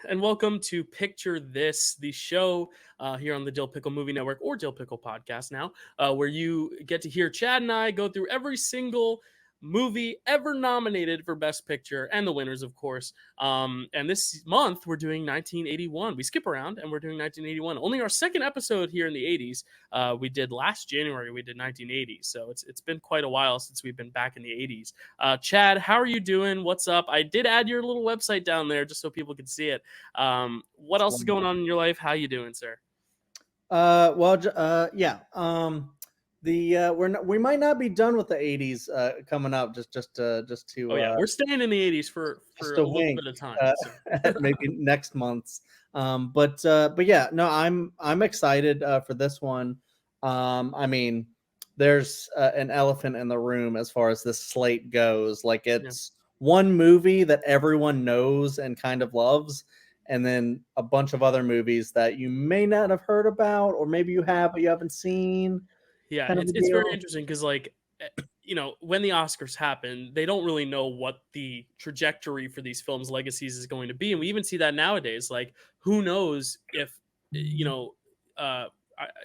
and welcome to Picture This, the show here on the Dill Pickle Movie Network or Dill Pickle Podcast now, where you get to hear Chad and I go through every single movie ever nominated for Best Picture and the winners, of course. And this month we're doing 1981. We skip around and we're doing 1981. Only our second episode here in the 80s. We did last January. We did 1980. So it's been quite a while since we've been back in the 80s. Chad, how are you doing? What's up? I did add your little website down there just so people could see it. What else is going on in your life? How you doing, sir? We might not be done with the 80s coming up. Just to We're staying in the 80s for a little bit of time. Maybe next month's. But yeah, no, I'm excited for this one. I mean, there's an elephant in the room as far as this slate goes. Like it's one movie that everyone knows and kind of loves, and then a bunch of other movies that you may not have heard about, or maybe you have but you haven't seen. Yeah, it's very interesting because, like, when the Oscars happen, they don't really know what the trajectory for these films' legacies is going to be, and we even see that nowadays. Like, who knows if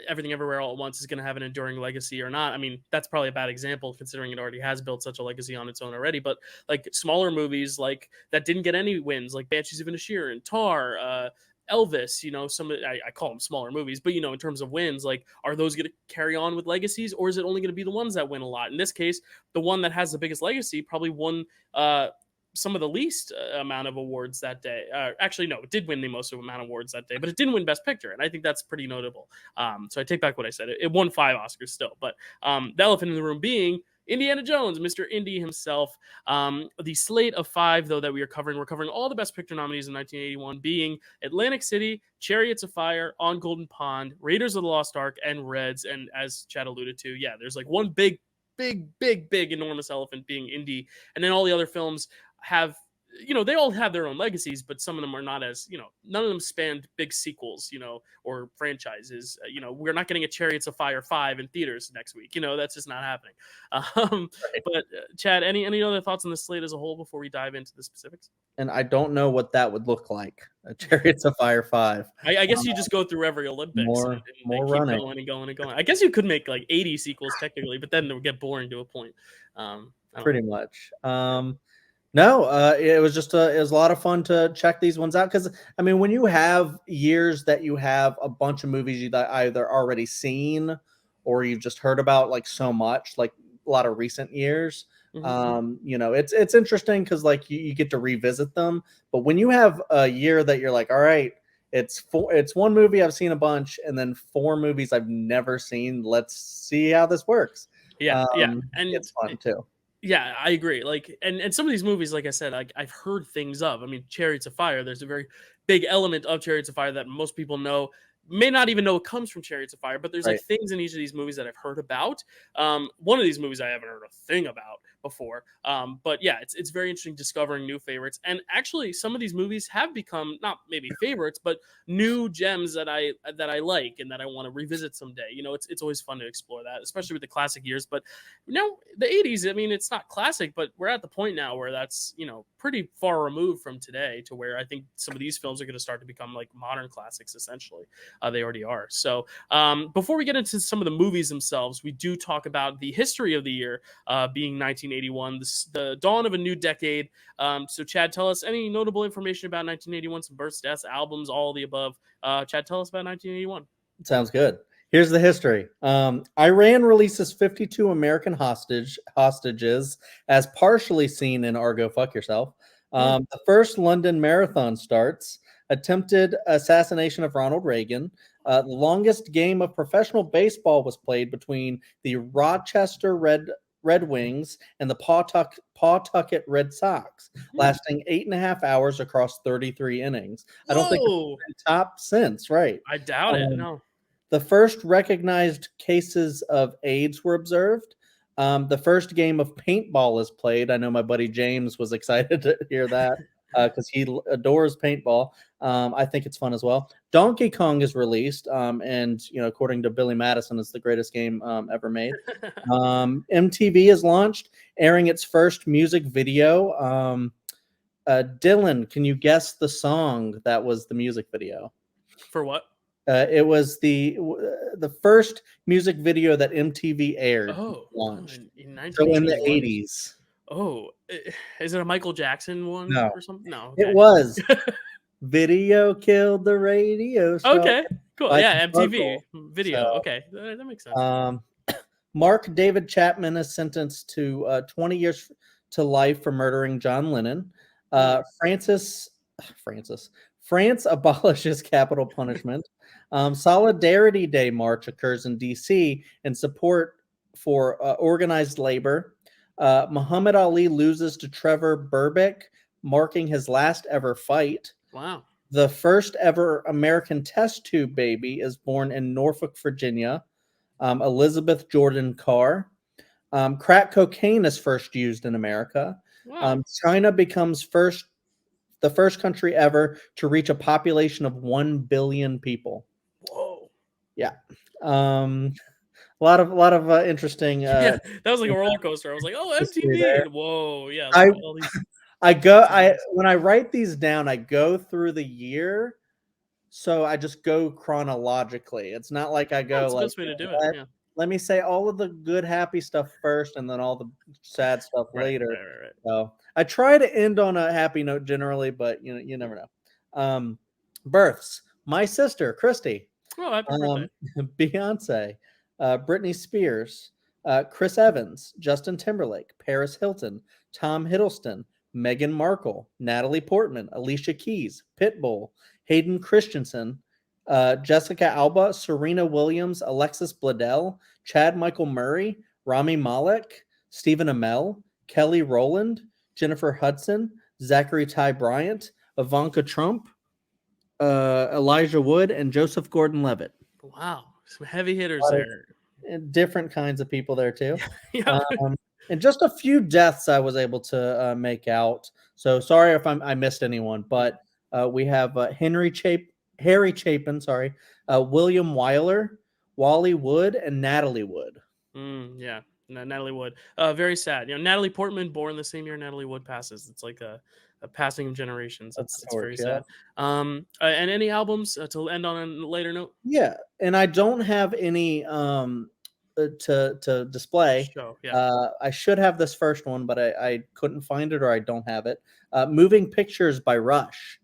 Everything Everywhere All at Once is going to have an enduring legacy or not. I mean, that's probably a bad example considering it already has built such a legacy on its own already. But like smaller movies like that didn't get any wins, like Banshees of Inisherin, Tar, Elvis, some I call them smaller movies, but in terms of wins, like, are those going to carry on with legacies, or is it only going to be the ones that win a lot? In this case, the one that has the biggest legacy probably won some of the least amount of awards that day. Actually, no, it did win the most amount of awards that day, but it didn't win Best Picture, and I think that's pretty notable. So I take back what I said. It won 5 Oscars still, but the elephant in the room being Indiana Jones, Mr. Indy himself. The slate of 5, though, that we're covering all the Best Picture nominees in 1981, being Atlantic City, Chariots of Fire, On Golden Pond, Raiders of the Lost Ark, and Reds. And as Chad alluded to, there's like one big, enormous elephant being Indy, and then all the other films have, they all have their own legacies, but some of them are not as, none of them spanned big sequels, or franchises. We're not getting a Chariots of Fire 5 in theaters next week. That's just not happening. Right. But Chad, any other thoughts on the slate as a whole before we dive into the specifics? And I don't know what that would look like. A Chariots of Fire 5. I guess you just go through every Olympics more and keep running. going and going and going. I guess you could make like 80 sequels technically, but then it would get boring to a point. Pretty much. No, it was a lot of fun to check these ones out, because I mean, when you have years that you have a bunch of movies you've either already seen or you've just heard about like so much, like a lot of recent years, it's interesting because like you get to revisit them. But when you have a year that you're like, all right, it's one movie I've seen a bunch, and then 4 movies I've never seen. Let's see how this works. And it's fun too. Yeah, I agree. Like, and some of these movies, like I said, I've heard things of. I mean, Chariots of Fire, there's a very big element of Chariots of Fire that most people know, may not even know it comes from Chariots of Fire, but there's like things in each of these movies that I've heard about. One of these movies I haven't heard a thing about before. But yeah, it's very interesting discovering new favorites. And actually, some of these movies have become not maybe favorites, but new gems that I like and that I want to revisit someday. It's always fun to explore that, especially with the classic years. But the 80s, I mean, it's not classic, but we're at the point now where that's pretty far removed from today, to where I think some of these films are going to start to become like modern classics. Essentially, they already are. So before we get into some of the movies themselves, we do talk about the history of the year, being 1981, the dawn of a new decade. So Chad, tell us any notable information about 1981, some births, deaths, albums, all the above. Chad, tell us about 1981. Sounds good. Here's the history. Iran releases 52 American hostages, as partially seen in Argo Fuck Yourself. The first London Marathon starts. Attempted assassination of Ronald Reagan. The longest game of professional baseball was played between the Rochester Red Wings and the Pawtucket Red Sox, lasting 8.5 hours across 33 innings. Whoa. I don't think it's been topped since, right? I doubt it. No. The first recognized cases of AIDS were observed. The first game of paintball is played. I know my buddy James was excited to hear that because he adores paintball. I think it's fun as well. Donkey Kong is released, and according to Billy Madison, it's the greatest game ever made. MTV is launched, airing its first music video. Dylan, can you guess the song that was the music video? For what? It was the first music video that MTV aired, launched. In So in the 1981. 80s. Oh, is it a Michael Jackson one No. or something? No. It Okay. was Video Killed the Radio Star. Okay. Cool. by Yeah, MTV Sparkle. video. So, Okay, that makes sense. Mark David Chapman is sentenced to 20 years to life for murdering John Lennon. France abolishes capital punishment. Solidarity Day march occurs in D.C. in support for organized labor. Muhammad Ali loses to Trevor Berbick, marking his last ever fight. Wow. The first ever American test tube baby is born in Norfolk, Virginia. Elizabeth Jordan Carr. Crack cocaine is first used in America. Wow. China becomes the first country ever to reach a population of 1 billion people. Whoa. Yeah. A lot of interesting. Yeah, that was like a roller coaster. I was like, oh, MTV. Whoa. Yeah. All these... when I write these down, I go through the year. So I just go chronologically. It's not like I go That's the like, best way to do it. Yeah. let me say all of the good, happy stuff first, and then all the sad stuff later. Right. So I try to end on a happy note generally, but you never know. Births: my sister, Christy. Oh, happy birthday. Beyonce, Britney Spears, Chris Evans, Justin Timberlake, Paris Hilton, Tom Hiddleston, Meghan Markle, Natalie Portman, Alicia Keys, Pitbull, Hayden Christensen, Jessica Alba, Serena Williams, Alexis Bledel, Chad Michael Murray, Rami Malek, Stephen Amell, Kelly Rowland, Jennifer Hudson, Zachary Ty Bryant, Ivanka Trump, Elijah Wood, and Joseph Gordon-Levitt. Wow, some heavy hitters there. Different kinds of people there too. Yeah. And just a few deaths I was able to make out. So sorry if I missed anyone, but we have Harry Chapin, William Wyler, Wally Wood, and Natalie Wood. Yeah, Natalie Wood. Very sad. Natalie Portman, born the same year Natalie Wood passes. It's like a passing of generations. That's very sad. And any albums to end on a later note? Yeah, and I don't have any to display. I should have this first one, but I couldn't find it, or I don't have it. Moving Pictures by Rush.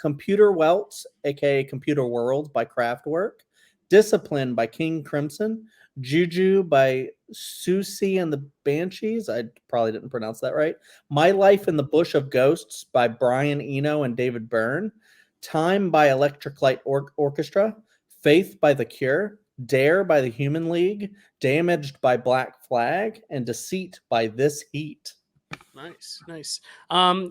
Computer Welts, aka Computer World by Kraftwerk. Discipline by King Crimson. Juju by Susie and the Banshees. I probably didn't pronounce that right. My Life in the Bush of Ghosts by Brian Eno and David Byrne. Time by Electric Light Orchestra. Faith by The Cure. Dare by the Human League. Damaged by Black Flag. And Deceit by This Heat. Nice.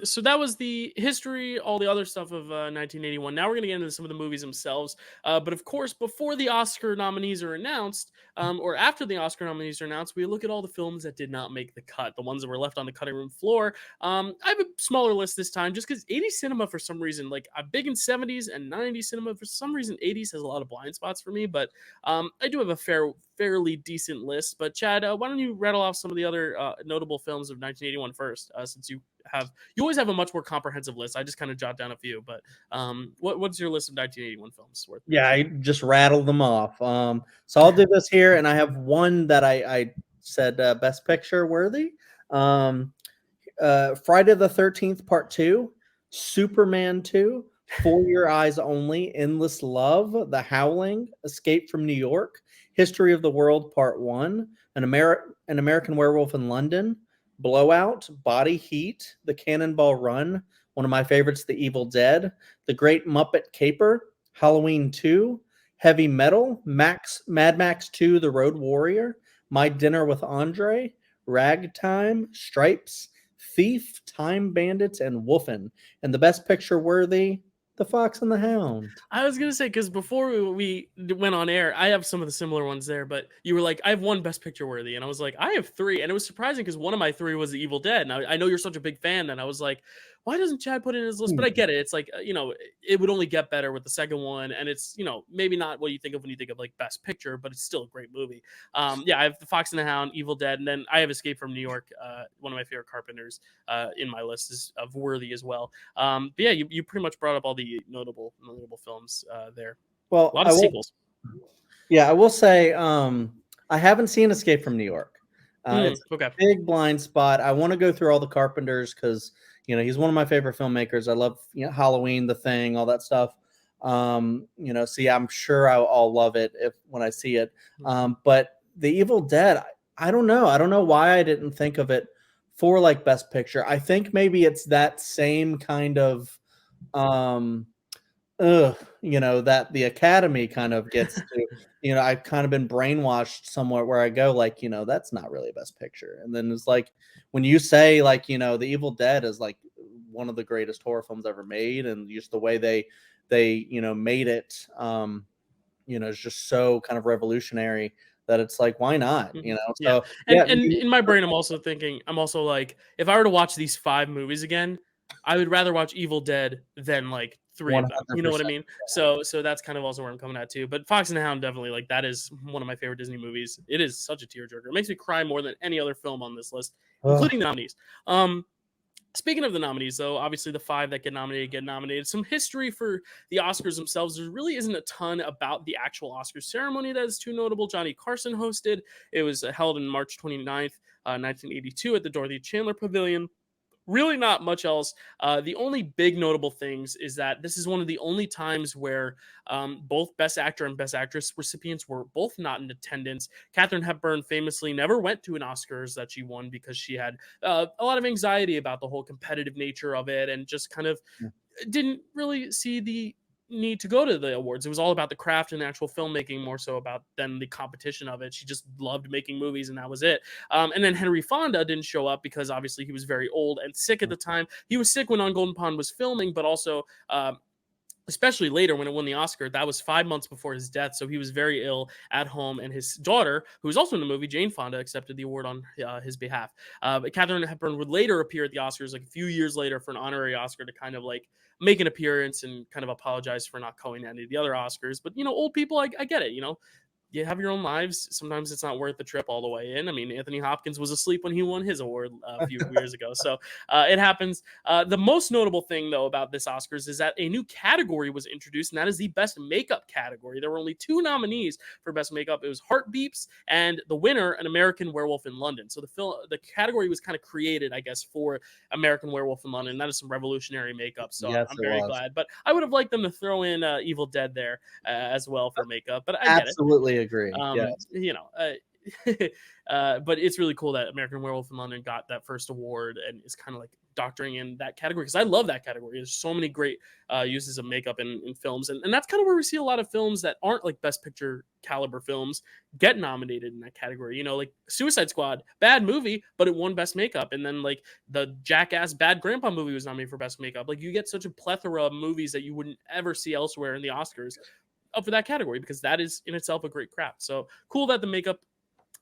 So that was the history, all the other stuff of 1981. Now we're going to get into some of the movies themselves. But of course, before the Oscar nominees are announced, or after the Oscar nominees are announced, we look at all the films that did not make the cut, the ones that were left on the cutting room floor. I have a smaller list this time, just because 80s cinema, for some reason, like I'm big in 70s and 90s cinema. For some reason, 80s has a lot of blind spots for me, but I do have a fairly decent list. But Chad, why don't you rattle off some of the other notable films of 1981 first, since you always have a much more comprehensive list. I just kind of jot down a few, but what's your list of 1981 films worth? Yeah, I just rattled them off. So I'll do this here, and I have one that I said Best Picture worthy. Friday the 13th Part 2, Superman 2, For Your Eyes Only, Endless Love, The Howling, Escape from New York, History of the World Part 1, An American Werewolf in London, Blowout, Body Heat, The Cannonball Run, one of my favorites, The Evil Dead, The Great Muppet Caper, Halloween 2, Heavy Metal, Mad Max 2, The Road Warrior, My Dinner with Andre, Ragtime, Stripes, Thief, Time Bandits, and Wolfen. And the Best Picture worthy, The Fox and the Hound. I was going to say, because before we went on air, I have some of the similar ones there, but you were like, I have one Best Picture worthy. And I was like, I have three. And it was surprising because one of my three was The Evil Dead. And I know you're such a big fan. And I was like, why doesn't Chad put it in his list? But I get it. It's like, it would only get better with the second one. And it's, maybe not what you think of when you think of like Best Picture, but it's still a great movie. I have The Fox and the Hound, Evil Dead, and then I have Escape from New York, one of my favorite Carpenters, in my list is of worthy as well. But yeah, you pretty much brought up all the notable films there. Well, a lot of sequels. Yeah, I will say I haven't seen Escape from New York. It's a big blind spot. I want to go through all the Carpenters because he's one of my favorite filmmakers. I love Halloween, The Thing, all that stuff. See, I'm sure I'll love it when I see it. But The Evil Dead, I don't know. I don't know why I didn't think of it for like Best Picture. I think maybe it's that same kind of that the Academy kind of gets to, I've kind of been brainwashed somewhere where I go like, that's not really a Best Picture. And then it's like, when you say like, The Evil Dead is like one of the greatest horror films ever made. And just the way they made it, is just so kind of revolutionary that it's like, why not? So and in my brain, I'm also like, if I were to watch these 5 movies again, I would rather watch Evil Dead than like 3 of them. You know what I mean? So that's kind of also where I'm coming at too. But Fox and the Hound, definitely, like, that is one of my favorite Disney movies. It is such a tearjerker. It makes me cry more than any other film on this list, including the nominees. Speaking of the nominees, though, obviously the 5 that get nominated. Some history for the Oscars themselves. There really isn't a ton about the actual Oscars ceremony that is too notable. Johnny Carson hosted. It was held on March 29th, 1982 at the Dorothy Chandler Pavilion. Really not much else. The only big notable things is that this is one of the only times where both Best Actor and Best Actress recipients were both not in attendance. Katharine Hepburn famously never went to an Oscars that she won because she had a lot of anxiety about the whole competitive nature of it and just kind of didn't really see the need to go to the awards. It was all about the craft and actual filmmaking more so about than the competition of it. She just loved making movies and that was it. And then Henry Fonda didn't show up because obviously he was very old and sick at the time. He was sick when On Golden Pond was filming, but also especially later when it won the Oscar, that was 5 months before his death. So he was very ill at home, and his daughter, who was also in the movie, Jane Fonda, accepted the award on his behalf. But Katharine Hepburn would later appear at the Oscars, like a few years later, for an honorary Oscar to kind of like make an appearance and kind of apologize for not going to any of the other Oscars. But, old people, I get it, you have your own lives. Sometimes it's not worth the trip all the way in. I mean, Anthony Hopkins was asleep when he won his award a few years ago. So it happens. The most notable thing, though, about this Oscars is that a new category was introduced, and that is the Best Makeup category. There were only 2 nominees for Best Makeup. It was Heart Beeps and the winner, An American Werewolf in London. So the category was kind of created, I guess, for American Werewolf in London. That is some revolutionary makeup. So yes, I'm very glad. But I would have liked them to throw in Evil Dead there as well for makeup. But I get it. Absolutely agree. Yes. But it's really cool that American Werewolf in London got that first award and is kind of like doctoring in that category because I love that category. There's so many great uses of makeup in films, and that's kind of where we see a lot of films that aren't like Best Picture caliber films get nominated in that category. Like Suicide Squad, bad movie, but it won Best Makeup, and then like the Jackass Bad Grandpa movie was nominated for Best Makeup. Like you get such a plethora of movies that you wouldn't ever see elsewhere in the Oscars up for that category because that is in itself a great craft. So cool that the makeup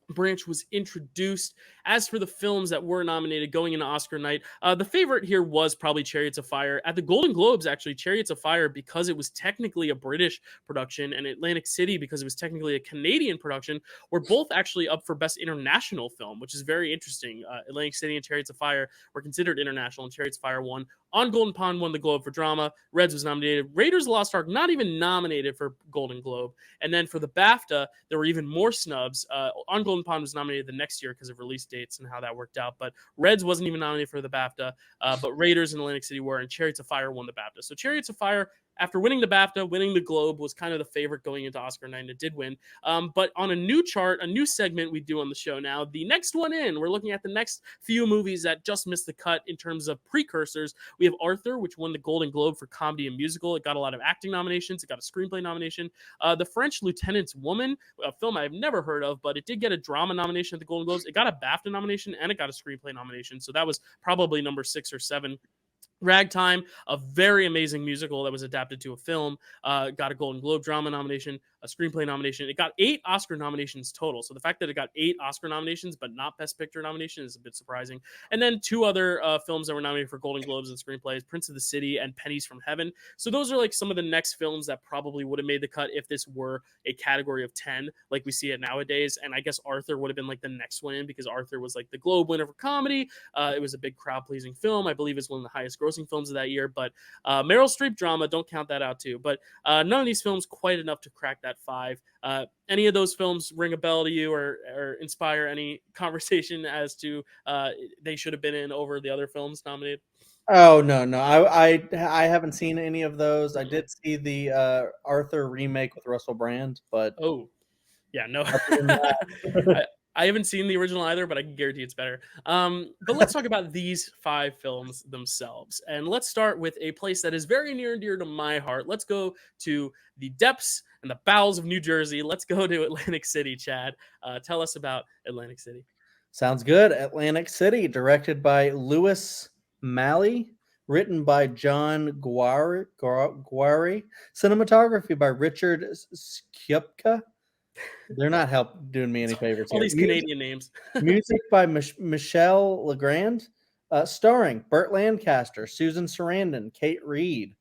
branch was introduced. As for the films that were nominated going into Oscar night, the favorite here was probably Chariots of Fire. At the Golden Globes, actually, Chariots of Fire, because it was technically a British production, and Atlantic City, because it was technically a Canadian production, were both actually up for Best International Film, which is very interesting. Atlantic City and Chariots of Fire were considered international, and Chariots of Fire won. On Golden Pond won the Globe for drama. Reds was nominated. Raiders of the Lost Ark not even nominated for Golden Globe. And then for the BAFTA, there were even more snubs. On Golden Pond was nominated the next year because of release dates and how that worked out. But Reds wasn't even nominated for the BAFTA. But Raiders and Atlantic City were, and Chariots of Fire won the BAFTA. So Chariots of Fire, after winning the BAFTA, winning the Globe, was kind of the favorite going into Oscar night, and it did win. But on a new chart, a new segment we do on the show now, the next one in, we're looking at the next few movies that just missed the cut in terms of precursors. We have Arthur, which won the Golden Globe for comedy and musical. It got a lot of acting nominations. It got a screenplay nomination. The French Lieutenant's Woman, a film I've never heard of, but it did get a drama nomination at the Golden Globes. It got a BAFTA nomination, and it got a screenplay nomination. So that was probably number 6 or 7. Ragtime, a very amazing musical that was adapted to a film, got a Golden Globe drama nomination. a screenplay nomination. It got 8 Oscar nominations total. So the fact that it got 8 Oscar nominations but not Best Picture nomination is a bit surprising. And then 2 other films that were nominated for Golden Globes and screenplays: Prince of the City and Pennies from Heaven. So those are like some of the next films that probably would have made the cut if this were a category of 10 like we see it nowadays. And I guess Arthur would have been like the next one in, because Arthur was like the Globe winner for comedy. It was a big crowd pleasing film. I believe it's one of the highest grossing films of that year. But Meryl Streep drama, don't count that out too. But none of these films quite enough to crack that 5. Any of those films ring a bell to you, or inspire any conversation as to they should have been in over the other films nominated? Oh, no. I haven't seen any of those. I did see the Arthur remake with Russell Brand, but Oh, yeah, no. other than that, I haven't seen the original either, but I can guarantee it's better. But let's talk about these 5 films themselves. And let's start with a place that is very near and dear to my heart. Let's go to the depths and the bowels of New Jersey. Let's go to Atlantic City, Chad. Tell us about Atlantic City. sounds good. Atlantic City, directed by Louis Malley, written by John Guari, cinematography by Richard Skipka. They're not doing me any favors All here. these Canadian names. Music by Michelle Legrand, starring Burt Lancaster, Susan Sarandon, Kate Reed,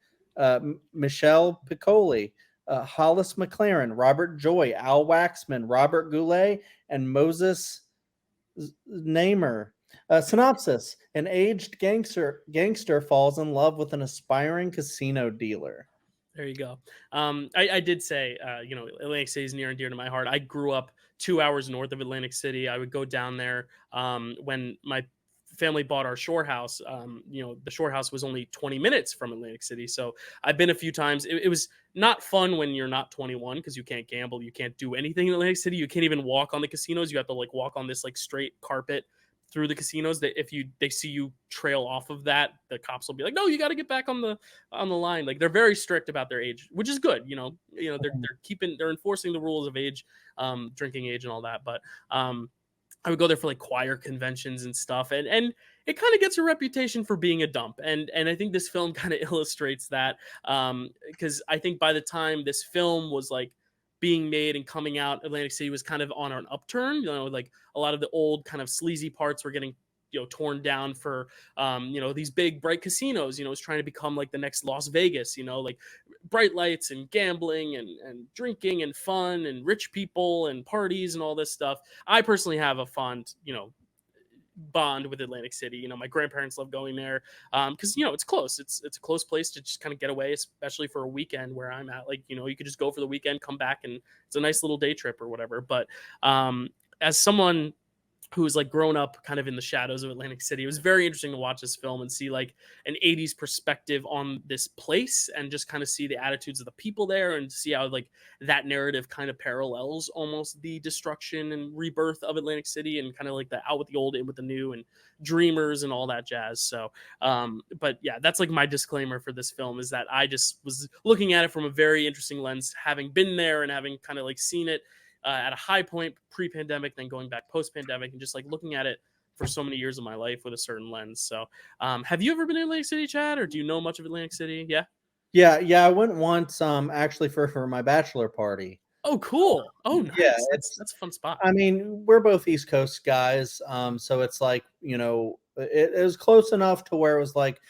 Michelle Piccoli, Hollis McLaren, Robert Joy, Al Waxman, Robert Goulet, and Moses Namer. Synopsis: an aged gangster falls in love with an aspiring casino dealer. There you go. I did say, Atlantic City is near and dear to my heart. I grew up 2 hours north of Atlantic City. I would go down there when my family bought our shore house. The shore house was only 20 minutes from Atlantic City. So I've been a few times. It was not fun when you're not 21, because you can't gamble. You can't do anything in Atlantic City. You can't even walk on the casinos. You have to like walk on this like straight carpet through the casinos, that if they see you trail off of that, the cops will be like, no, you got to get back on the line. Like, they're very strict about their age, which is good. They're enforcing the rules of age, drinking age and all that. But I would go there for like choir conventions and stuff. And it kind of gets a reputation for being a dump. And I think this film kind of illustrates that, because I think by the time this film was like being made and coming out, Atlantic City was kind of on an upturn. Like a lot of the old kind of sleazy parts were getting torn down for these big bright casinos. It's trying to become like the next Las Vegas, like bright lights and gambling and drinking and fun and rich people and parties and all this stuff. I personally have a fond bond with Atlantic City. My grandparents love going there because it's close. It's a close place to just kind of get away, especially for a weekend where I'm at. Like, you could just go for the weekend, come back, and it's a nice little day trip or whatever. But as someone who's like grown up kind of in the shadows of Atlantic City, it was very interesting to watch this film and see like an 80s perspective on this place, and just kind of see the attitudes of the people there, and see how like that narrative kind of parallels almost the destruction and rebirth of Atlantic City, and kind of like the out with the old, in with the new, and dreamers and all that jazz. So but yeah, that's like my disclaimer for this film, is that I just was looking at it from a very interesting lens, having been there and having kind of like seen it at a high point pre-pandemic, then going back post-pandemic, and just like looking at it for so many years of my life with a certain lens. So have you ever been in Atlantic City, Chad, or do you know much of Atlantic City? Yeah, I went once actually for my bachelor party. Oh, cool. Oh, nice. Yeah, that's a fun spot. I mean, we're both East Coast guys, so it's like, it was close enough to where it was like,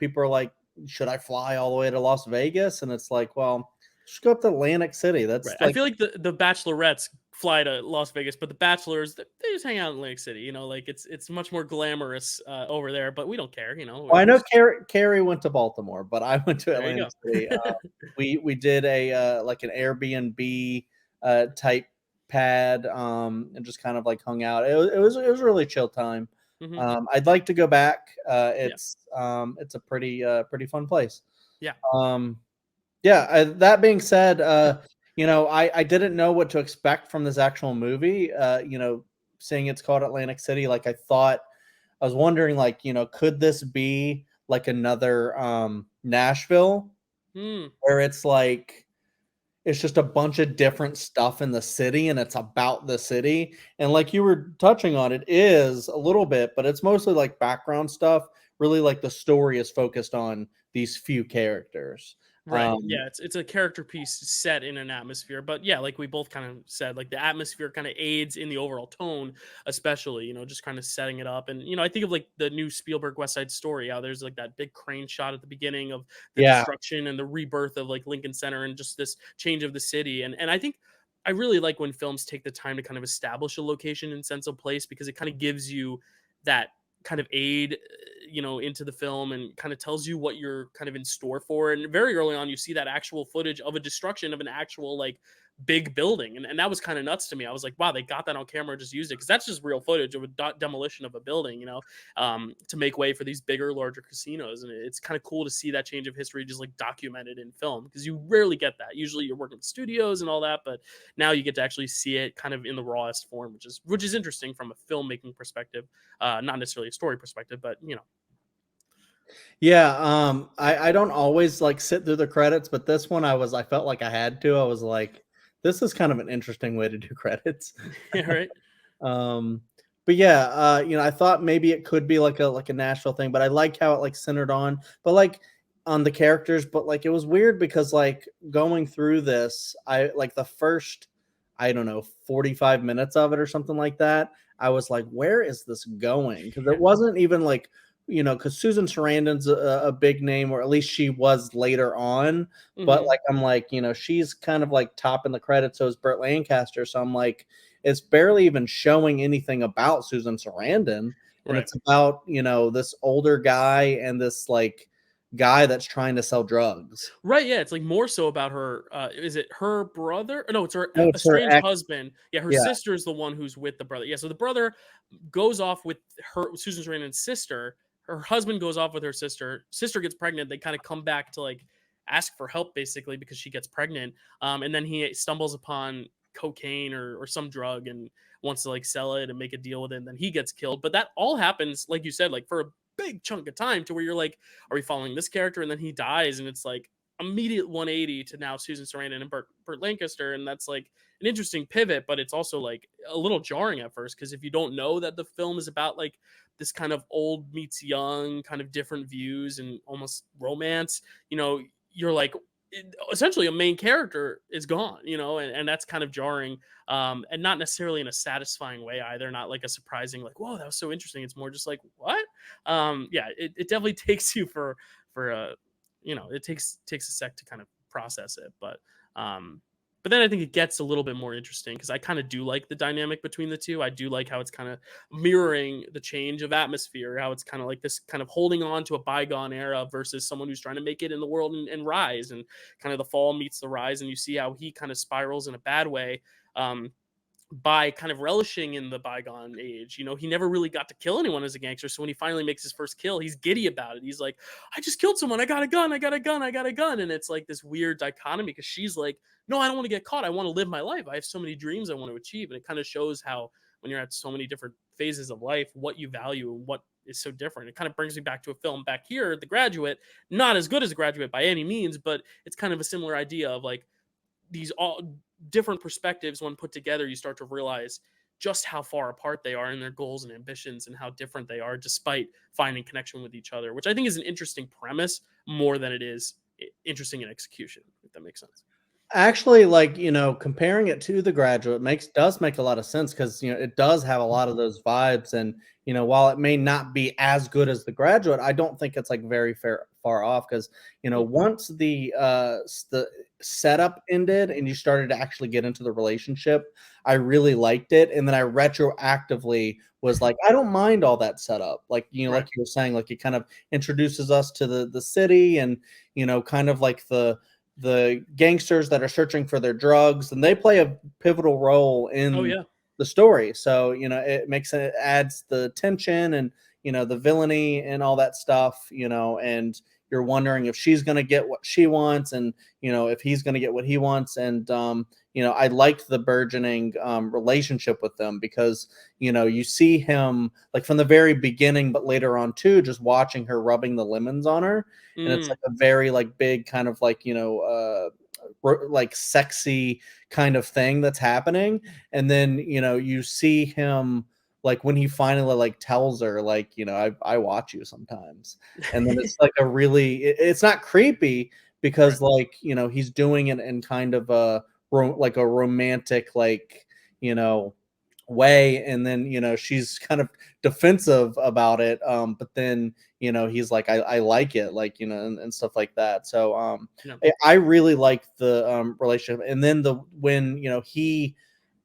people are like, should I fly all the way to Las Vegas? And it's like, well, just go up to Atlantic City. That's right. like, I feel like the bachelorettes fly to Las Vegas, but the bachelors, they just hang out in Atlantic City. Like it's much more glamorous over there, but we don't care. well, I know Carrie went to Baltimore, but I went to Atlantic City. We did a like an Airbnb type pad, and just kind of like hung out. It was a really chill time. Mm-hmm. I'd like to go back. It's a pretty fun place. Yeah. That being said, I didn't know what to expect from this actual movie. Seeing it's called Atlantic City, like I was wondering, like, could this be like another Nashville, where it's like it's just a bunch of different stuff in the city, and it's about the city, and like you were touching on, it is a little bit, but it's mostly like background stuff. Really, like the story is focused on these few characters. Right. Yeah, it's a character piece set in an atmosphere. But yeah, like we both kind of said, like the atmosphere kind of aids in the overall tone, especially, just kind of setting it up. And I think of like the new Spielberg West Side Story, how there's like that big crane shot at the beginning of the Yeah. destruction and the rebirth of like Lincoln Center and just this change of the city. And I think I really like when films take the time to kind of establish a location and sense of place, because it kind of gives you that kind of aid into the film, and kind of tells you what you're kind of in store for. And very early on, you see that actual footage of a destruction of an actual like big building, and that was kind of nuts to me. I was like, wow, they got that on camera, just used it, because that's just real footage of a demolition of a building, to make way for these bigger, larger casinos. And it's kind of cool to see that change of history just like documented in film, because you rarely get that. Usually you're working with studios and all that, but now you get to actually see it kind of in the rawest form, which is interesting from a filmmaking perspective, not necessarily a story perspective, but Yeah, I don't always like sit through the credits, but this one I felt like I had to. I was like, this is kind of an interesting way to do credits. yeah, right. Um, but yeah, I thought maybe it could be like a Nashville thing, but I like how it like centered on the characters. But like it was weird because like going through this, I like the first, I don't know, 45 minutes of it or something like that. I was like, where is this going? Because it wasn't even like, because Susan Sarandon's a big name, or at least she was later on. But Mhm. like, I'm like, she's kind of like top in the credits. So is Burt Lancaster. So I'm like, it's barely even showing anything about Susan Sarandon. And Right. it's about, this older guy and this like guy that's trying to sell drugs. Right, yeah, it's like more so about her. Is it her brother? No, it's her No, it's her estranged ex. husband. Yeah, her Yeah. sister is the one who's with the brother. Yeah, so the brother goes off with her Susan Sarandon's sister. Her husband goes off with her sister. Sister gets pregnant. They kind of come back to like ask for help, basically, because she gets pregnant. And then he stumbles upon cocaine or some drug and wants to like sell it and make a deal with it. And then he gets killed. But that all happens, like you said, like for a big chunk of time, to where you're like, are we following this character? And then he dies, and it's like immediate 180 to now Susan Sarandon and Burt Lancaster. And that's like an interesting pivot, but it's also like a little jarring at first, because if you don't know that the film is about like this kind of old meets young, kind of different views and almost romance, you're like, essentially a main character is gone, and that's kind of jarring, and not necessarily in a satisfying way either, not like a surprising like, whoa, that was so interesting. It's more just like, what? Yeah, it definitely takes you for it takes a sec to kind of process it, but then I think it gets a little bit more interesting, because I kind of do like the dynamic between the two. I do like how it's kind of mirroring the change of atmosphere, how it's kind of like this kind of holding on to a bygone era versus someone who's trying to make it in the world and rise, and kind of the fall meets the rise. And you see how he kind of spirals in a bad way, by kind of relishing in the bygone age. He never really got to kill anyone as a gangster. So when he finally makes his first kill, he's giddy about it. He's like, I just killed someone. I got a gun. I got a gun. I got a gun. And it's like this weird dichotomy, because she's like, no, I don't want to get caught. I want to live my life. I have so many dreams I want to achieve. And it kind of shows how, when you're at so many different phases of life, what you value and what is so different. It kind of brings me back to a film back here, The Graduate. Not as good as The Graduate by any means, but it's kind of a similar idea of like, these all different perspectives, when put together, you start to realize just how far apart they are in their goals and ambitions, and how different they are despite finding connection with each other, which I think is an interesting premise more than it is interesting in execution, if that makes sense. Actually, like, comparing it to The Graduate does make a lot of sense, because it does have a lot of those vibes. And while it may not be as good as The Graduate, I don't think it's like very far off, because once the setup ended and you started to actually get into the relationship, I really liked it. And then I retroactively was like, I don't mind all that setup. Like, Right. like you were saying, like it kind of introduces us to the city, and kind of like the gangsters that are searching for their drugs, and they play a pivotal role Oh in yeah. the story. So, it adds the tension and, the villainy and all that stuff, and you're wondering if she's going to get what she wants, and, if he's going to get what he wants. And, I liked the burgeoning relationship with them, because, you see him like from the very beginning, but later on too, just watching her rubbing the lemons on her. And it's Mm. like a very like big kind of like, like sexy kind of thing that's happening. And then, you see him like when he finally like tells her like, I watch you sometimes. And then it's like it's not creepy, because like, you know, he's doing it in kind of a like a romantic, like, you know, way, and then, you know, she's kind of defensive about it, but then, you know, he's like, I like it, like, you know, and stuff like that. So Yeah. I really like the relationship. And then when, you know,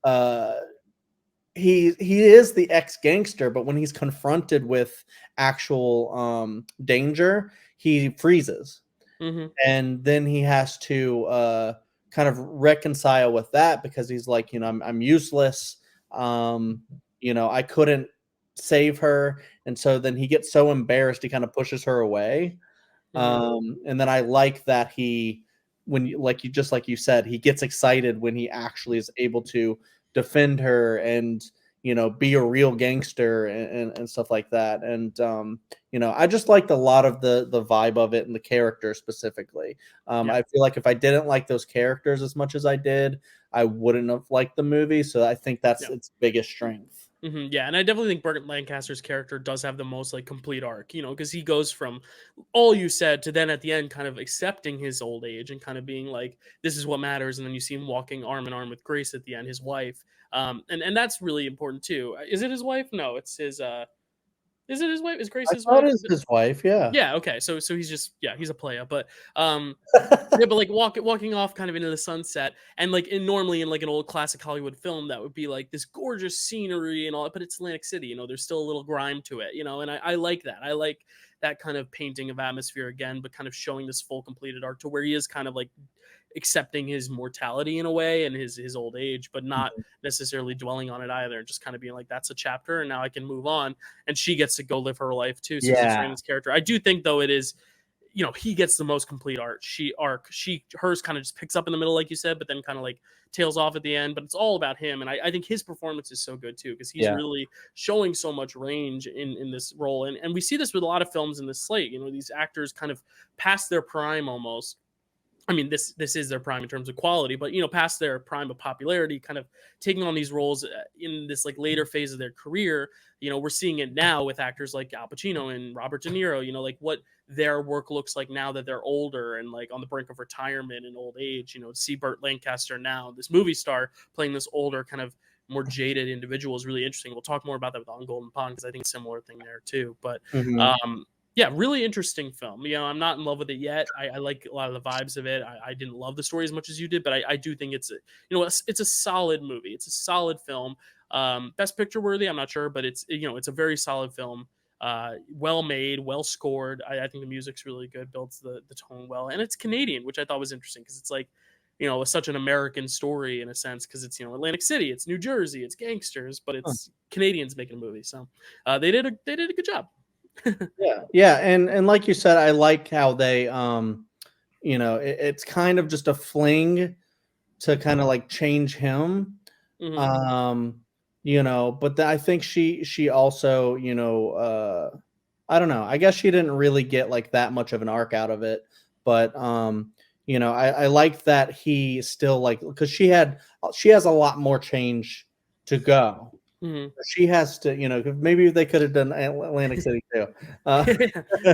uh he is the ex-gangster, but when he's confronted with actual danger, he freezes. Mm-hmm. And then he has to kind of reconcile with that, because he's like, you know, I'm useless. You know, I couldn't save her. And so then he gets so embarrassed, he kind of pushes her away. Mm-hmm. And then I like that when you, like you said, he gets excited when he actually is able to defend her and, you know, be a real gangster, and stuff like that. And you know, I just liked a lot of the vibe of it and the character specifically. Yeah. I feel like if I didn't like those characters as much as I did, I wouldn't have liked the movie. So I think that's Yeah. its biggest strength. Yeah, and I definitely think Burt Lancaster's character does have the most like complete arc, you know, because he goes from all you said to then at the end kind of accepting his old age and kind of being like, this is what matters, and then you see him walking arm in arm with Grace at the end, his wife, and that's really important too. Is it his wife? No, it's his. Is it his wife? Is Grace I his thought wife? it was his wife, yeah. Yeah. Okay. So he's just he's a player, but um yeah, but like walking off kind of into the sunset, and like normally in like an old classic Hollywood film, that would be like this gorgeous scenery and all, but it's Atlantic City, you know, there's still a little grime to it, you know, and I like that. I like that kind of painting of atmosphere again, but kind of showing this full completed arc to where he is kind of like accepting his mortality in a way and his old age, but not necessarily dwelling on it either. Just kind of being like, that's a chapter, and now I can move on. And she gets to go live her life too. Susan Yeah. Sarandon's character, I do think though it is, you know, he gets the most complete hers kind of just picks up in the middle, like you said, but then kind of like tails off at the end. But it's all about him, and I think his performance is so good too, because he's Yeah. really showing so much range in this role. And we see this with a lot of films in this slate. You know, these actors kind of past their prime almost. I mean, this is their prime in terms of quality, but you know, past their prime of popularity, kind of taking on these roles in this like later phase of their career. You know, we're seeing it now with actors like Al Pacino and Robert De Niro. You know, like what their work looks like now that they're older and like on the brink of retirement and old age. You know, to see Burt Lancaster now, this movie star, playing this older kind of more jaded individual is really interesting. We'll talk more about that with On Golden Pond, because I think a similar thing there too. But Mhm. um, yeah, really interesting film. You know, I'm not in love with it yet. I like a lot of the vibes of it. I didn't love the story as much as you did, but I do think it's it's a solid movie. It's a solid film. Best picture worthy, I'm not sure, but it's it's a very solid film. Well made, well scored. I think the music's really good, builds the tone well, and it's Canadian, which I thought was interesting, because it's like such an American story in a sense, because it's Atlantic City, it's New Jersey, it's gangsters, but Huh. it's Canadians making a movie, so they did a good job. Yeah, yeah, and like you said, I like how they, you know, it's kind of just a fling to kind of like change him, Mhm. um, you know, but I think she also, you know, I don't know. I guess she didn't really get like that much of an arc out of it, but you know, I like that he still, like, because she has a lot more change to go. Mhm. She has to, you know, maybe they could have done Atlantic City too. Uh,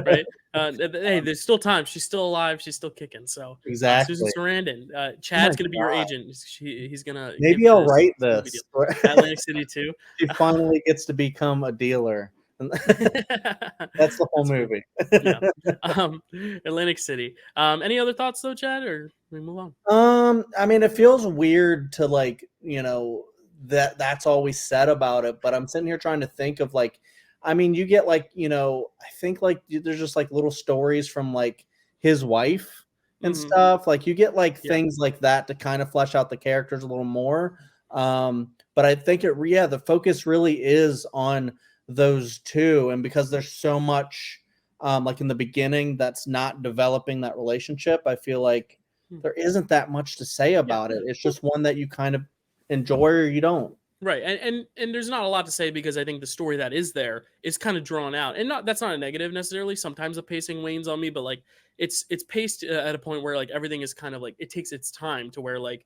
Right? Hey, there's still time. She's still alive. She's still kicking. So, Susan exactly. Sarandon, Oh my Chad's gonna be your god. agent. He's gonna give Maybe I'll her write some movie this. deal. Atlantic City too. She finally gets to become a dealer. That's the whole That's funny. movie. Yeah. Um, Atlantic City. Any other thoughts though, Chad, or we move on? I mean, it feels weird to, like, you know, that's always said about it, but I'm sitting here trying to think of, like, I mean, you get, like, you know, I think like there's just like little stories from like his wife and Mhm. stuff. Like you get like Yeah. things like that to kind of flesh out the characters a little more. But I think the focus really is on those two, and because there's so much like in the beginning that's not developing that relationship, I feel like Hmm. there isn't that much to say Yeah. about it. It's just one that you kind of enjoy or you don't. Right, and there's not a lot to say, because I think the story that is there is kind of drawn out, and not that's not a negative necessarily. Sometimes the pacing wanes on me, but like it's paced at a point where like everything is kind of like it takes its time, to where like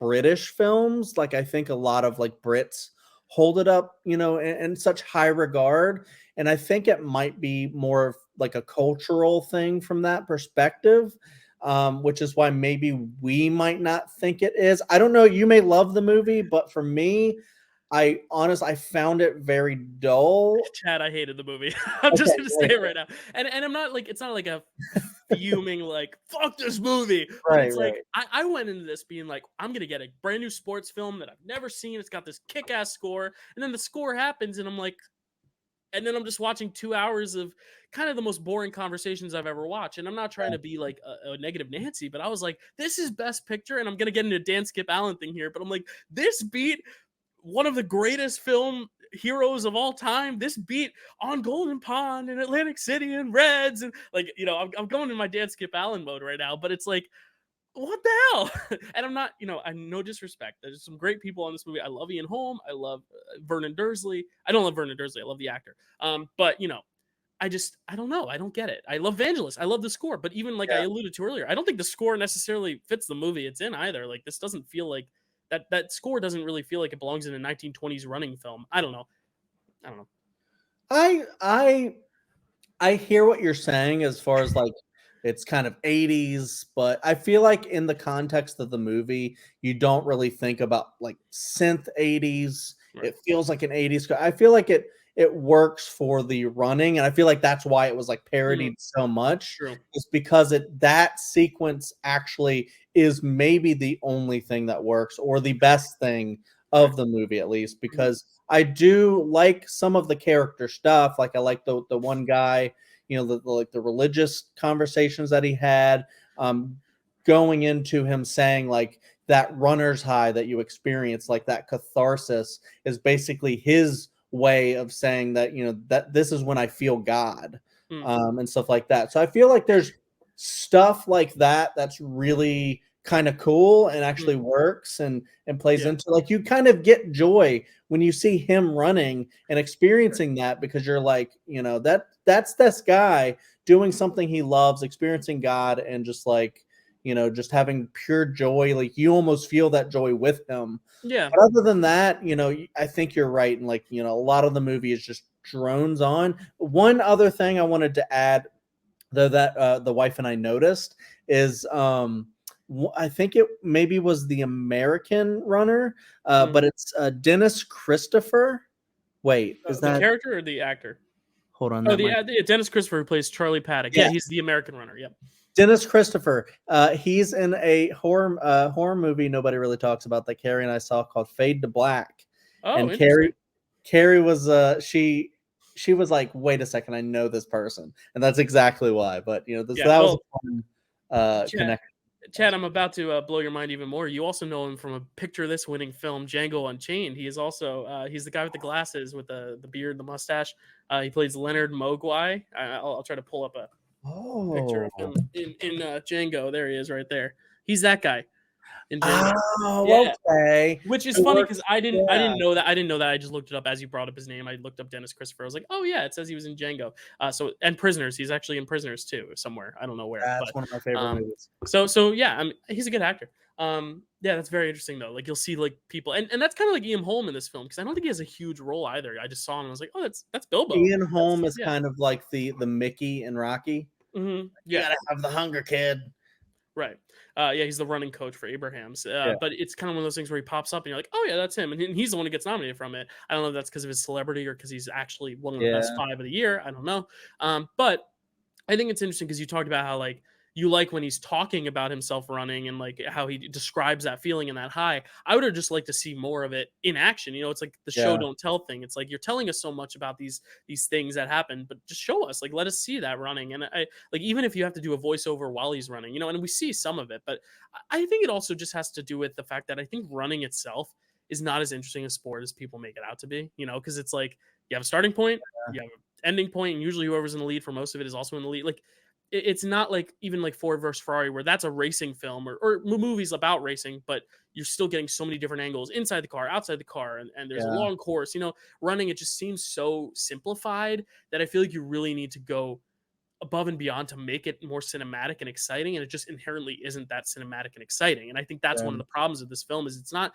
British films. Like I think a lot of like Brits hold it up, in such high regard. And I think it might be more of like a cultural thing from that perspective, which is why maybe we might not think it is. I don't know. You may love the movie, but for me, I found it very dull. Chad, I hated the movie. I'm Okay, just gonna say it right now. And I'm not like, it's not like a fuming like fuck this movie, but right, it's right. like I went into this being like, I'm gonna get a brand new sports film that I've never seen. It's got this kick-ass score, and then the score happens, and I'm like, and then I'm just watching 2 hours of kind of the most boring conversations I've ever watched. And I'm not trying to be like a negative Nancy, but I was like, this is Best Picture, and I'm gonna get into a Dan Skip Allen thing here, but I'm like, this beat one of the greatest film heroes of all time. This beat On Golden Pond and Atlantic City and Reds, and like, I'm going in my Dan Skip Allen mode right now, but it's like, what the hell? And I'm not, I no disrespect. There's some great people on this movie. I love Ian Holm. I love Vernon Dursley. I don't love Vernon Dursley. I love the actor. But I don't know. I don't get it. I love Vangelis. I love the score, but even like I Yeah. alluded to earlier, I don't think the score necessarily fits the movie it's in either. Like this doesn't feel like that score doesn't really feel like it belongs in a 1920s running film. I don't know. I hear what you're saying as far as like it's kind of 80s, but I feel like in the context of the movie, you don't really think about like synth 80s. Right. It feels like an 80s. I feel like it works for the running, and I feel like that's why it was like parodied so much. True. Is because that sequence actually is maybe the only thing that works, or the best thing of the movie, at least, because I do like some of the character stuff. Like I like the one guy, the religious conversations that he had, going into him saying like that runner's high that you experience, like that catharsis is basically his way of saying that, that this is when I feel God, and stuff like that. So I feel like there's stuff like that that's really kind of cool and actually works and plays into, like, you kind of get joy when you see him running and experiencing that, because you're like, that's this guy doing something he loves, experiencing God, and just like, just having pure joy. Like you almost feel that joy with him. Yeah. But other than that, I think you're right. And like, a lot of the movie is just drones on. One other thing I wanted to add, though, that the wife and I noticed is, I think it maybe was the American runner, but it's Dennis Christopher. Wait, is the that character or the actor? Hold on. Oh, Dennis Christopher, who plays Charlie Paddock. Yeah, he's the American runner. Yep. Dennis Christopher. He's in a horror movie nobody really talks about that Carrie and I saw, called Fade to Black. Oh, and interesting. Carrie was she was like, wait a second, I know this person, and that's exactly why. But that was a fun connection. Chad, I'm about to blow your mind even more. You also know him from a picture this winning film, Django Unchained. He is also he's the guy with the glasses, with the beard, the mustache. He plays Leonard Mogwai. I'll try to pull up a picture of him in Django. There he is, right there. He's that guy in Django. Okay. Which is funny because I didn't know that. I didn't know that. I just looked it up as you brought up his name. I looked up Dennis Christopher. I was like, oh yeah, it says he was in Django. And Prisoners. He's actually in Prisoners too, somewhere. I don't know where. That's one of my favorite movies. So yeah, he's a good actor. Yeah, that's very interesting though. Like you'll see like people, and that's kind of like Ian Holm in this film, because I don't think he has a huge role either. I just saw him and I was like, oh, that's Bilbo. Ian Holm is kind of like the Mickey in Rocky. Mm-hmm. You gotta have the hunger, kid. Right. Yeah, he's the running coach for Abrahams. But it's kind of one of those things where he pops up and you're like, oh yeah, that's him. And he's the one who gets nominated from it. I don't know if that's because of his celebrity or because he's actually one of the best 5 of the year. I don't know. But I think it's interesting because you talked about how like you like when he's talking about himself running and like how he describes that feeling and that high. I would have just like to see more of it in action. It's like the show don't tell thing. It's like you're telling us so much about these things that happen, but just show us, like, let us see that running. And I like, even if you have to do a voiceover while he's running, and we see some of it, but I think it also just has to do with the fact that I think running itself is not as interesting a sport as people make it out to be, because it's like you have a starting point, you have an ending point, and usually whoever's in the lead for most of it is also in the lead. Like, it's not like even like Ford versus Ferrari, where that's a racing film or movies about racing, but you're still getting so many different angles inside the car, outside the car, and there's a long course. Running, it just seems so simplified that I feel like you really need to go above and beyond to make it more cinematic and exciting, and it just inherently isn't that cinematic and exciting. And I think that's one of the problems of this film is it's not,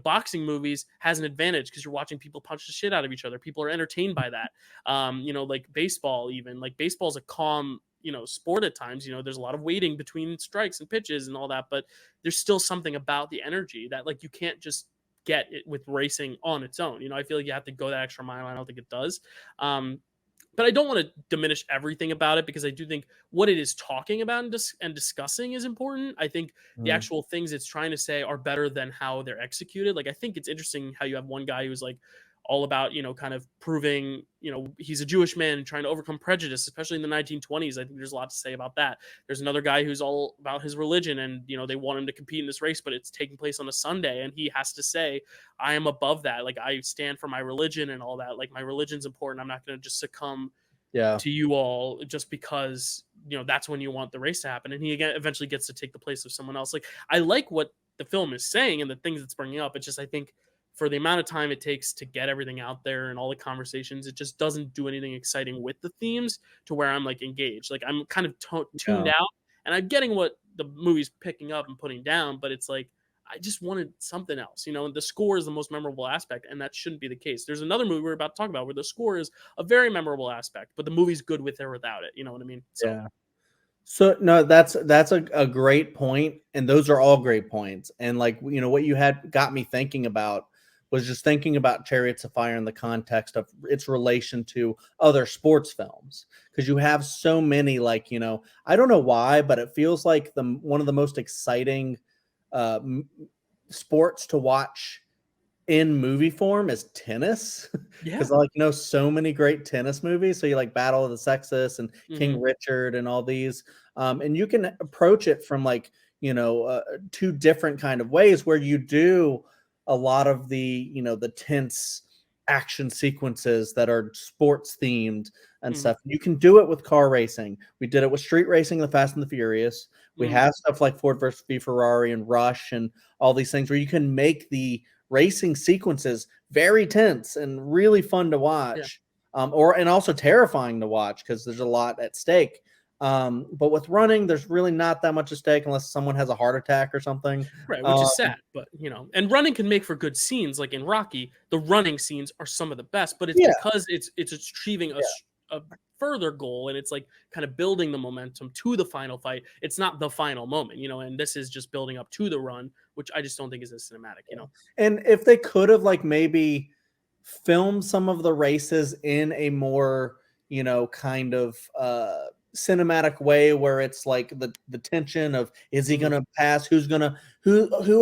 boxing movies has an advantage because you're watching people punch the shit out of each other. People are entertained by that. Like baseball, even like baseball's a calm, sport at times. There's a lot of waiting between strikes and pitches and all that, but there's still something about the energy that like you can't just get it with racing on its own. I feel like you have to go that extra mile. I don't think it does. But I don't want to diminish everything about it because I do think what it is talking about and discussing is important. I think the actual things it's trying to say are better than how they're executed. Like, I think it's interesting how you have one guy who's like all about, kind of proving, he's a Jewish man and trying to overcome prejudice, especially in the 1920s. I think there's a lot to say about that. There's another guy who's all about his religion and, they want him to compete in this race, but it's taking place on a Sunday. And he has to say, I am above that. Like, I stand for my religion and all that. Like, my religion's important. I'm not going to just succumb to you all just because, that's when you want the race to happen. And he again eventually gets to take the place of someone else. Like, I like what the film is saying and the things it's bringing up. It's just, I think, for the amount of time it takes to get everything out there and all the conversations, it just doesn't do anything exciting with the themes to where I'm like engaged. Like, I'm kind of tuned out, and I'm getting what the movie's picking up and putting down, but it's like, I just wanted something else, and the score is the most memorable aspect, and that shouldn't be the case. There's another movie we're about to talk about where the score is a very memorable aspect, but the movie's good with or without it. You know what I mean? So no, that's a great point, and those are all great points. And like, what you had got me thinking about was just thinking about Chariots of Fire in the context of its relation to other sports films, because you have so many, like, I don't know why, but it feels like one of the most exciting sports to watch in movie form is tennis, because I know so many great tennis movies. So you like Battle of the Sexes and King Richard and all these, and you can approach it from like two different kind of ways where you do a lot of the the tense action sequences that are sports themed and stuff. You can do it with car racing. We did it with street racing, The Fast and the Furious. We have stuff like Ford versus Ferrari and Rush and all these things where you can make the racing sequences very tense and really fun to watch, and also terrifying to watch because there's a lot at stake. But with running, there's really not that much at stake unless someone has a heart attack or something. Right, which is sad, but and running can make for good scenes. Like in Rocky, the running scenes are some of the best, but it's because it's achieving a further goal, and it's like kind of building the momentum to the final fight. It's not the final moment, and this is just building up to the run, which I just don't think is as cinematic, And if they could have like maybe filmed some of the races in a more, kind of cinematic way where it's like the tension of, is he gonna pass, who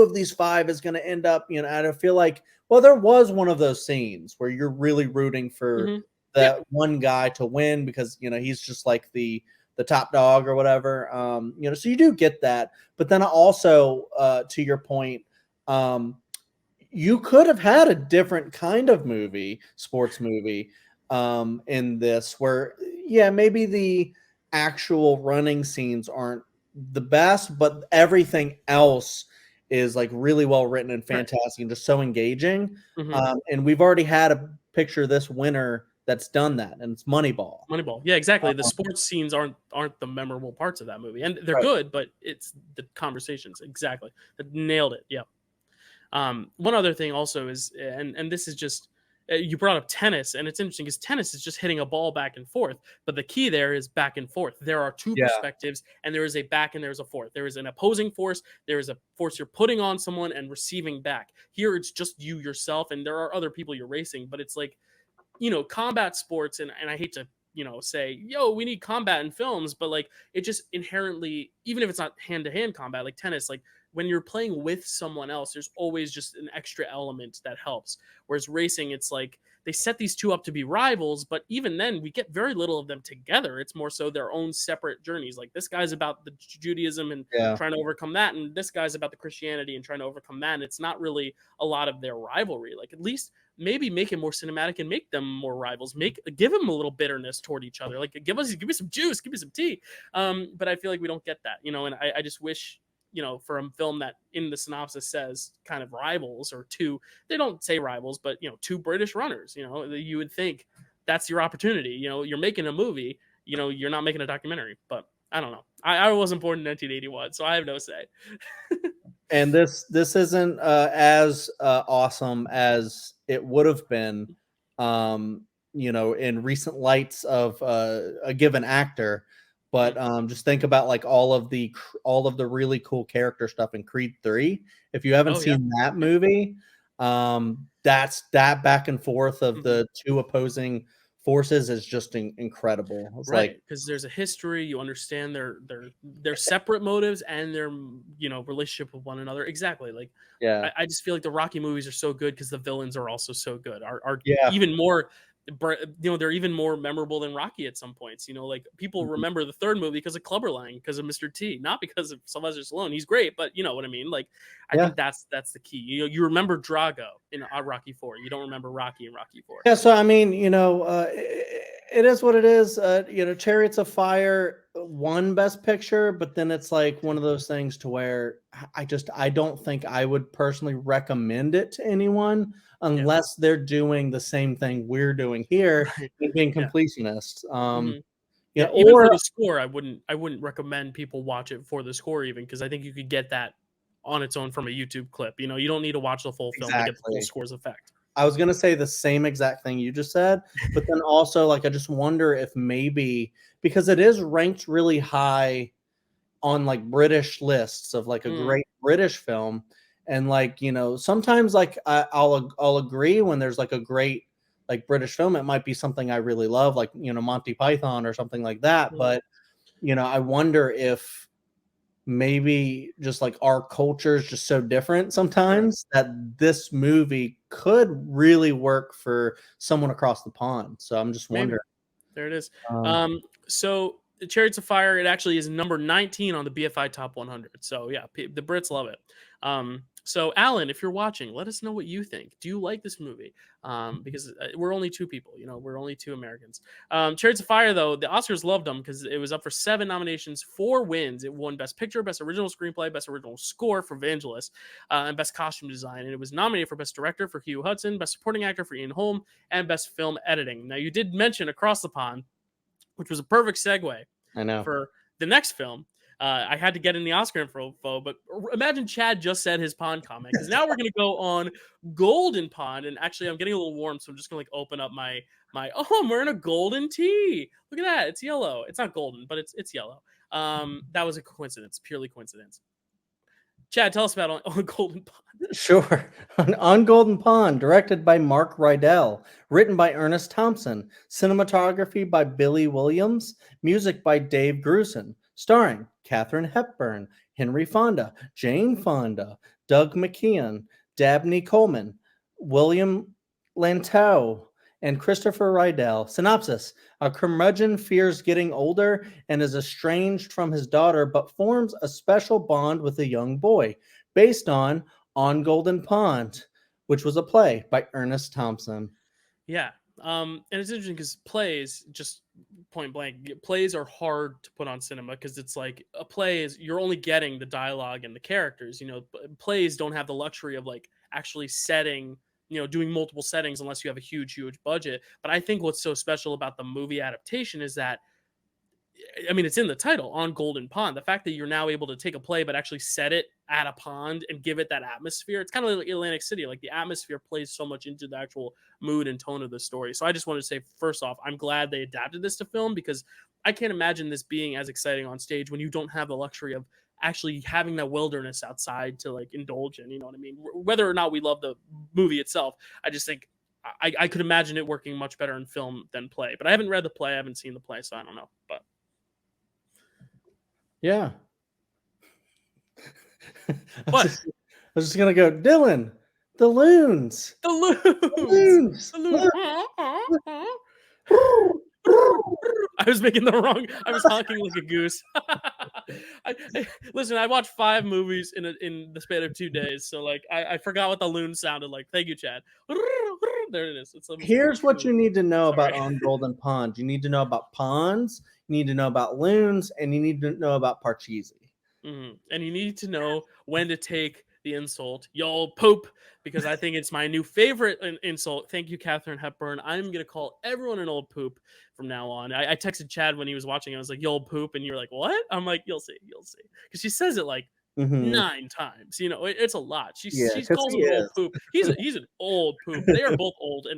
of these five is gonna end up, and I feel like, well, there was one of those scenes where you're really rooting for that one guy to win because he's just like the top dog or whatever, so you do get that. But then also to your point, you could have had a different kind of sports movie in this where maybe the actual running scenes aren't the best, but everything else is like really well written and fantastic and just so engaging. And we've already had a picture this winter that's done that, and it's Moneyball. Yeah, exactly. The sports scenes aren't the memorable parts of that movie, and they're good, but it's the conversations. Exactly, nailed it. Yeah. One other thing also is, and this is just, you brought up tennis, and it's interesting because tennis is just hitting a ball back and forth, but the key there is back and forth. There are two perspectives, and there is a back and there's a forth. There is an opposing force. There is a force you're putting on someone and receiving back. Here, it's just you yourself, and there are other people you're racing, but it's like, combat sports, and I hate to, say, we need combat in films, but like, it just inherently, even if it's not hand-to-hand combat, like tennis, like when you're playing with someone else, there's always just an extra element that helps. Whereas racing, it's like they set these two up to be rivals, but even then we get very little of them together. It's more so their own separate journeys. Like this guy's about the Judaism and trying to overcome that, and this guy's about the Christianity and trying to overcome that. And it's not really a lot of their rivalry. Like, at least maybe make it more cinematic and make them more rivals. Give them a little bitterness toward each other. Like, give me some juice, give me some tea. But I feel like we don't get that, and I just wish, for a film that in the synopsis says kind of rivals, or they don't say rivals, but two British runners, you would think that's your opportunity. You're making a movie, you're not making a documentary. But I don't know. I wasn't born in 1981, so I have no say. And this isn't as awesome as it would have been, in recent lights of a given actor. But just think about like all of the really cool character stuff in Creed 3. If you haven't seen that movie, that's that back and forth of the two opposing forces is just incredible. It's right, because there's a history. You understand their separate motives and their relationship with one another. Exactly. Like, yeah, I just feel like the Rocky movies are so good because the villains are also so good. Are yeah. even more. They're even more memorable than Rocky at some points. Like people remember the third movie because of Clubber Lang, because of Mr. T, not because of Sylvester Stallone. He's great, but you know what I mean. Like, I think that's the key. You remember Drago in Rocky 4. You don't remember Rocky in Rocky 4. Yeah, so I mean, it is what it is. Chariots of Fire won Best Picture, but then it's like one of those things to where I don't think I would personally recommend it to anyone unless they're doing the same thing we're doing here, and being completionists. Even for the score, I wouldn't recommend people watch it for the score, even because I think you could get that on its own from a YouTube clip. You don't need to watch the full film to get the full score's effect. I was gonna say the same exact thing you just said, but then also like I just wonder if maybe because it is ranked really high on like British lists of like a great British film, and like sometimes like I'll agree when there's like a great like British film, it might be something I really love, like Monty Python or something like that. But I wonder if maybe just like our culture is just so different sometimes that this movie could really work for someone across the pond. So I'm just wondering. There it is. So the Chariots of Fire, it actually is number 19 on the BFI Top 100. So yeah, the Brits love it. So Alan, if you're watching, let us know what you think. Do you like this movie? Because we're only two people, we're only two Americans. Chariots of Fire, though, the Oscars loved them because it was up for 7 nominations, 4 wins. It won Best Picture, Best Original Screenplay, Best Original Score for Vangelis, and Best Costume Design. And it was nominated for Best Director for Hugh Hudson, Best Supporting Actor for Ian Holm, and Best Film Editing. Now, you did mention Across the Pond, which was a perfect segue for the next film. I had to get in the Oscar info, but imagine Chad just said his pond comment, because now we're going to go on Golden Pond. And actually, I'm getting a little warm, so I'm just going to open up my. Oh, I'm wearing a golden tee. Look at that. It's yellow. It's not golden, but it's yellow. That was a coincidence, purely coincidence. Chad, tell us about on Golden Pond. Sure. On Golden Pond, directed by Mark Rydell, written by Ernest Thompson, cinematography by Billy Williams, music by Dave Grusin, starring Katharine Hepburn, Henry Fonda, Jane Fonda, Doug McKeon, Dabney Coleman, William Lantow, and Christopher Rydell. Synopsis: a curmudgeon fears getting older and is estranged from his daughter, but forms a special bond with a young boy, based on Golden Pond, which was a play by Ernest Thompson. Yeah. And it's interesting because plays, just point blank, plays are hard to put on cinema because it's like a play is you're only getting the dialogue and the characters. Plays don't have the luxury of like actually setting, doing multiple settings unless you have a huge budget. But I think what's so special about the movie adaptation is that, I mean, it's in the title, On Golden Pond. The fact that you're now able to take a play but actually set it at a pond and give it that atmosphere. It's kind of like Atlantic City. Like, the atmosphere plays so much into the actual mood and tone of the story. So I just wanted to say, first off, I'm glad they adapted this to film, because I can't imagine this being as exciting on stage when you don't have the luxury of actually having that wilderness outside to like indulge in. You know what I mean? Whether or not we love the movie itself, I just think I could imagine it working much better in film than play. But I haven't read the play. I haven't seen the play, so I don't know. But yeah. I was just gonna go, Dylan, the loons. The loons. I was making the wrong. I was honking like a goose. Listen, I watched 5 movies in the span of 2 days, so like I forgot what the loon sounded like. Thank you, Chad. There it is. Here's what you need to know about On Golden Pond. You need to know about ponds. You need to know about loons, and you need to know about Parcheesi. And you need to know when to take the insult, "You old poop," because I think it's my new favorite insult. Thank you, Katharine Hepburn. I'm going to call everyone an old poop from now on. I texted Chad when he was watching. I was like, "You old poop," and you were like, "What?" I'm like, "You'll see, you'll see," because she says it like Mhm. 9 times. It's a lot. Yeah, She because calls he him an old is. poop. He's an old poop. They are both old,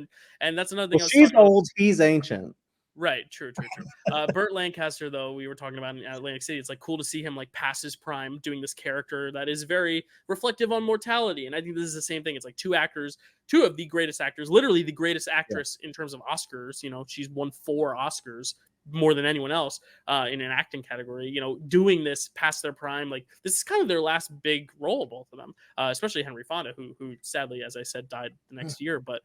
and that's another Well, thing I was she's talking about. old, he's ancient. Right, true, true, true. Burt Lancaster, though, we were talking about in Atlantic City. It's like cool to see him like past his prime, doing this character that is very reflective on mortality. And I think this is the same thing. It's like two actors, two of the greatest actors, literally the greatest Yeah. actress in terms of Oscars. She's won 4 Oscars, more than anyone else in an acting category. Doing this past their prime, like this is kind of their last big role, both of them, especially Henry Fonda, who sadly, as I said, died the next year. But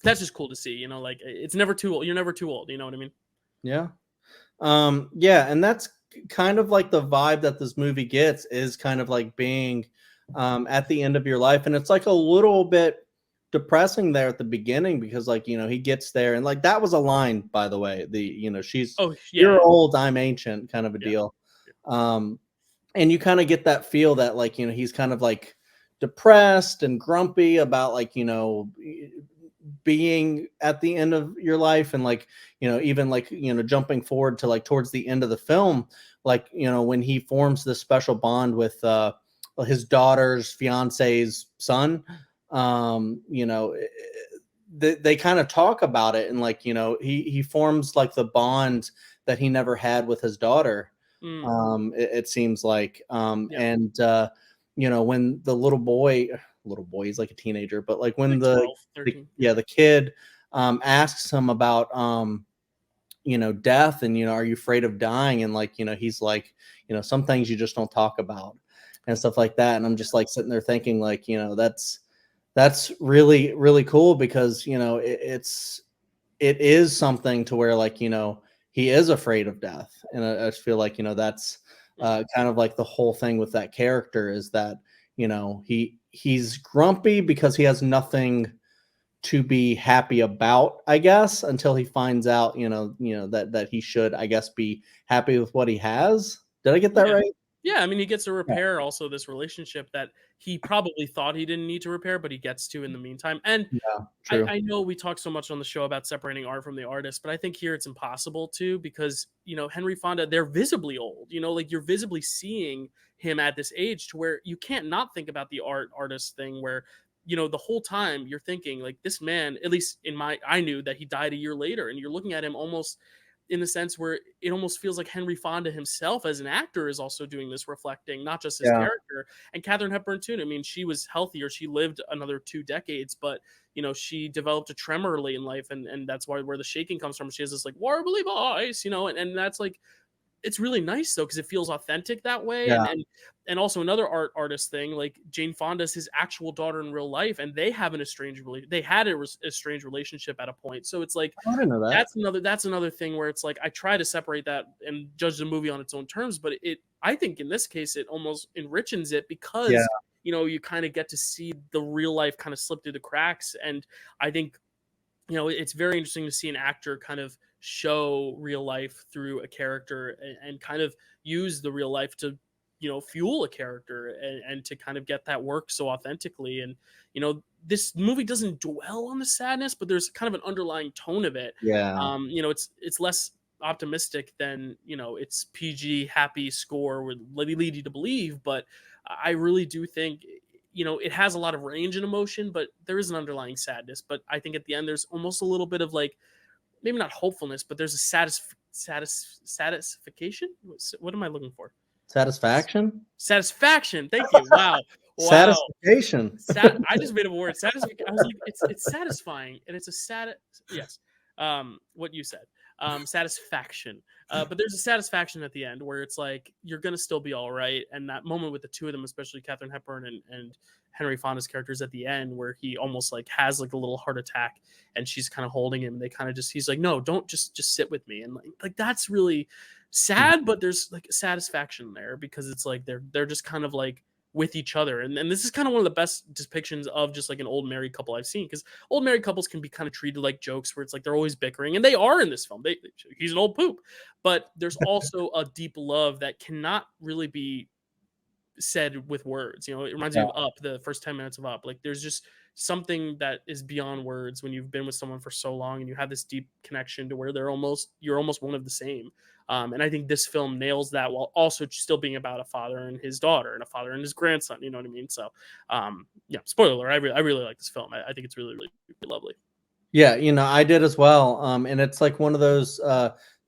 that's just cool to see. Like it's never too old. You're never too old. You know what I mean? Yeah. Yeah, and that's kind of like the vibe that this movie gets, is kind of like being at the end of your life. And it's like a little bit depressing there at the beginning, because like, he gets there, and like that was a line, by the way, she's, Oh yeah, "You're yeah, old, I'm ancient," kind of a yeah. deal. And you kind of get that feel that like, he's kind of like depressed and grumpy about like, being at the end of your life. And like, even like, jumping forward to like towards the end of the film, like, when he forms this special bond with his daughter's fiance's son, they kind of talk about it, and like, he forms like the bond that he never had with his daughter. Mm, It seems like, yeah, and when the little boy, he's like a teenager, but like when like 12, 13. Yeah. the kid asks him about death, and are you afraid of dying, and like, he's like, some things you just don't talk about, and stuff like that. And I'm just like sitting there thinking like, that's really, really cool, because it is something to where like, he is afraid of death. And I just feel like, that's Mhm. kind of like the whole thing with that character, is that, he's grumpy because he has nothing to be happy about, I guess, until he finds out, that he should, I guess, be happy with what he has. Did I get that Yeah. right? Yeah, I mean, he gets to Yeah. repair also this relationship that he probably thought he didn't need to repair, but he gets to in the meantime. And Yeah, I, true. I know we talk so much on the show about separating art from the artist, but I think here it's impossible to, because Henry Fonda, they're visibly old. Like you're visibly seeing him at this age to where you can't not think about the artist thing, where the whole time you're thinking like this man, at least I knew that he died a year later, and you're looking at him almost in the sense where it almost feels like Henry Fonda himself as an actor is also doing this, reflecting not just his Yeah. character. And Katharine Hepburn too. I mean, she was healthier. She lived another 2 decades, but she developed a tremor early in life, and that's where the shaking comes from. She has this like warbly voice, and that's like it's really nice though, because it feels authentic that way. Yeah. And also another artist thing, like Jane Fonda's his actual daughter in real life, and they have an estranged they had a estranged relationship at a point. So it's like I didn't know that. that's another thing where it's like I try to separate that and judge the movie on its own terms, but I think in this case it almost enriches it, Yeah. because you kind of get to see the real life kind of slip through the cracks. And I think it's very interesting to see an actor kind of show real life through a character, and kind of use the real life to fuel a character, and to kind of get that work so authentically. And this movie doesn't dwell on the sadness, but there's kind of an underlying tone of it. Yeah. It's less optimistic than its PG happy score would lead you to believe, but I really do think it has a lot of range and emotion, but there is an underlying sadness. But I think at the end, there's almost a little bit of like, maybe not hopefulness, but there's a satisfaction. What am I looking for? Satisfaction? Satisfaction. Thank you. Wow. Wow. Satisfaction. I just made up a word. Satisfaction. I was like, it's satisfying, and it's a yes. What you said. Satisfaction. But there's a satisfaction at the end where it's like you're gonna still be all right. And that moment with the two of them, especially Katharine Hepburn and Henry Fonda's characters at the end, where he almost like has like a little heart attack, and she's kind of holding him, and they kind of he's like, no, don't just sit with me. And like that's really sad, but there's like satisfaction there, because it's like they're just kind of like with each other. And this is kind of one of the best depictions of just like an old married couple I've seen, because old married couples can be kind of treated like jokes, where it's like they're always bickering, and they are in this film. He's an old poop, but there's also a deep love that cannot really be said with words. You know, it reminds me Yeah. of Up, the first 10 minutes of Up. Like there's just something that is beyond words when you've been with someone for so long and you have this deep connection to where you're almost one of the same. And I think this film nails that while also still being about a father and his daughter and a father and his grandson. You know what I mean? So, yeah, spoiler alert, I really like this film. I think it's really, really lovely. Yeah, I did as well. And it's like one of those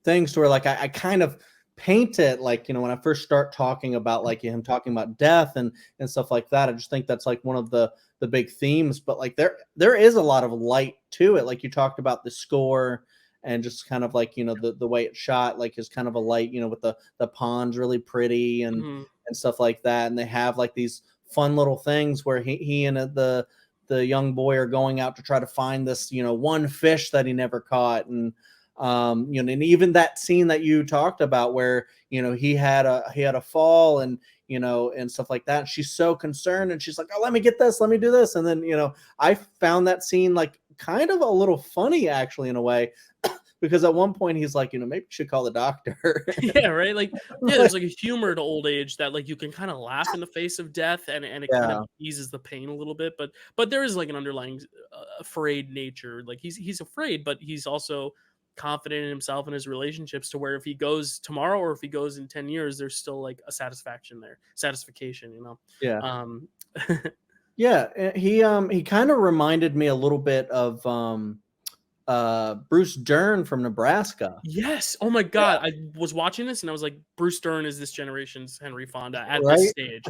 things where like I kind of paint it like, when I first start talking about like him talking about death and stuff like that, I just think that's like one of the big themes. But like there is a lot of light to it. Like you talked about the score and just kind of like, the way it's shot, like is kind of a light, with the pond's really pretty Mhm. and stuff like that. And they have like these fun little things where he and the young boy are going out to try to find this, one fish that he never caught. And, and even that scene that you talked about where, he had a fall and, and stuff like that. And she's so concerned and she's like, oh, let me get this, let me do this. And then, I found that scene like kind of a little funny actually in a way, because at one point he's like, maybe you should call the doctor. Yeah, right. Like, yeah, there's like a humor to old age that like you can kind of laugh in the face of death, and it kind of Yeah. eases the pain a little bit. But there is like an underlying afraid nature. Like he's afraid, but he's also confident in himself and his relationships to where if he goes tomorrow or if he goes in 10 years, there's still like a satisfaction, you know. Yeah. Um, Yeah. He kind of reminded me a little bit of Bruce Dern from Nebraska. Yes. Oh my God. I was watching this and I was like, Bruce Dern is this generation's Henry Fonda at this Right. stage.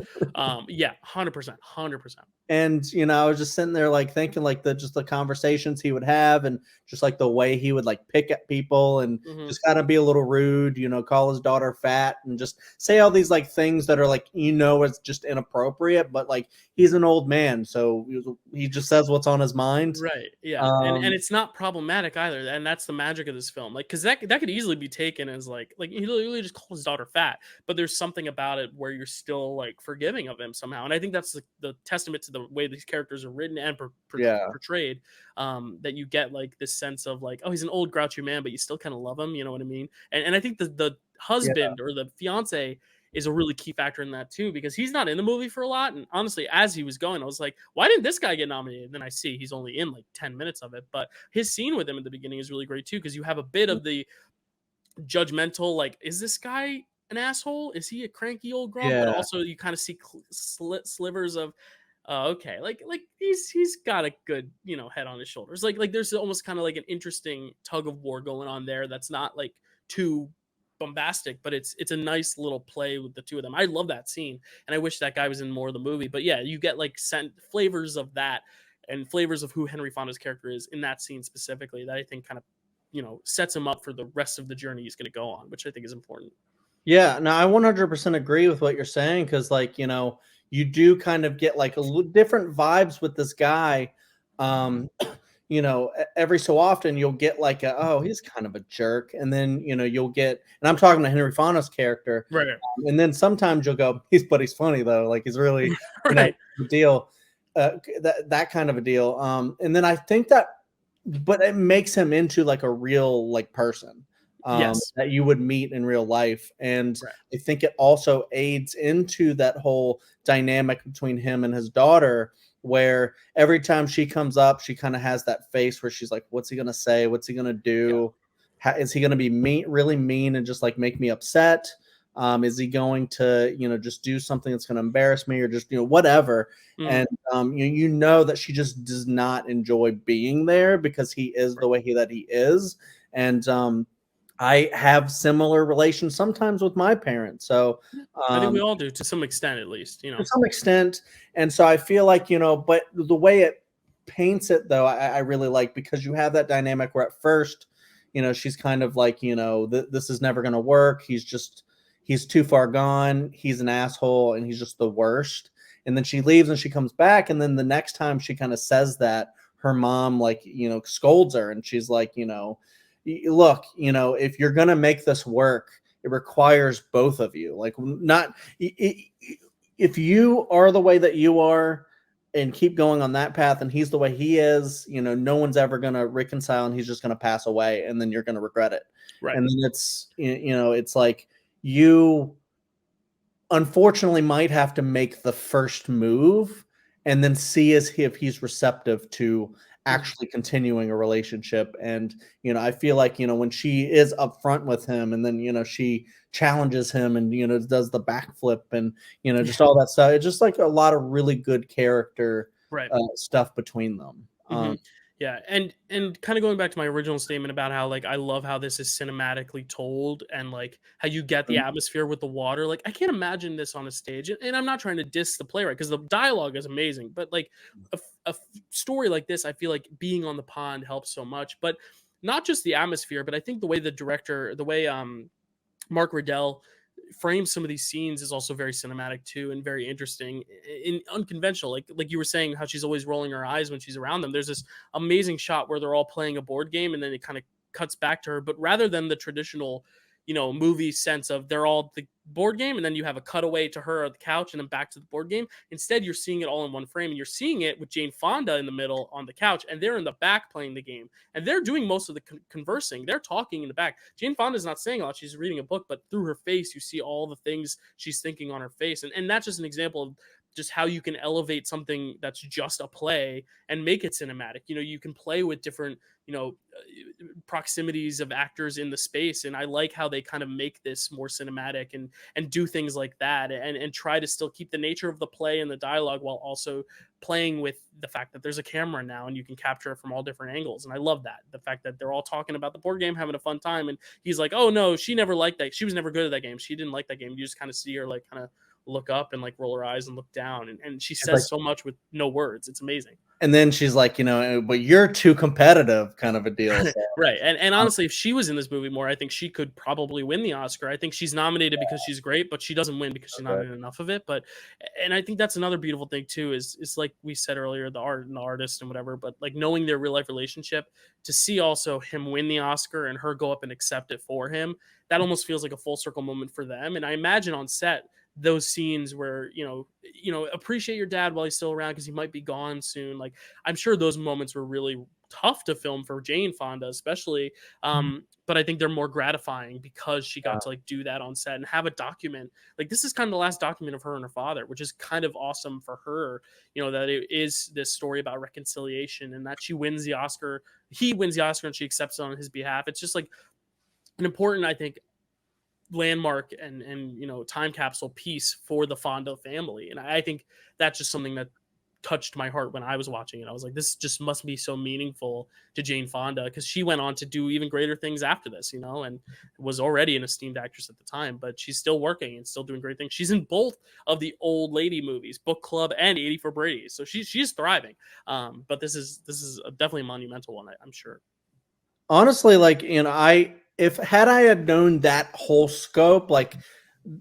Yeah, 100%, 100%. And I was just sitting there like thinking like the conversations he would have and just like the way he would like pick at people and Hmm. just kind of be a little rude, call his daughter fat and just say all these like things that are like it's just inappropriate, but like he's an old man, so he just says what's on his mind. Right. Yeah. And Um it's not problematic either. And that's the magic of this film. Like, cause that could easily be taken as like he literally just called his daughter fat, but there's something about it where you're still like forgiving of him somehow. And I think that's the testament to the way these characters are written and yeah. portrayed. That you get like this sense of like, oh, he's an old grouchy man, but you still kind of love him. You know what I mean? And I think the Yeah. husband or the fiance is a really key factor in that too, because he's not in the movie for a lot. And honestly, as he was going, I was like, why didn't this guy get nominated? Then I see he's only in like 10 minutes of it. But his scene with him at the beginning is really great too, because you have a bit of the judgmental, like, is this guy an asshole? Is he a cranky old grump? But Yeah. also you kind of see slivers of okay, like he's got a good head on his shoulders. Like there's almost kind of like an interesting tug of war going on there that's not like too bombastic, but it's a nice little play with the two of them. I love that scene, and I wish that guy was in more of the movie. But yeah, you get like scent flavors of that and flavors of who Henry Fonda's character is in that scene specifically that I think kind of sets him up for the rest of the journey he's going to go on, which I think is important. Yeah, no, I 100% agree with what you're saying because, like, you do kind of get like a little different vibes with this guy. Um, every so often you'll get like oh, he's kind of a jerk, and then you'll get, and I'm talking to Henry Fonda's character, Right. and then sometimes you'll go, he's funny though, like he's really Right. the deal, that kind of a deal. And then I think that, but it makes him into like a real like person Yes. that you would meet in real life. And Right. I think it also aids into that whole dynamic between him and his daughter, where every time she comes up, she kind of has that face where she's like, what's he going to say? What's he going to Yeah. do? Is he going to be mean, really mean and just like make me upset? Is he going to, just do something that's going to embarrass me or just, whatever. Mhm. And that she just does not enjoy being there because he is the Right. way that he is. And I have similar relations sometimes with my parents. So Yeah. I think we um, all do to some extent, at least. to some extent. And so I feel like, but the way it paints it though, I really like, because you have that dynamic where at first, she's kind of like, this is never going to work. He's too far gone. He's an asshole and he's just the worst. And then she leaves and she comes back. And then the next time she kind of says that, her mom like, scolds her and she's like, look, if you're going to make this work, it requires both of you. Like, not if you are the way that you are and keep going on that path and he's the way he is, no one's ever going to reconcile and he's just going to pass away and then you're going to regret it. Right. And then it's, it's like you unfortunately might have to make the first move and then see if he's receptive to actually continuing a relationship. And I feel like when she is upfront with him, and then she challenges him, and does the backflip, and just all that stuff, it's just like a lot of really good character Right. stuff between them. Yeah, and kind of going back to my original statement about how like I love how this is cinematically told, and like how you get the atmosphere with the water. Like I can't imagine this on a stage, and I'm not trying to diss the playwright because the dialogue is amazing, but like a story like this, I feel like being on the pond helps so much. But not just the atmosphere, but I think the way the way Mark Riddell frames some of these scenes is also very cinematic too, and very interesting and unconventional. Like you were saying, how she's always rolling her eyes when she's around them. There's this amazing shot where they're all playing a board game, and then it kind of cuts back to her, but rather than the traditional movie sense of they're all the board game and then you have a cutaway to her at the couch and then back to the board game. Instead, you're seeing it all in one frame, and you're seeing it with Jane Fonda in the middle on the couch, and they're in the back playing the game, and they're doing most of the conversing. They're talking in the back. Jane Fonda's not saying a lot. She's reading a book, but through her face, you see all the things she's thinking on her face. And that's just an example of just how you can elevate something that's just a play and make it cinematic. You can play with different, proximities of actors in the space. And I like how they kind of make this more cinematic and do things like that, and try to still keep the nature of the play and the dialogue while also playing with the fact that there's a camera now and you can capture it from all different angles. And I love that. The fact that they're all talking about the board game, having a fun time. And he's like, oh no, she never liked that. She was never good at that game. She didn't like that game. You just kind of see her like kind of look up and like roll her eyes and look down. And she says like, so much with no words. It's amazing. And then she's like, but you're too competitive, kind of a deal. So. Right. And honestly, if she was in this movie more, I think she could probably win the Oscar. I think she's nominated because she's great, but she doesn't win because she's not in enough of it. And I think that's another beautiful thing too, is like we said earlier, the art and the artist and whatever, but like knowing their real life relationship, to see also him win the Oscar and her go up and accept it for him, that almost feels like a full circle moment for them. And I imagine on set, those scenes where appreciate your dad while he's still around because he might be gone soon. Like I'm sure those moments were really tough to film for Jane Fonda, especially. But I think they're more gratifying because she got to like do that on set and have a document. Like this is kind of the last document of her and her father, which is kind of awesome for her. That it is this story about reconciliation, and that she wins the Oscar. He wins the Oscar and she accepts it on his behalf. It's just like an important, I think, landmark and time capsule piece for the Fonda family. And I think that's just something that touched my heart when I was watching it. I was like, this just must be so meaningful to Jane Fonda, because she went on to do even greater things after this, and was already an esteemed actress at the time, but she's still working and still doing great things. She's in both of the old lady movies, Book Club and 80 for Brady. So she's thriving. But this is definitely a monumental one, I'm sure. Honestly, like, if I had known that whole scope, like,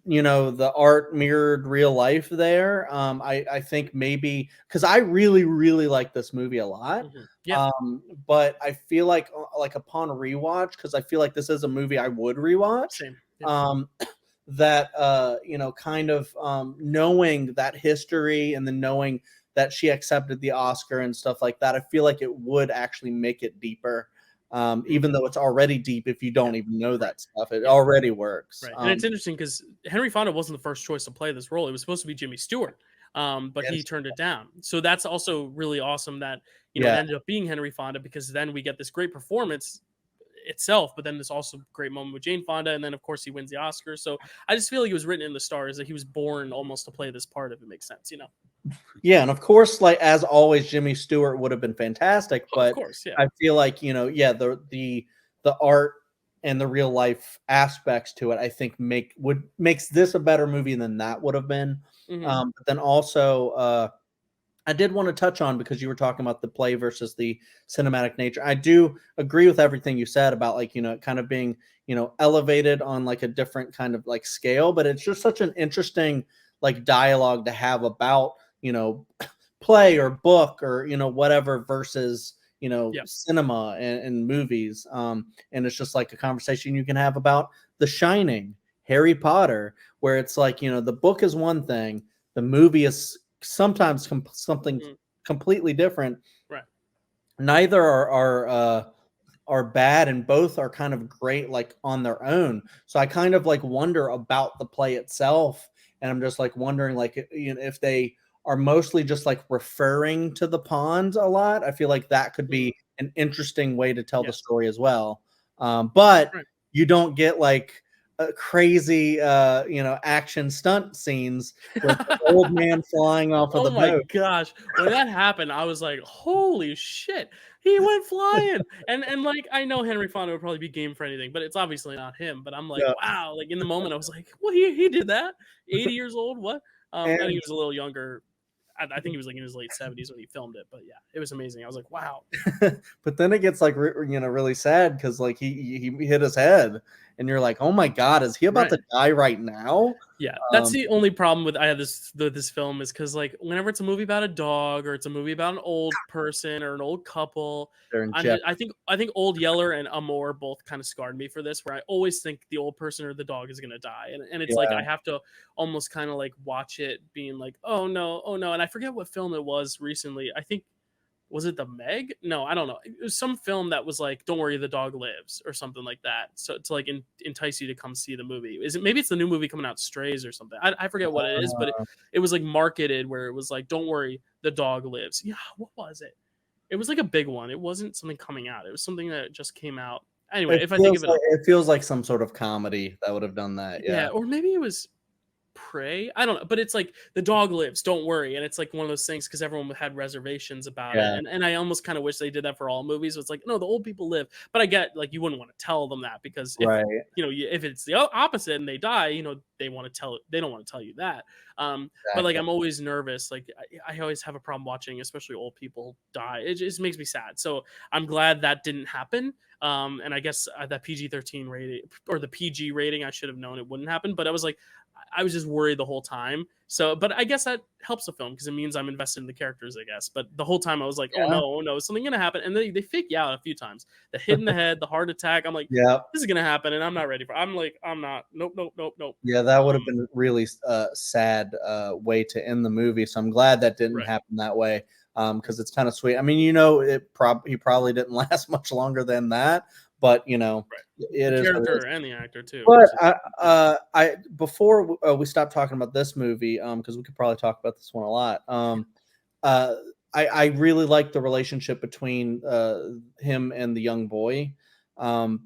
the art mirrored real life there, I think maybe, because I really, really like this movie a lot. Yeah. But I feel like upon rewatch, because I feel like this is a movie I would rewatch. Same. Yeah. That kind of knowing that history, and then knowing that she accepted the Oscar and stuff like that, I feel like it would actually make it deeper. Even though it's already deep, if you don't even know that stuff, it already works. Right. And it's interesting because Henry Fonda wasn't the first choice to play this role. It was supposed to be Jimmy Stewart, but he turned it down. So that's also really awesome that it ended up being Henry Fonda, because then we get this great performance itself, but then this also great moment with Jane Fonda, and then of course he wins the Oscar. So I just feel like it was written in the stars, that he was born almost to play this part, if it makes sense, Yeah, and of course, like as always, Jimmy Stewart would have been fantastic, but of course, yeah. I feel like the art and the real life aspects to it, I think makes this a better movie than that would have been. But then also, I did want to touch on, because you were talking about the play versus the cinematic nature. I do agree with everything you said about like, kind of being, elevated on like a different kind of like scale, but it's just such an interesting like dialogue to have about, play or book or, whatever versus, cinema and movies. And it's just like a conversation you can have about The Shining, Harry Potter, where it's like, the book is one thing, the movie is sometimes something completely different. Right. Neither are bad, and both are kind of great like on their own. So I kind of like wonder about the play itself and I'm just like wondering, like, you know, if they are mostly just like referring to the pond a lot. I feel like that could Mhm. be an interesting way to tell the Yes. story as well. But Right. you don't get like crazy, you know, action stunt scenes with the old man flying off of Oh the my boat. gosh. When that happened, I was like, "Holy shit. He went flying." And, like, I know Henry Fonda would probably be game for anything, but it's obviously not him. But I'm like, Yeah. "Wow." Like, in the moment, I was like, "Well, he did that? 80 years old? What?" I think he And was a little younger. I think he was, like, in his late 70s when he filmed it, but yeah, it was amazing. I was like, "Wow." but then it gets like you know, really sad because like he hit his head, and you're like, oh my god, is he about Right. to die right now? Yeah, that's Um, the only problem with I have this film is because like, whenever it's a movie about a dog or it's a movie about an old person or an old couple, they're in jeopardy. I think Old Yeller and Amour both kinda scarred me for this, where I always think the old person or the dog is gonna die, and it's like Yeah. I have to almost kinda, like, watch it being like, "Oh, no. Oh, no," and I forget what film it was recently. I think was it The Meg? No, I don't know. It was some film that was like, "Don't worry, the dog lives," or something like that. So to like entice you to come see the movie. Is it maybe it's the new movie coming out, Strays or something? I forget what it is, but Uh, it was like marketed where it was like, "Don't worry, the dog lives." Yeah, what was it? It was like a big one. It wasn't something coming out. It was something that just came out. Anyway, if I think of it, it feels like some sort of comedy that would have done that. yeah, Yeah. or maybe it was Prey? I don't know, but it's like the dog lives, don't worry, and it's like one of those things because everyone had reservations about it, Yeah. and I almost kind of wish they did that for all movies. So it's like, no, the old people live, but I get like you wouldn't want to tell them that because if Right. you know if it's the opposite and they die, you know they don't want to tell you that. But like Exactly. I'm always nervous. Like I always have a problem watching, especially old people die. It just makes me sad. So I'm glad that didn't happen. And I guess that PG-13 rating or the PG rating, I should have known it wouldn't happen. But I was like, I was just worried the whole time. So, but I guess that helps the film because it means I'm invested in the characters, I guess. But the whole time I was like, Yeah. oh no, is something gonna happen? And they fake you out a few times. The hit in the head, the heart attack. I'm like, Yeah. this is gonna happen, and I'm not ready for. I'm like, I'm not. Nope, nope, nope, nope. Yeah, that would have been really sad way to end the movie. So I'm glad that didn't Right. happen that way, because it's kind of sweet. I mean, you know, he probably didn't last much longer than that, but you know, Right. it The is what it is. character and the actor too. But So, I before we stop talking about this movie, because we could probably talk about this one a lot. Uh, I really like the relationship between him and the young boy,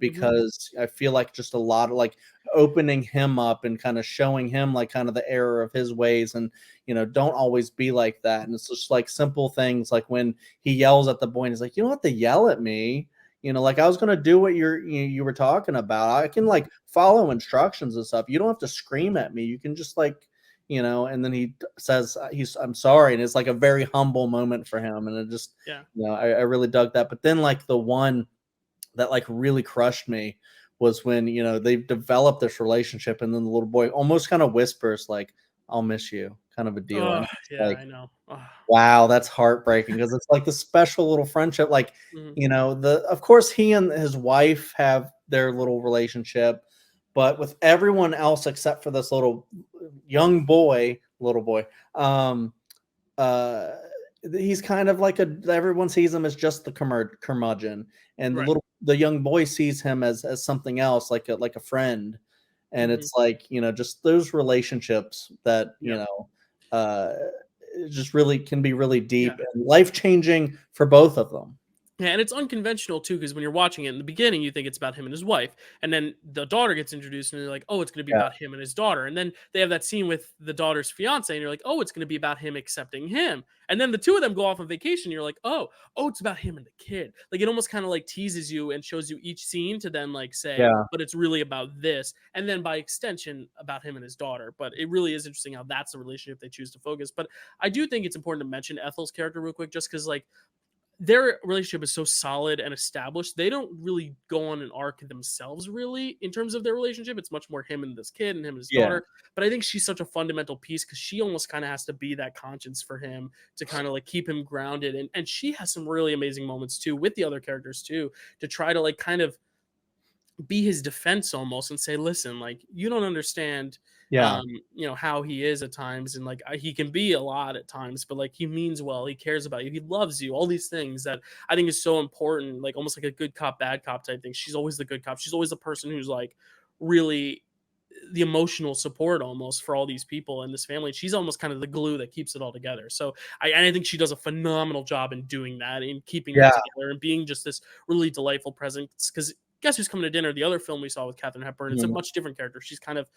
mhm, because I feel like just a lot of like opening him up and kind of showing him like kind of the error of his ways, and you know, don't always be like that. And it's just like simple things like when he yells at the boy and he's like, you don't have to yell at me. You know, like I was gonna do what you were talking about. I can like follow instructions and stuff. You don't have to scream at me. You can just like, you know. And then he says I'm sorry, and it's like a very humble moment for him. And it just, yeah. you know, I really dug that. But then like the one that like really crushed me was when, you know, they've developed this relationship, and then the little boy almost kind of whispers like, "I'll miss you," kind of a deal. Oh And it's yeah, like, I know. Ugh. wow, that's heartbreaking because it's like the special little friendship. Like, Mhm. you know, of course he and his wife have their little relationship, but with everyone else except for this little boy, um, uh, he's kind of like everyone sees him as just the curmudgeon, and Right. the young boy sees him as something else, like a friend. And Mhm. it's like, you know, just those relationships that, you Yep. know, uh it just really can be really Yeah. deep and life changing for both of them. Yeah, and it's unconventional too, because when you're watching it in the beginning, you think it's about him and his wife, and then the daughter gets introduced, and you're like, "Oh, it's going to be Yeah, about him and his daughter." And then they have that scene with the daughter's fiance, and you're like, "Oh, it's going to be about him accepting him." And then the two of them go off on vacation. You're like, "Oh, it's about him and the kid." Like it almost kind of like teases you and shows you each scene to then like say, yeah, "But it's really about this," and then by extension about him and his daughter. But it really is interesting how that's the relationship they choose to focus. But I do think it's important to mention Ethel's character real quick, just because like their relationship is so solid and established. They don't really go on an arc themselves, really, in terms of their relationship. It's much more him and this kid and him and his yeah, daughter. But I think she's such a fundamental piece because she almost kind of has to be that conscience for him to kind of like keep him grounded. And she has some really amazing moments too with the other characters too to try to like kind of be his defense almost and say, listen, like you don't understand yeah, you know how he is at times and like he can be a lot at times but like he means well, he cares about you, he loves you, all these things that I think is so important, like almost like a good cop bad cop type thing. She's always the good cop, she's always the person who's like really the emotional support almost for all these people in this family. She's almost kind of the glue that keeps it all together. So I think she does a phenomenal job in doing that, in keeping it together and being just this really delightful presence. Because Guess Who's Coming to Dinner, the other film we saw with Katharine Hepburn, it's a much different character. She's kind of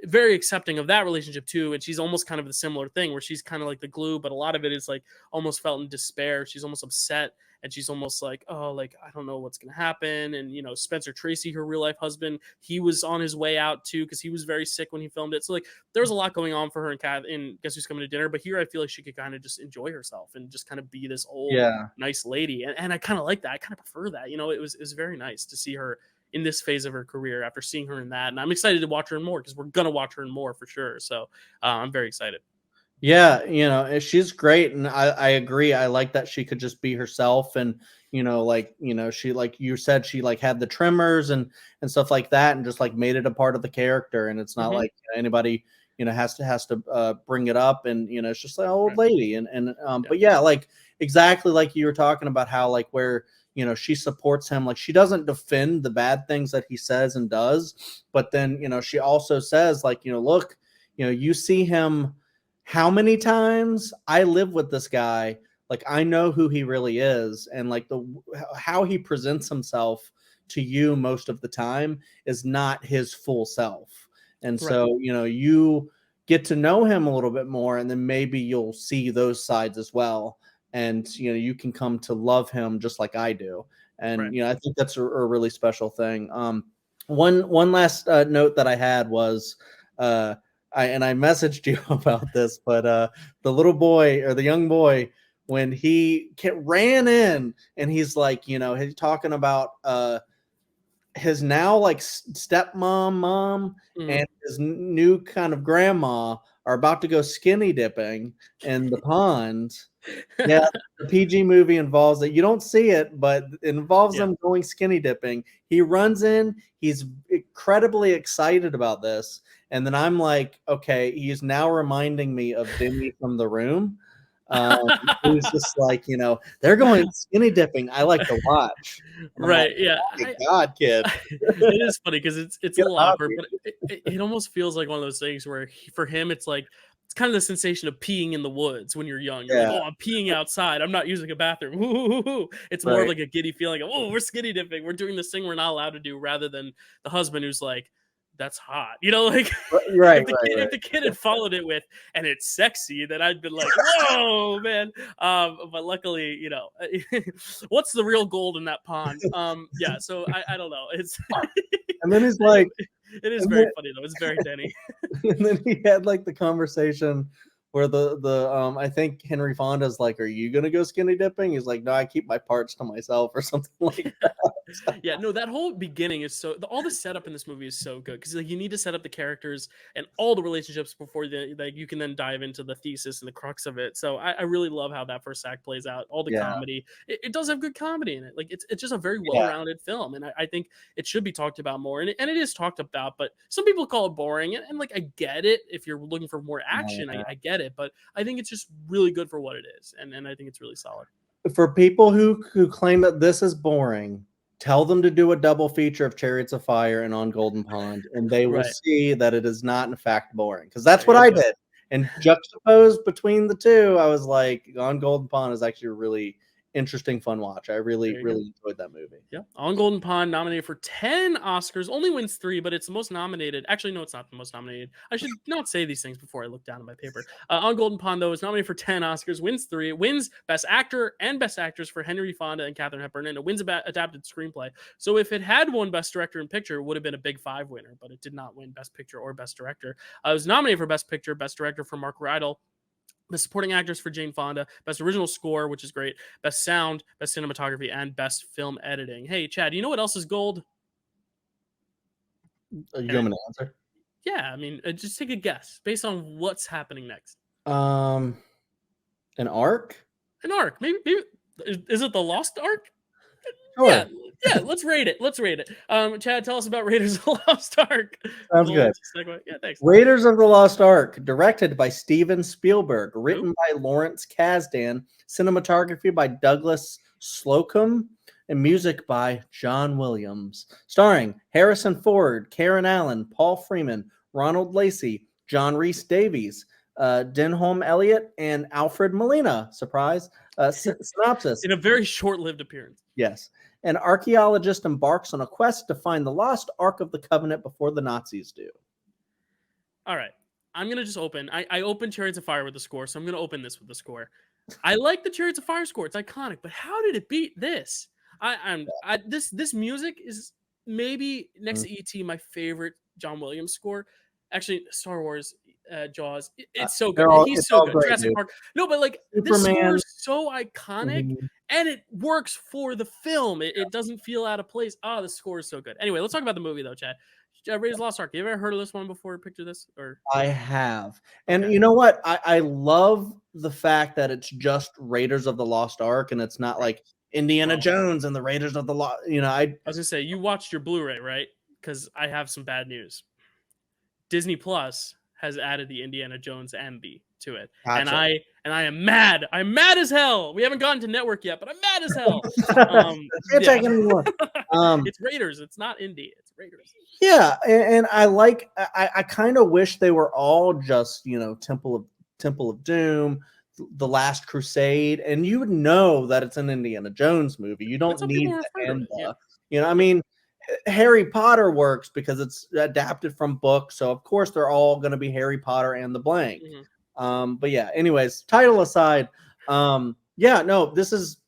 very accepting of that relationship too, and she's almost kind of the similar thing where she's kind of like the glue, but a lot of it is like almost felt in despair. She's almost upset, and she's almost like, oh, like I don't know what's gonna happen. And Spencer Tracy, her real life husband, he was on his way out too because he was very sick when he filmed it. So like there was a lot going on for her in Guess Who's Coming to Dinner, but here I feel like she could kind of just enjoy herself and just kind of be this old nice lady, and I kind of like that. I kind of prefer that. It was very nice to see her in this phase of her career after seeing her in that. And I'm excited to watch her in more because we're going to watch her in more for sure. So I'm very excited. Yeah, she's great. And I agree. I like that she could just be herself. And, she, like you said, she like had the tremors and stuff like that and just like made it a part of the character. And it's not like anybody, has to bring it up. And, it's just like an old lady. But yeah, like exactly like you were talking about how like where, she supports him. Like she doesn't defend the bad things that he says and does, but then, she also says like, look, you see him how many times? I live with this guy. Like I know who he really is. And like how he presents himself to you most of the time is not his full self. And so, you get to know him a little bit more, and then maybe you'll see those sides as well. And you can come to love him just like I do. And I think that's a really special thing. One last note that I had was I messaged you about this, but the little boy or the young boy, when he ran in and he's like, he's talking about his now like stepmom, mom, and his new kind of grandma are about to go skinny dipping in the pond. Yeah, the PG movie involves it. You don't see it, but it involves them going skinny dipping. He runs in. He's incredibly excited about this. And then I'm like, okay, he's now reminding me of Demi from The Room. He's just like, they're going skinny dipping. I like to watch. Right. Like, yeah. Oh my God, kid. It is funny because it's a little awkward, but it almost feels like one of those things where for him, it's like, it's kind of the sensation of peeing in the woods when you're young. You're like, oh, I'm peeing outside. I'm not using a bathroom. It's more of like a giddy feeling of, oh, we're skinny dipping. We're doing this thing we're not allowed to do, rather than the husband who's like, that's hot. Like if the kid had followed it with, and it's sexy, then I'd been like, whoa, man. But luckily, what's the real gold in that pond? Yeah, so I don't know. It's and then he's like, it is very funny though. It's very Denny. And then he had like the conversation where the I think Henry Fonda's like, are you gonna go skinny dipping? He's like, no, I keep my parts to myself or something like that. Yeah, no, that whole beginning is all the setup in this movie is so good because like you need to set up the characters and all the relationships before you can then dive into the thesis and the crux of it. So I really love how that first act plays out. All the comedy, it does have good comedy in it. Like it's just a very well-rounded film, and I think it should be talked about more. And it is talked about, but some people call it boring, and like I get it if you're looking for more action, I get it, but I think it's just really good for what it is, and I think it's really solid. For people who claim that this is boring, tell them to do a double feature of Chariots of Fire and On Golden Pond, and they will see that it is not in fact boring, because that's what I did. And juxtaposed between the two, I was like, On Golden Pond is actually a really interesting, fun watch. I really enjoyed that movie. Yeah, On Golden Pond, nominated for 10 Oscars, only wins 3, but it's the most nominated. Actually, no, it's not the most nominated. I should not say these things before I look down at my paper. On Golden Pond, though, is nominated for 10 Oscars, wins 3. It wins Best Actor and Best Actress for Henry Fonda and Katharine Hepburn, and it wins Adapted Screenplay. So if it had won Best Director and Picture, it would have been a Big 5 winner, but it did not win Best Picture or Best Director. It was nominated for Best Picture, Best Director for Mark Rydell, Best Supporting Actress for Jane Fonda, Best Original Score, which is great, Best Sound, Best Cinematography, and Best Film Editing. Hey, Chad, you know what else is gold? You want me to answer? Yeah, I mean, just take a guess based on what's happening next. An Ark? An Ark. Maybe is it the Lost Ark? Sure. Yeah, let's rate it. Chad, tell us about Raiders of the Lost Ark. Sounds good. Yeah, thanks. Raiders of the Lost Ark, directed by Steven Spielberg, written by Lawrence Kasdan, cinematography by Douglas Slocum, and music by John Williams. Starring Harrison Ford, Karen Allen, Paul Freeman, Ronald Lacey, John Rhys Davies, Denholm Elliott, and Alfred Molina. Surprise. Synopsis. In a very short-lived appearance. Yes. An archaeologist embarks on a quest to find the lost Ark of the Covenant before the Nazis do. All right. I'm going to just open. I opened Chariots of Fire with the score, so I'm going to open this with the score. I like the Chariots of Fire score. It's iconic, but how did it beat this? This music is maybe next to E.T. my favorite John Williams score. Actually, Star Wars, Jaws. It's so good. He's so good. Great, Jurassic dude. Park. No, but like this score is so iconic, and it works for the film. It doesn't feel out of place. Oh, the score is so good. Anyway, let's talk about the movie though, Chad. Raiders of the Lost Ark. You ever heard of this one before? Picture this, or I have, and you know what? I love the fact that it's just Raiders of the Lost Ark, and it's not like Indiana Jones and the Raiders of the Lost. You know, I was gonna say you watched your Blu-ray, right? Because I have some bad news. Disney Plus has added the Indiana Jones MB to it, gotcha. and I am mad. I'm mad as hell. We haven't gotten to network yet, but I'm mad as hell. Can't take anymore. It's Raiders. It's not Indy. It's Raiders. Yeah, and I like. I kind of wish they were all just Temple of Doom, The Last Crusade, and you would know that it's an Indiana Jones movie. You don't need I mean, Harry Potter works because it's adapted from books, so of course they're all going to be Harry Potter and the blank. But yeah, anyways, title aside, this is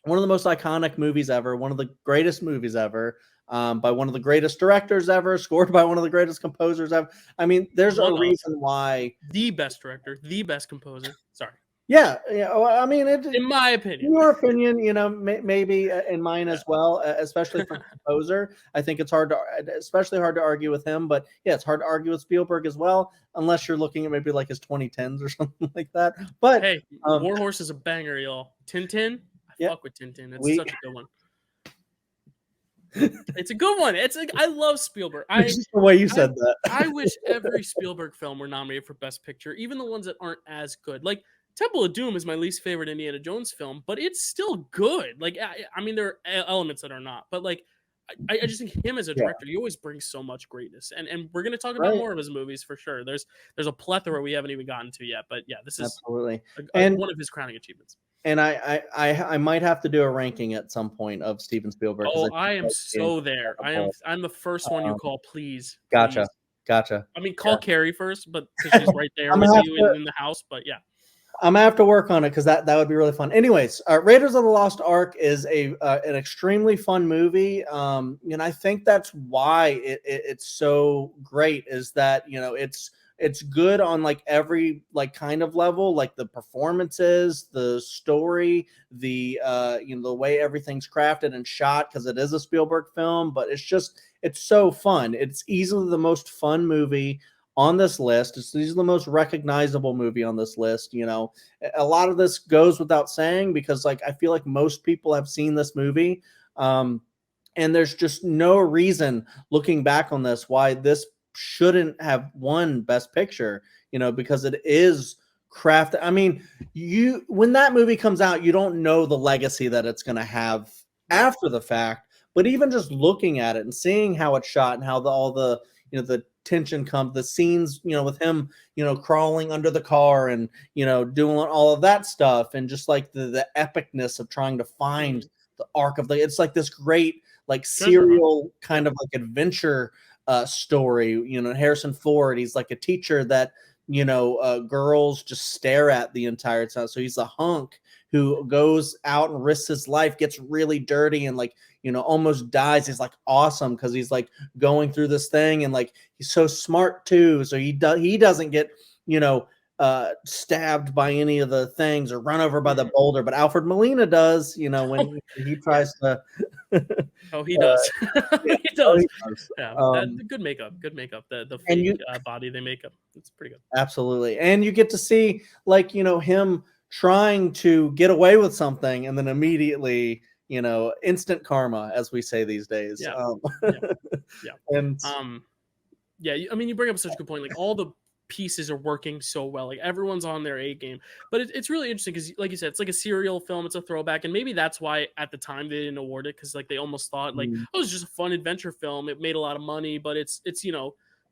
one of the most iconic movies ever, one of the greatest movies ever, by one of the greatest directors ever, scored by one of the greatest composers ever. I mean, there's a reason why. The best director, the best composer. Sorry. Yeah. I mean, in my opinion, in your opinion, maybe in mine as well, especially for composer. I think it's especially hard to argue with him. But yeah, it's hard to argue with Spielberg as well, unless you're looking at maybe like his 2010s or something like that. But hey, War Horse is a banger, y'all. Tintin, I fuck with Tintin. It's such a good one. It's a good one. I love Spielberg. It's just the way you said that. I wish every Spielberg film were nominated for Best Picture, even the ones that aren't as good. Like Temple of Doom is my least favorite Indiana Jones film, but it's still good. Like, I mean, there are elements that are not, but like, I just think him as a director, he always brings so much greatness. And we're going to talk about more of his movies for sure. There's a plethora we haven't even gotten to yet, but yeah, this is absolutely one of his crowning achievements. And I might have to do a ranking at some point of Steven Spielberg. Oh, I am so there. I'm the first one you call, please. Gotcha. I mean, call Carrie first, but because she's right there with you in the house. But yeah, I'm gonna have to work on it because that would be really fun. Anyways, Raiders of the Lost Ark is an extremely fun movie, and I think that's why it's so great. Is that it's good on like every like kind of level, like the performances, the story, the the way everything's crafted and shot, because it is a Spielberg film, but it's so fun. It's easily the most fun movie on this list. It's easily the most recognizable movie on this list. A lot of this goes without saying because like I feel like most people have seen this movie, and there's just no reason looking back on this why this shouldn't have won Best Picture, because it is crafted. I mean, when that movie comes out, you don't know the legacy that it's going to have after the fact, but even just looking at it and seeing how it's shot and how all the tension comes, the scenes, with him, crawling under the car and, doing all of that stuff. And just like the epicness of trying to find the Ark of it's like this great, like serial kind of like adventure story. Harrison Ford, he's like a teacher that girls just stare at the entire time. So he's a hunk who goes out and risks his life, gets really dirty and like almost dies. He's like awesome because he's like going through this thing and like he's so smart too. So he doesn't get stabbed by any of the things or run over by the boulder, but Alfred Molina does. When he tries to. Oh, he does. He does. Yeah, good makeup. The fake body they make up. It's pretty good. Absolutely, and you get to see like him trying to get away with something, and then immediately instant karma, as we say these days. Yeah. And I mean, you bring up such a good point. Like all the pieces are working so well. Like everyone's on their A game, but it's really interesting because, like you said, it's like a serial film. It's a throwback, and maybe that's why at the time they didn't award it because like they almost thought like, oh, it's just a fun adventure film. It made a lot of money, but it's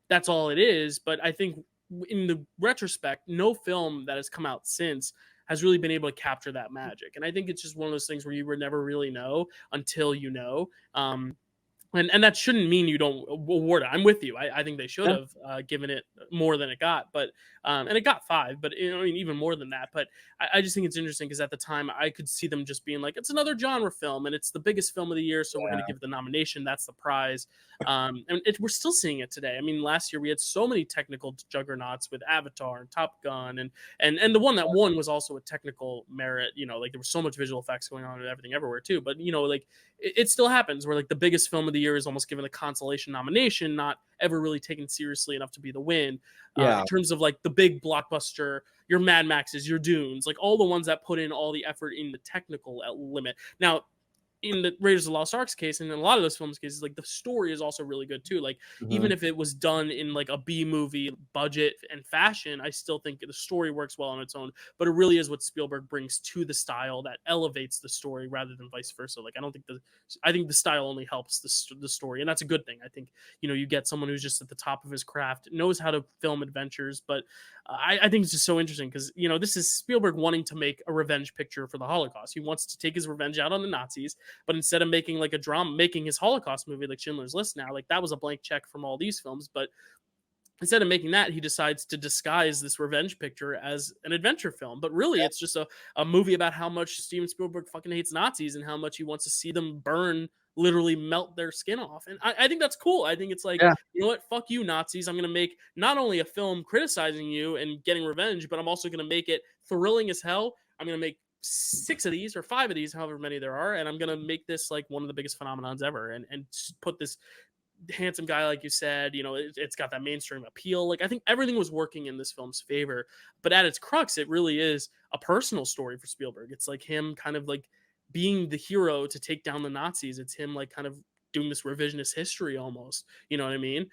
that's all it is. But I think in the retrospect, no film that has come out since has really been able to capture that magic. And I think it's just one of those things where you would never really know until you know. And that shouldn't mean you don't award it. I'm with you. I think they should Yeah. have given it more than it got, but and it got 5, but I mean even more than that. But I just think it's interesting because at the time I could see them just being like, it's another genre film and it's the biggest film of the year, so we're going to give it the nomination. That's the prize. We're still seeing it today. I mean, last year we had so many technical juggernauts with Avatar and Top Gun, and the one that won was also a technical merit. You know, like there was so much visual effects going on and everything everywhere too. But you know, like it still happens where like the biggest film of the year is almost given a consolation nomination, not ever really taken seriously enough to be the win. In terms of like the big blockbuster, your Mad Maxes, your Dunes, like all the ones that put in all the effort in the technical limit. Now, in the Raiders of the Lost Ark's case, and in a lot of those films' cases, like the story is also really good too. Like even if it was done in like a B movie budget and fashion, I still think the story works well on its own. But it really is what Spielberg brings to the style that elevates the story rather than vice versa. Like I think the style only helps the story, and that's a good thing. I think you get someone who's just at the top of his craft, knows how to film adventures, but I think it's just so interesting because this is Spielberg wanting to make a revenge picture for the Holocaust. He wants to take his revenge out on the Nazis. But instead of making like a drama, making his Holocaust movie like Schindler's List now, like that was a blank check from all these films. But instead of making that, he decides to disguise this revenge picture as an adventure film. But really, it's just a movie about how much Steven Spielberg fucking hates Nazis and how much he wants to see them burn, literally melt their skin off. And I think that's cool. I think it's like, you know what? Fuck you, Nazis. I'm going to make not only a film criticizing you and getting revenge, but I'm also going to make it thrilling as hell. I'm going to make 6 of these or 5 of these, however many there are, and I'm gonna make this like one of the biggest phenomenons ever, and put this handsome guy, like you said, it's got that mainstream appeal. Like I think everything was working in this film's favor, but at its crux, it really is a personal story for Spielberg. It's like him kind of like being the hero to take down the Nazis. It's him like kind of doing this revisionist history almost, you know what I mean?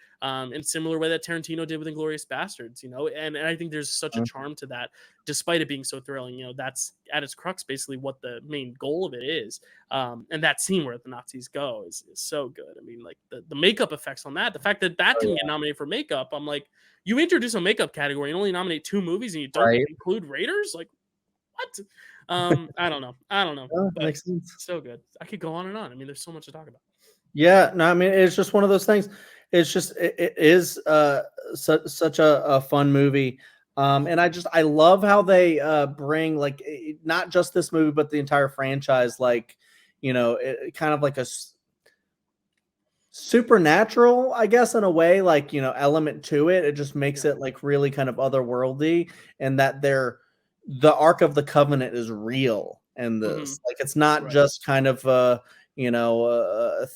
In similar way that Tarantino did with Inglourious Bastards, and I think there's such a charm to that, despite it being so thrilling. That's at its crux basically what the main goal of it is. And that scene where the Nazis go is so good. I mean, like the makeup effects on that, the fact that didn't get nominated for makeup, I'm like, you introduce a makeup category and only nominate 2 movies and you don't include Raiders? Like, what? I don't know. Well, makes sense. So good. I could go on and on. I mean, there's so much to talk about. Yeah, no, I mean it's just one of those things. It's just it is such a fun movie, and I love how they bring like not just this movie but the entire franchise, like kind of like a supernatural, I guess, in a way, like element to it. It just makes it like really kind of otherworldly, and that the Ark of the Covenant is real, and this like it's not just kind of a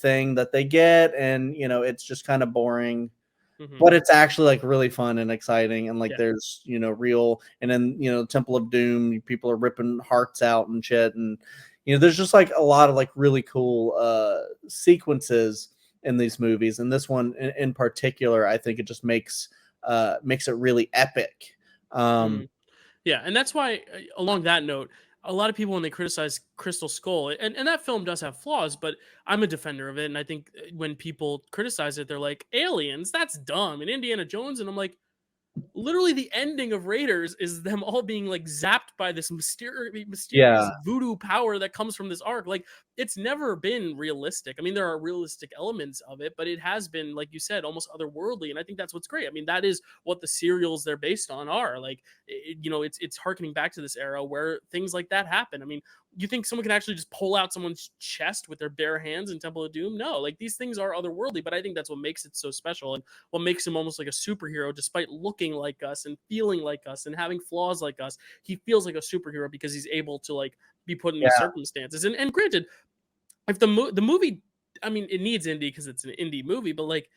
thing that they get, and it's just kind of boring, but it's actually like really fun and exciting, and like there's real, and then Temple of Doom, people are ripping hearts out and shit, and there's just like a lot of like really cool sequences in these movies, and this one in particular, I think it just makes it really epic. Yeah, and that's why, along that note, a lot of people, when they criticize Crystal Skull, and that film does have flaws, but I'm a defender of it. And I think when people criticize it, they're like, aliens, that's dumb. And Indiana Jones, and I'm like, literally the ending of Raiders is them all being like zapped by this mysterious voodoo power that comes from this ark. Like it's never been realistic. I mean, there are realistic elements of it, but it has been, like you said, almost otherworldly. And I think that's what's great. I mean, that is what the serials they're based on are. Like, it's harkening back to this era where things like that happen. I mean, you think someone can actually just pull out someone's chest with their bare hands in Temple of Doom? No, like these things are otherworldly, but I think that's what makes it so special and what makes him almost like a superhero, despite looking like us and feeling like us and having flaws like us. He feels like a superhero because he's able to like be put in these circumstances. And granted, if the movie, I mean, it needs indie because it's an indie movie, but like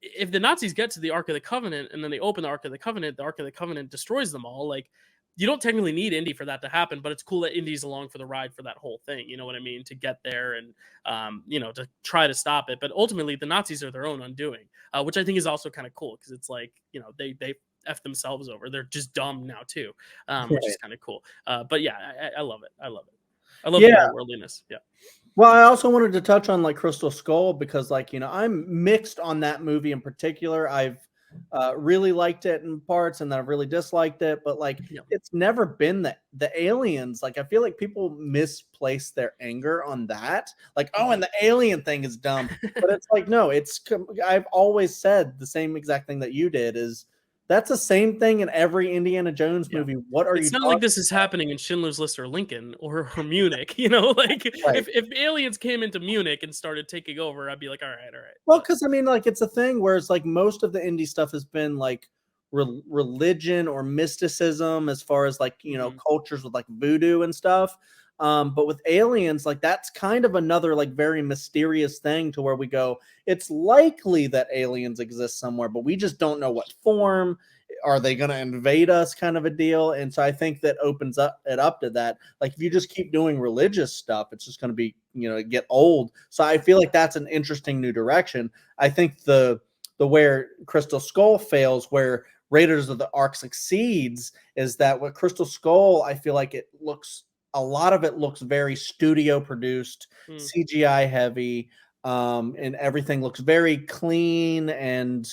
if the Nazis get to the Ark of the Covenant and then they open the Ark of the Covenant destroys them all, like you don't technically need Indy for that to happen, but it's cool that Indy's along for the ride for that whole thing. You know what I mean? To get there and, to try to stop it. But ultimately, the Nazis are their own undoing, which I think is also kind of cool because it's like, they F themselves over. They're just dumb now, too, which is kind of cool. But yeah, I love it. I love the worldliness. Yeah. Well, I also wanted to touch on like Crystal Skull because like, I'm mixed on that movie in particular. I've really liked it in parts, and then I've really disliked it. But like, Yeah. it's never been the aliens. Like, I feel like people misplace their anger on that. Like, oh, and the alien thing is dumb. But it's like, no, I've always said the same exact thing that you did. Is that's the same thing in every Indiana Jones Yeah. movie. What are you It's not talking like this is happening in Schindler's List or Lincoln or Munich, you know, like Right. if aliens came into Munich and started taking over, I'd be like, all right. Well, But because I mean, like, it's a thing where it's like most of the indie stuff has been like religion or mysticism, as far as like, mhm, cultures with like voodoo and stuff. But with aliens, like, that's kind of another like very mysterious thing, to where we go, it's likely that aliens exist somewhere, but we just don't know what form. Are they going to invade us, kind of a deal? And so I think that opens up to that. Like, if you just keep doing religious stuff, it's just going to be, get old. So I feel like that's an interesting new direction. I think the where Crystal Skull fails, where Raiders of the Ark succeeds, is that with Crystal Skull, I feel like a lot of it looks very studio produced, mm, CGI heavy, and everything looks very clean and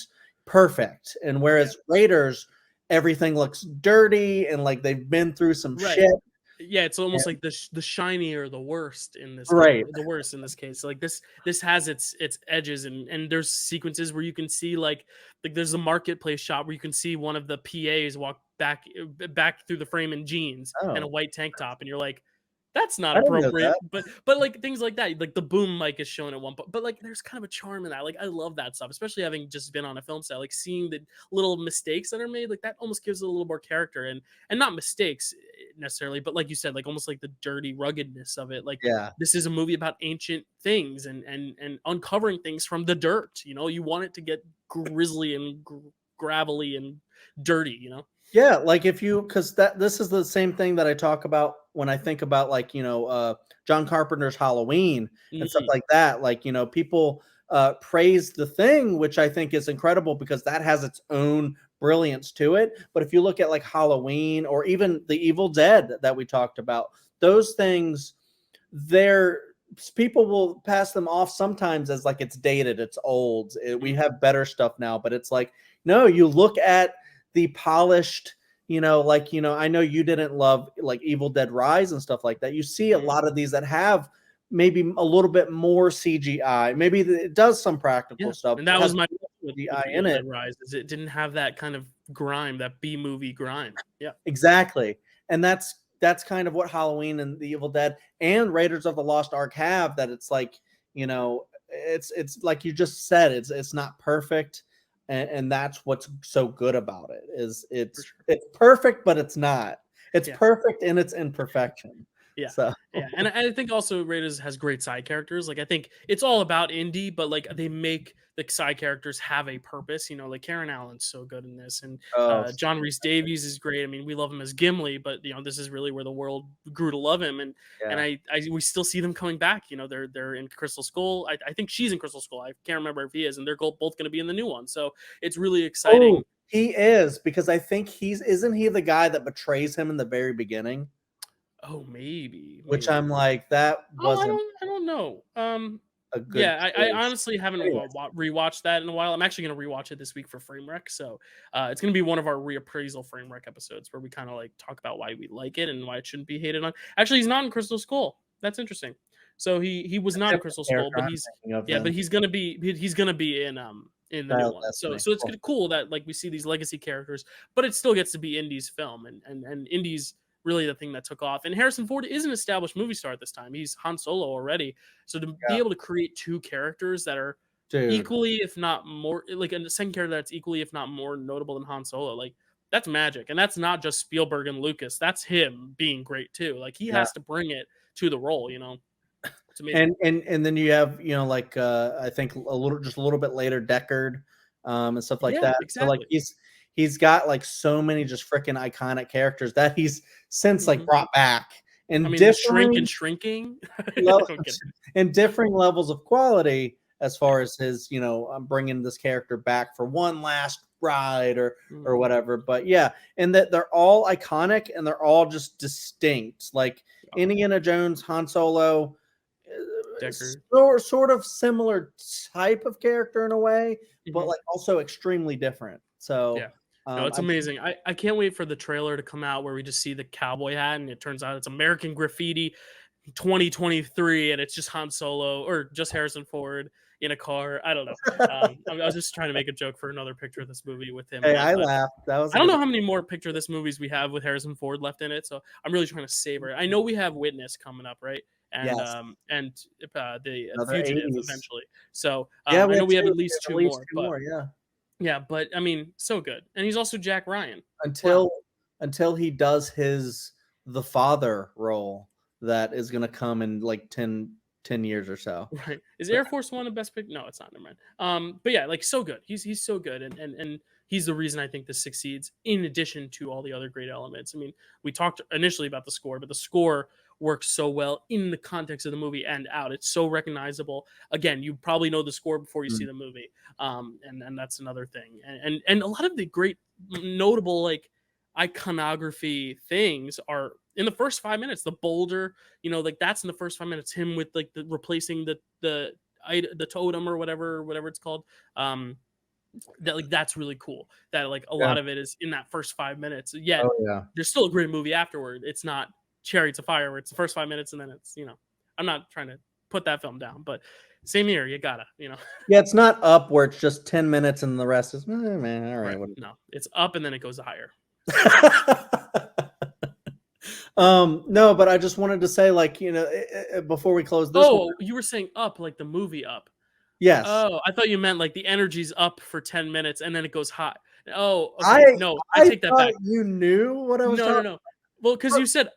perfect. And yeah, whereas Raiders, everything looks dirty and like they've been through some right. shit. Yeah, it's almost And, like the shiny or the worst in this case, right. the worst in this case. Like this has its edges, and there's sequences where you can see like there's a marketplace shot where you can see one of the PAs walk back through the frame in jeans and a Oh, white tank top, and you're like, that's not I didn't know appropriate. that. But like things like that, like the boom mic is shown at one point. But like there's kind of a charm in that. Like I love that stuff, especially having just been on a film set, like seeing the little mistakes that are made, like that almost gives it a little more character, and not mistakes necessarily, but like you said, like almost like the dirty ruggedness of it. Like Yeah. this is a movie about ancient things and uncovering things from the dirt. You know, you want it to get grisly and gravelly and dirty. You know. Yeah, like, because this is the same thing that I talk about when I think about, like, John Carpenter's Halloween and stuff Mhm. like that. Like, people praise The Thing, which I think is incredible because that has its own brilliance to it. But if you look at like Halloween, or even The Evil Dead that we talked about, those things, they're people will pass them off sometimes as like it's dated, it's old. We Mhm. have better stuff now, but it's like, no, you look at the polished, like, I know you didn't love like Evil Dead Rise and stuff like that. You see a Mhm. lot of these that have maybe a little bit more CGI. Maybe it does some practical Yeah, stuff, and but that it has was my with CGI the in Evil it. Dead Rise, is it didn't have that kind of grime, that B movie grime. Yeah. Exactly. And that's kind of what Halloween and the Evil Dead and Raiders of the Lost Ark have, that it's like, it's like you just said, it's not perfect. And that's what's so good about it, is For it's sure. it's perfect, but it's not. It's Yeah. perfect in its imperfection. Yeah. So Yeah, and I think also Raiders has great side characters. Like I think it's all about indie, but like they make the side characters have a purpose. You know, like Karen Allen's so good in this, and oh, John Rhys Davies is great. I mean, we love him as Gimli, but you know, this is really where the world grew to love him, and yeah. I we still see them coming back. You know, they're in Crystal Skull. I think she's in Crystal Skull. I can't remember if he is, and they're both going to be in the new one. So it's really Oh, exciting. he is, because I think isn't he the guy that betrays him in the very beginning? Oh, maybe, Which I'm maybe. like, that Oh, wasn't I don't know. a good Yeah, I choice. honestly haven't Anyways, rewatched that in a while. I'm actually gonna rewatch it this week for Frame Rec, so it's gonna be one of our reappraisal Frame Rec episodes where we kind of like talk about why we like it and why it shouldn't be hated on. Actually, he's not in Crystal Skull. That's interesting. So he was a not in different Crystal Skull, character but I'm thinking of yeah, but then. he's gonna be in the new Child one. So Destiny. so it's Cool. cool that like we see these legacy characters, but it still gets to be Indy's film, and Indy's really the thing that took off. And Harrison Ford is an established movie star at this time. He's Han Solo already, so to be Yeah, able to create two characters that are dude. equally, if not more, like a second character that's equally, if not more, notable than Han Solo, like that's magic. And that's not just Spielberg and Lucas. That's him being great too. Like he Yeah. has to bring it to the role. You know, it's amazing. And then you have, like, I think just a little bit later, Deckard, and stuff like Yeah, that. So like exactly. he's got like so many just freaking iconic characters that he's since like Hmm. brought back I in mean, the shrink and differing shrinking. levels, I'm kidding. in differing levels of quality, as far as his, I'm bringing this character back for one last ride, or Mhm. whatever. But yeah, and that they're all iconic and they're all just distinct. Like Yeah. Indiana Jones, Han Solo, Decker. sort of similar type of character in a way, but like also extremely different. So Yeah. No, it's amazing. I can't wait for the trailer to come out where we just see the cowboy hat and it turns out it's American Graffiti 2023 and it's just Han Solo or just Harrison Ford in a car. I don't know. I was just trying to make a joke for another picture of this movie with him. Hey, But I laughed. That was I don't know how many more picture of this movies we have with Harrison Ford left in it, so I'm really trying to savor it. I know we have Witness coming up, right? And Yes. The Another Fugitive 80s. eventually. So Yeah, I know we have at least two more, two but more, yeah. yeah, but I mean, so good. And he's also Jack Ryan. Until he does the father role that is going to come in like 10 years or so. Right. Is Air Force One the best pick? No, it's not. Never mind. But yeah, like so good. He's so good, and he's the reason I think this succeeds. In addition to all the other great elements. I mean, we talked initially about the score, but the score works so well in the context of the movie and out. It's so recognizable. Again, you probably know the score before you see the movie. And that's another thing. And a lot of the great notable like iconography things are in the first 5 minutes. The boulder, like that's in the first 5 minutes. Him with like the replacing the totem or whatever it's called. That like that's really cool. That like a lot of it is in that first 5 minutes. Yet there's still a great movie afterward. It's not Chariots of Fire where it's the first 5 minutes and then it's I'm not trying to put that film down, but same here. You gotta Yeah, it's not Up where it's just 10 minutes and the rest is man. All right. No, it's Up and then it goes higher. No, but I just wanted to say, like, before we close this. Oh, you were saying Up, like the movie Up. Yes. Oh, I thought you meant like the energy's up for 10 minutes and then it goes high. Oh, okay. No, I take that back. You knew what I was talking about. No. Well, because you said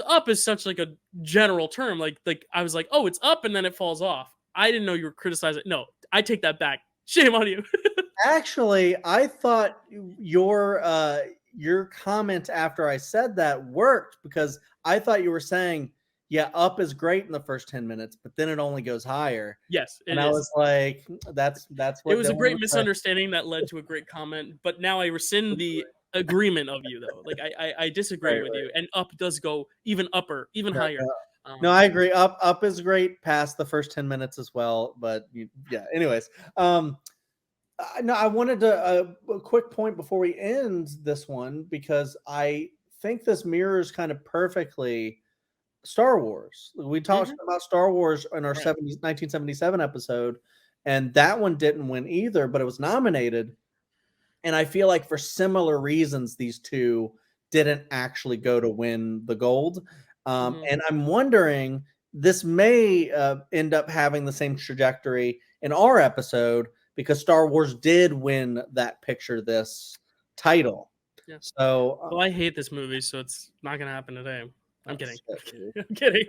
up is such like a general term. Like I was like, oh, it's up and then it falls off. I didn't know you were criticizing. No, I take that back. Shame on you. Actually, I thought your comment after I said that worked because I thought you were saying, yeah, Up is great in the first 10 minutes, but then it only goes higher. Yes, and I was like, that's what it was a great misunderstanding that led to a great comment. But now I rescind the agreement of you, though. Like I disagree with you, and Up does go even upper, even higher. No, I agree. Up is great past the first 10 minutes as well. But yeah, anyways, no, I wanted to a quick point before we end this one because I think this mirrors kind of perfectly Star Wars. We talked about Star Wars in our 1977 episode, and that one didn't win either, but it was nominated. And I feel like for similar reasons, these two didn't actually go to win the gold. And I'm wondering, this may end up having the same trajectory in our episode because Star Wars did win that Picture This title. Yeah. So, well, I hate this movie, so it's not going to happen today. I'm kidding. I'm kidding.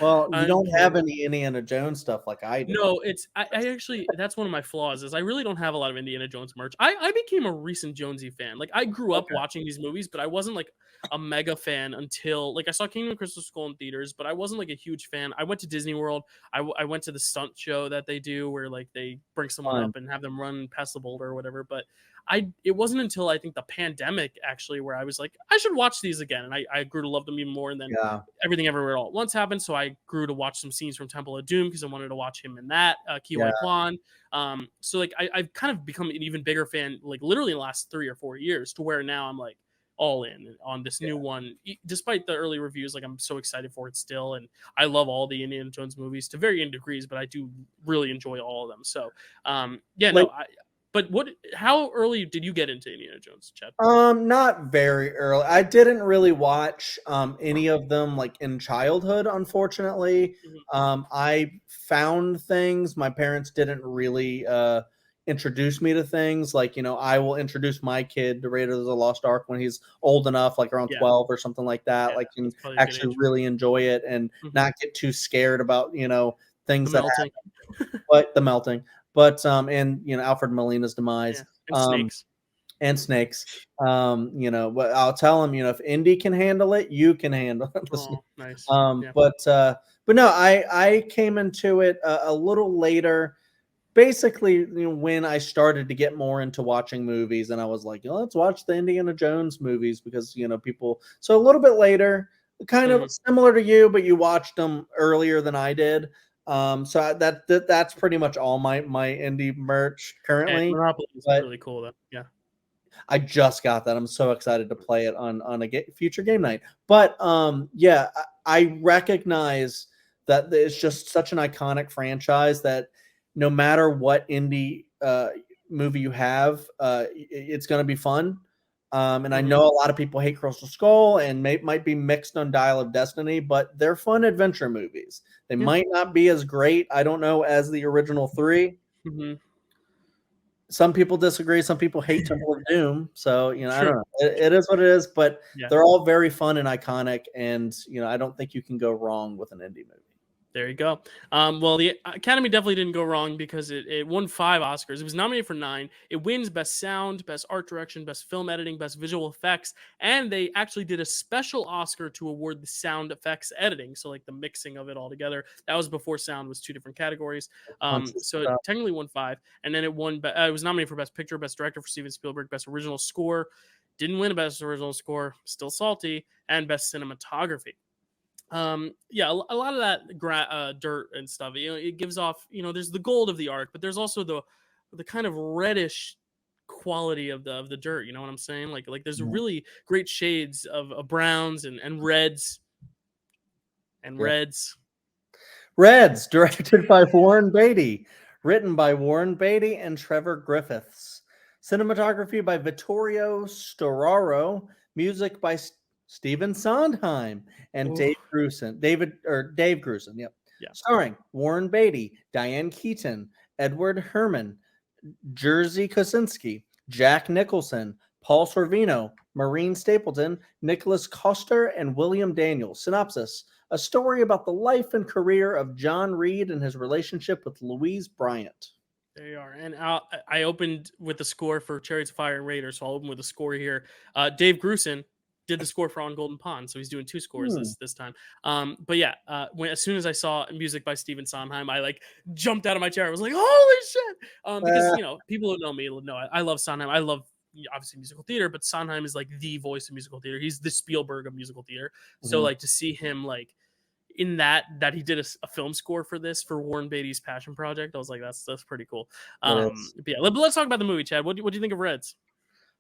Well, you don't have any Indiana Jones stuff like I do. No, I actually, that's one of my flaws is I really don't have a lot of Indiana Jones merch. I became a recent Jonesy fan. Like I grew up watching these movies, but I wasn't like a mega fan until like I saw Kingdom of Crystal Skull in theaters, but I wasn't like a huge fan. I went to Disney World. I went to the stunt show that they do where like they bring someone up and have them run past the boulder or whatever. But it wasn't until I think the pandemic actually where I was like, I should watch these again. And I grew to love them even more. And then Everything Everywhere All at Once happened. So I grew to watch some scenes from Temple of Doom because I wanted to watch him in that, Ki Huy Kwan. So like I've kind of become an even bigger fan, like literally in the last 3 or 4 years to where now I'm like all in on this new one. Despite the early reviews, like I'm so excited for it still. And I love all the Indiana Jones movies to varying degrees, but I do really enjoy all of them. So But how early did you get into Indiana Jones, Chad? Not very early. I didn't really watch any of them like in childhood, unfortunately. I found things. My parents didn't really introduce me to things. Like, I will introduce my kid to Raiders of the Lost Ark when he's old enough, like around 12 or something like that. Yeah, like can actually really enjoy it and not get too scared about, things that happen. But the melting. But and Alfred Molina's demise, and snakes. But I'll tell him, if Indy can handle it, you can handle it. Oh, nice. But no, I came into it a little later, basically when I started to get more into watching movies, and I was like, let's watch the Indiana Jones movies because people. So a little bit later, kind of similar to you, but you watched them earlier than I did. So that's pretty much all my indie merch And currently. Monopoly is But really cool though. Yeah. I just got that. I'm so excited to play it on a future game night. But yeah, I recognize that it's just such an iconic franchise that no matter what indie movie you have, it's going to be fun. And I know a lot of people hate Crystal Skull and might be mixed on Dial of Destiny, but they're fun adventure movies. They might not be as great, I don't know, as the original three. Some people disagree. Some people hate Temple of Doom. So, I don't know. It is what it is, but they're all very fun and iconic. And, I don't think you can go wrong with an indie movie. There you go. Well, the Academy definitely didn't go wrong because it won 5 Oscars. It was nominated for 9. It wins Best Sound, Best Art Direction, Best Film Editing, Best Visual Effects, and they actually did a special Oscar to award the sound effects editing, so like the mixing of it all together. That was before sound was 2 different categories. So it technically won 5, and then it won. It was nominated for Best Picture, Best Director for Steven Spielberg, Best Original Score. Didn't win a Best Original Score, still salty, and Best Cinematography. Yeah, a lot of that dirt and stuff, it gives off, there's the gold of the Ark, but there's also the kind of reddish quality of the dirt, you know what I'm saying? Like there's really great shades of browns and reds and reds. Reds, directed by Warren Beatty, written by Warren Beatty and Trevor Griffiths, cinematography by Vittorio Storaro, music by Stephen Sondheim and Dave Grusin. Dave Grusin, yep. Yeah. Starring Warren Beatty, Diane Keaton, Edward Herman, Jerzy Kosinski, Jack Nicholson, Paul Sorvino, Maureen Stapleton, Nicholas Coster, and William Daniels. Synopsis: a story about the life and career of John Reed and his relationship with Louise Bryant. There you are. And I opened with the score for Chariots of Fire and Raiders, so I'll open with a score here. Dave Grusin did the score for On Golden Pond, so he's doing 2 scores this time. But yeah, as soon as I saw music by Stephen Sondheim, I jumped out of my chair. I was like, "Holy shit!" Because people who know me know I love Sondheim. I love obviously musical theater, but Sondheim is like the voice of musical theater. He's the Spielberg of musical theater. So to see him in that he did a film score for this for Warren Beatty's passion project, I was like, that's pretty cool. But yeah, let's talk about the movie, Chad. What do you think of Reds?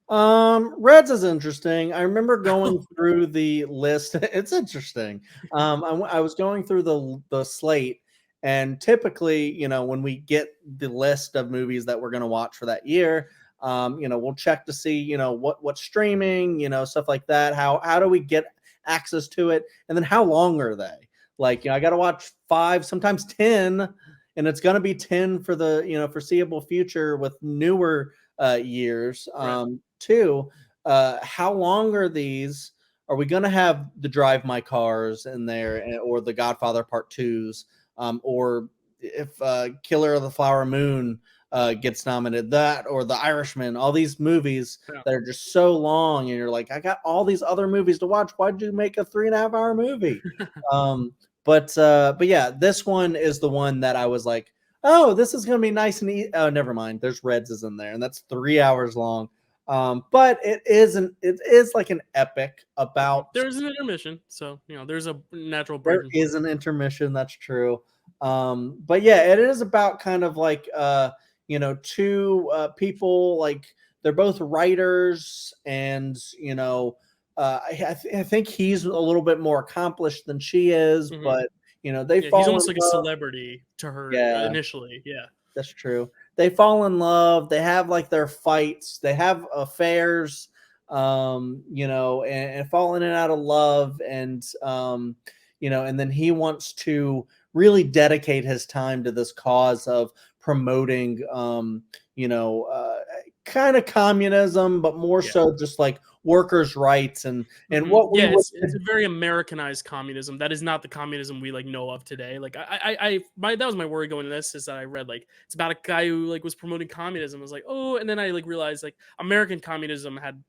Reds is interesting. I remember going through the list. It's interesting. I was going through the slate, and typically, when we get the list of movies that we're going to watch for that year, we'll check to see, what's streaming, stuff like that. How do we get access to it, and then how long are they? I got to watch 5, sometimes 10, and it's going to be 10 for the foreseeable future with newer years. Too, how long are these? Are we going to have the Drive My Cars in there, or the Godfather Part 2s, or if Killer of the Flower Moon gets nominated, that, or The Irishman, all these movies that are just so long, and you're like, I got all these other movies to watch. Why'd you make a 3.5-hour movie? But yeah, this one is the one that I was like, oh, this is going to be nice and easy. Oh, never mind. There's Reds is in there, and that's 3 hours long. But it is like an epic about. There's an intermission, so there's a natural break. There is an intermission. That's true. But yeah, it is about kind of 2 people, they're both writers, and I think he's a little bit more accomplished than she is, but they fall. He's almost like a celebrity to her initially. Yeah, that's true. They fall in love. They have their fights. They have affairs. And fall in and out of love, and and then he wants to really dedicate his time to this cause of promoting, kind of communism, but more so just workers' rights and what we it's a very Americanized communism. That is not the communism we know of today. That was my worry going to this, is that I read it's about a guy who was promoting communism. I was like, oh, and then I realized American communism had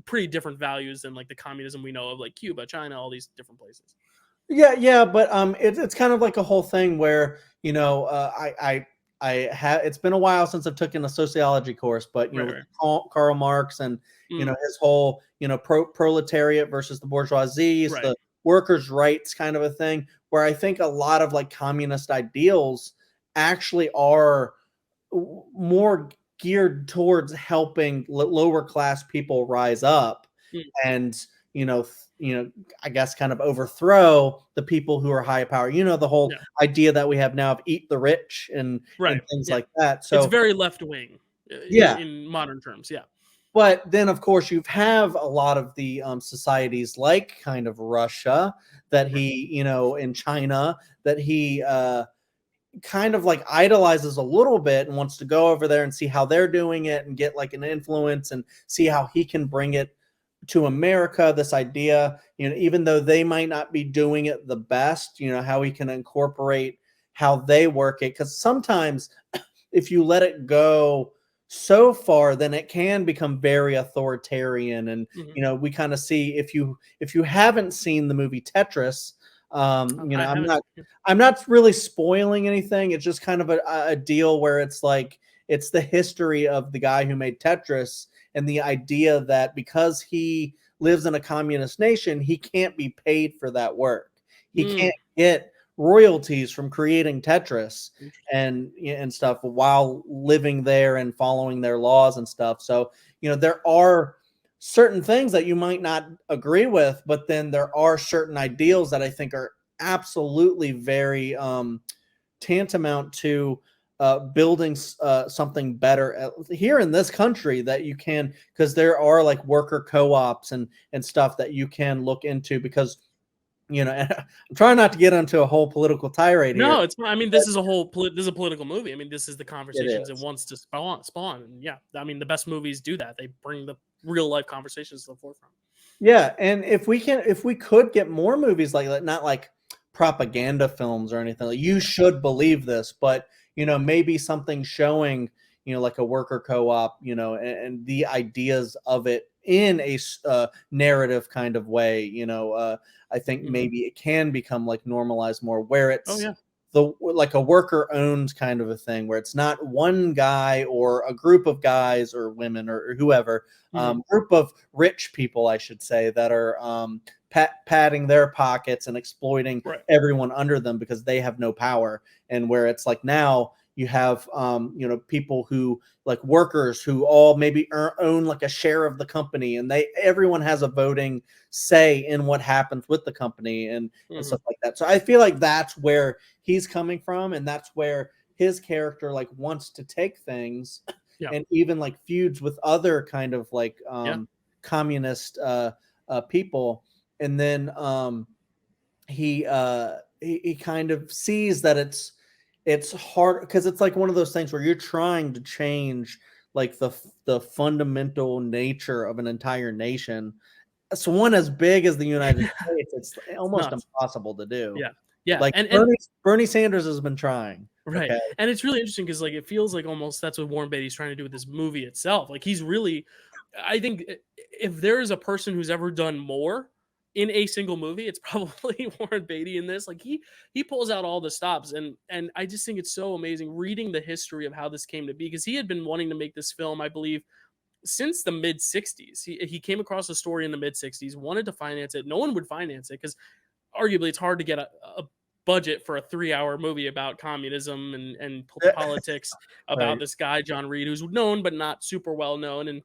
pretty different values than the communism we know of, Cuba, China, all these different places. Yeah, but it's kind of a whole thing where it's been a while since I've taken a sociology course, but Karl Marx and his whole proletariat versus the bourgeoisie, the workers' rights kind of a thing, where I think a lot of like communist ideals actually are more geared towards helping lower class people rise up Mm, and I guess kind of overthrow the people who are high power. The whole yeah. idea that we have now of eat the rich and Right. things Yeah. like that. It's So very left wing yeah, in modern terms. Yeah. but then of course you have a lot of the societies like kind of Russia that Right. in China that he kind of like idolizes a little bit and wants to go over there and see how they're doing it and get like an influence and see how he can bring it to America. This idea, even though they might not be doing it the best, how he can incorporate how they work it. Because sometimes if you let it go so far, then it can become very authoritarian. And Hmm. we kind of see if you haven't seen the movie Tetris, I I'm haven't. not I'm not really spoiling anything. It's just kind of a deal where it's like it's the history of the guy who made Tetris and the idea that because he lives in a communist nation, he can't be paid for that work. He Mm, can't get royalties from creating Tetris interesting. and stuff while living there and following their laws and stuff. So, there are certain things that you might not agree with, but then there are certain ideals that I think are absolutely very tantamount to building something better here in this country that you can, because there are like worker co-ops and stuff that you can look into because and I'm trying not to get into a whole political tirade here. No, it's. I mean, this is a whole. This is a political movie. I mean, this is the It conversations it is. wants to spawn. And yeah, I mean, the best movies do that. They bring the real life conversations to the forefront. Yeah, and if we could get more movies like that, not like propaganda films or anything, like you should believe this, but maybe something showing, like a worker co-op, and the ideas of it in a narrative kind of way, I think Hmm. maybe it can become like normalized more where Oh it's yeah. the like a worker owned kind of a thing where it's not one guy or a group of guys or women or whoever, Hmm. group of rich people, I should say, that are padding their pockets and exploiting Right. everyone under them because they have no power. And where it's like now you have, people who like workers who all maybe own like a share of the company, and everyone has a voting say in what happens with the company and Hmm. stuff like that. So I feel like that's where he's coming from, and that's where his character like wants to take things Yeah. and even like feuds with other kind of like Yeah. communist people. And then he kind of sees that it's hard because it's like one of those things where you're trying to change like the fundamental nature of an entire nation. So one as big as the United States, it's It's almost nuts. impossible to do. Yeah. Yeah. Like And Bernie Sanders has been trying. right. Okay. And it's really interesting because like it feels like almost that's what Warren Beatty's trying to do with this movie itself. Like he's really, I think if there is a person who's ever done more in a single movie, it's probably Warren Beatty in this. Like he pulls out all the stops, and I just think it's so amazing reading the history of how this came to be because he had been wanting to make this film, I believe, since the mid 60s. He came across a story in the mid 60s, wanted to finance it. No one would finance it because arguably it's hard to get a budget for a 3-hour movie about communism and politics about Right. this guy John Reed, who's known but not super well known. And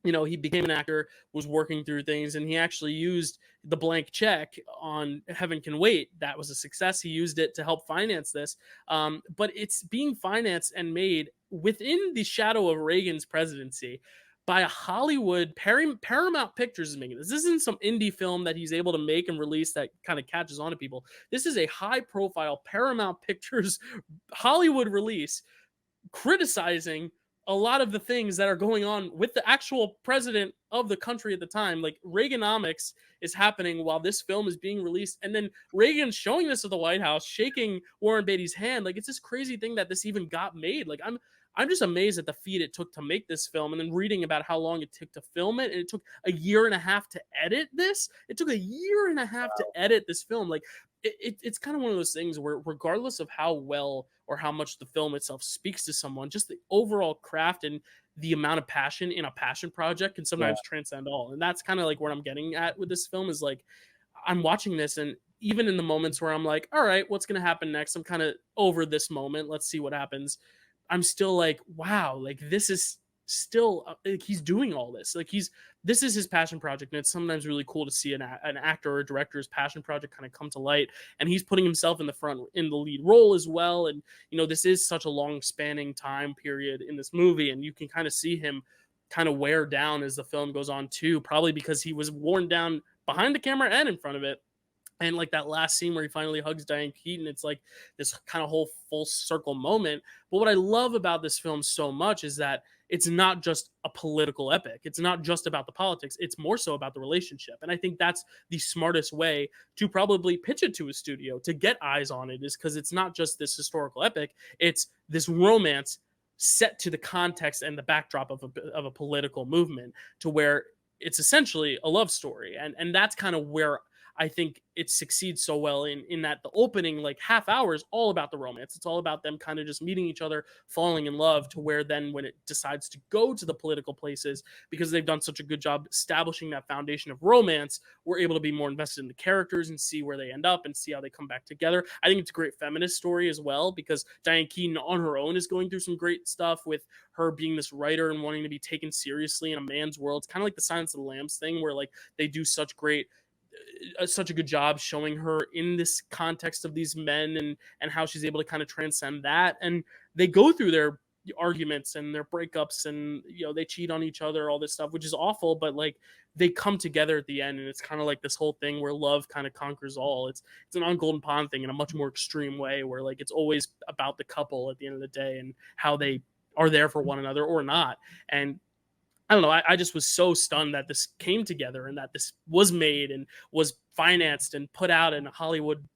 he became an actor, was working through things, and he actually used the blank check on Heaven Can Wait. That was a success. He used it to help finance this. But it's being financed and made within the shadow of Reagan's presidency by a Hollywood Paramount Pictures is making this. This isn't some indie film that he's able to make and release that kind of catches on to people. This is a high profile Paramount Pictures Hollywood release criticizing a lot of the things that are going on with the actual president of the country at the time. Like Reaganomics is happening while this film is being released, and then Reagan showing this at the White House, shaking Warren Beatty's hand. Like it's this crazy thing that this even got made. Like I'm just amazed at the feat it took to make this film, and then reading about how long it took to film it, and it took a year and a half to edit this. It took a year and a half to edit this film. Like it's kind of one of those things where regardless of how well or how much the film itself speaks to someone, just the overall craft and the amount of passion in a passion project can Yeah. sometimes transcend all. And that's kind of like what I'm getting at with this film is like I'm watching this, and even in the moments where I'm like, all right, what's going to happen next? I'm kind of over this moment. Let's see what happens. I'm still like, wow, like this is still like he's doing all this. Like this is his passion project, and it's sometimes really cool to see an actor or a director's passion project kind of come to light. And he's putting himself in the lead role as well. And this is such a long spanning time period in this movie, and you can kind of see him kind of wear down as the film goes on too, probably because he was worn down behind the camera and in front of it. And like that last scene where he finally hugs Diane Keaton, it's like this kind of whole full circle moment. But what I love about this film so much is that it's not just a political epic. It's not just about the politics. It's more so about the relationship. And I think that's the smartest way to probably pitch it to a studio to get eyes on it, is because it's not just this historical epic. It's this romance set to the context and the backdrop of a political movement, to where it's essentially a love story. And that's kind of where I think it succeeds so well in that the opening like half hour is all about the romance. It's all about them kind of just meeting each other, falling in love, to where then when it decides to go to the political places, because they've done such a good job establishing that foundation of romance, we're able to be more invested in the characters and see where they end up and see how they come back together. I think it's a great feminist story as well, because Diane Keaton on her own is going through some great stuff with her being this writer and wanting to be taken seriously in a man's world. It's kind of like the Silence of the Lambs thing, where like they do such a good job showing her in this context of these men, and how she's able to kind of transcend that. And they go through their arguments and their breakups, and they cheat on each other, all this stuff, which is awful, but like they come together at the end, and it's kind of like this whole thing where love kind of conquers all. It's an On Golden Pond thing in a much more extreme way, where like it's always about the couple at the end of the day and how they are there for one another or not. And I don't know. I just was so stunned that this came together and that this was made and was financed and put out in a Hollywood,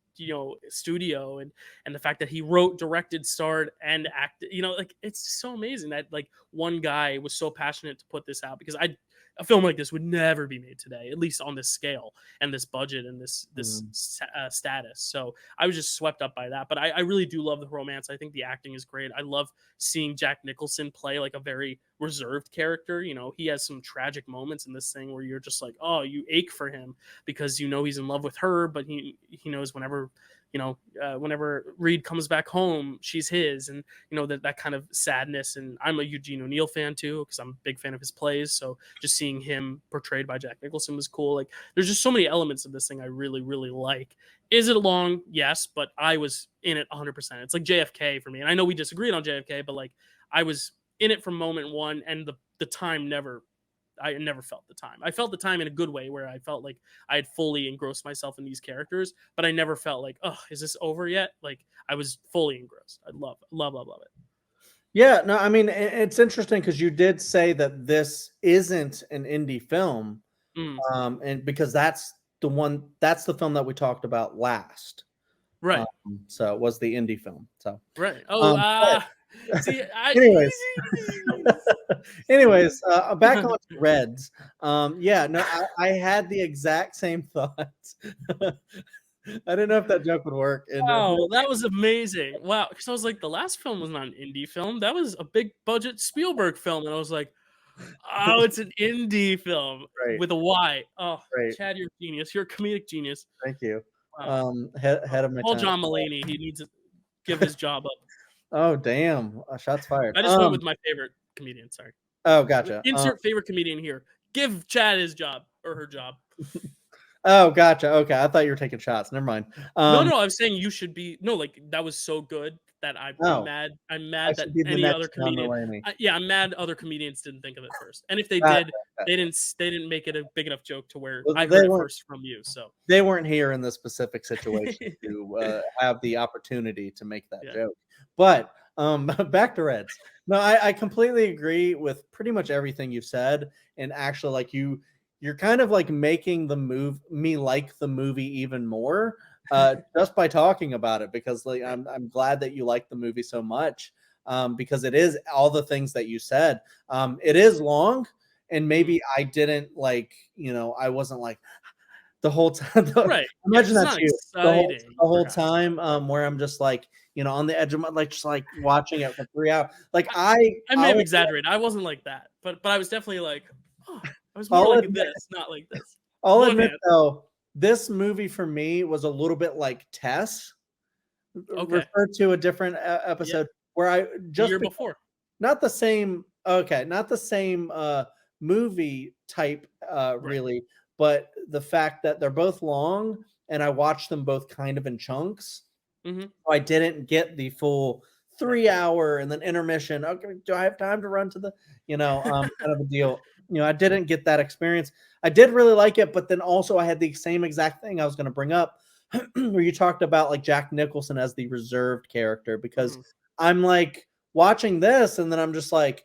studio, and the fact that he wrote, directed, starred, and acted. Like it's so amazing that like one guy was so passionate to put this out, because a film like this would never be made today, at least on this scale and this budget and this status. So I was just swept up by that. But I really do love the romance. I think the acting is great. I love seeing Jack Nicholson play like a very reserved character. He has some tragic moments in this thing where you're just like, oh, you ache for him, because he's in love with her, but he knows whenever Reed comes back home, she's his, and that kind of sadness. And I'm a Eugene O'Neill fan too, because I'm a big fan of his plays. So just seeing him portrayed by Jack Nicholson was cool. Like there's just so many elements of this thing I really, really like. Is it long? Yes, but I was in it 100%. It's like JFK for me, and I know we disagreed on JFK, but like I was in it from moment one, and the time I never felt the time. I felt the time in a good way, where I felt like I had fully engrossed myself in these characters, but I never felt like, oh, is this over yet? Like I was fully engrossed. I love it. Yeah, no, I mean, it's interesting because you did say that this isn't an indie film, and because that's the film that we talked about last, right? So it was the indie film. So right. See, anyways, back on to Reds. I had the exact same thoughts. I didn't know if that joke would work. Wow, that was amazing. Wow, because I was like, the last film was not an indie film. That was a big budget Spielberg film, and I was like, oh, it's an indie film with a Y. Oh, right. Chad, you're a genius. You're a comedic genius. Thank you. Wow. Head of my time. John Mulaney, he needs to give his job up. Oh, damn. Shots fired. I just went with my favorite comedian. Sorry. Oh, gotcha. Insert favorite comedian here. Give Chad his job or her job. Oh, gotcha. Okay. I thought you were taking shots. Never mind. No, I'm saying you should be. No, like that was so good that I'm mad. I'm mad that any other comedian. I'm mad other comedians didn't think of it first. And if they did, they didn't make it a big enough joke to where I heard it first from you. So they weren't here in this specific situation to have the opportunity to make that joke. But back to Reds. No, I completely agree with pretty much everything you've said. And actually, like you're kind of like making me like the movie even more just by talking about it, because like I'm glad that you like the movie so much, because it is all the things that you said. It is long, and maybe I didn't I wasn't like the whole time. Right. Imagine that's you the whole time where I'm just like, on the edge of my, just like watching it for 3 hours. Like I may have exaggerated. I wasn't like that, but I was definitely like, oh, I was more like this, not like this. I'll admit though, this movie for me was a little bit like Tess, Okay. referred to a different Yeah. episode where I The just year before. not the same. Okay, not the same movie type, Right. really, but the fact that they're both long and I watched them both kind of in chunks. Mm-hmm. I didn't get the full Right. 3 hour and then intermission. Okay, do I have time to run to the, kind of a deal. I didn't get that experience. I did really like it, but then also I had the same exact thing I was going to bring up where you talked about like Jack Nicholson as the reserved character, because Mm-hmm. I'm like watching this and then I'm just like,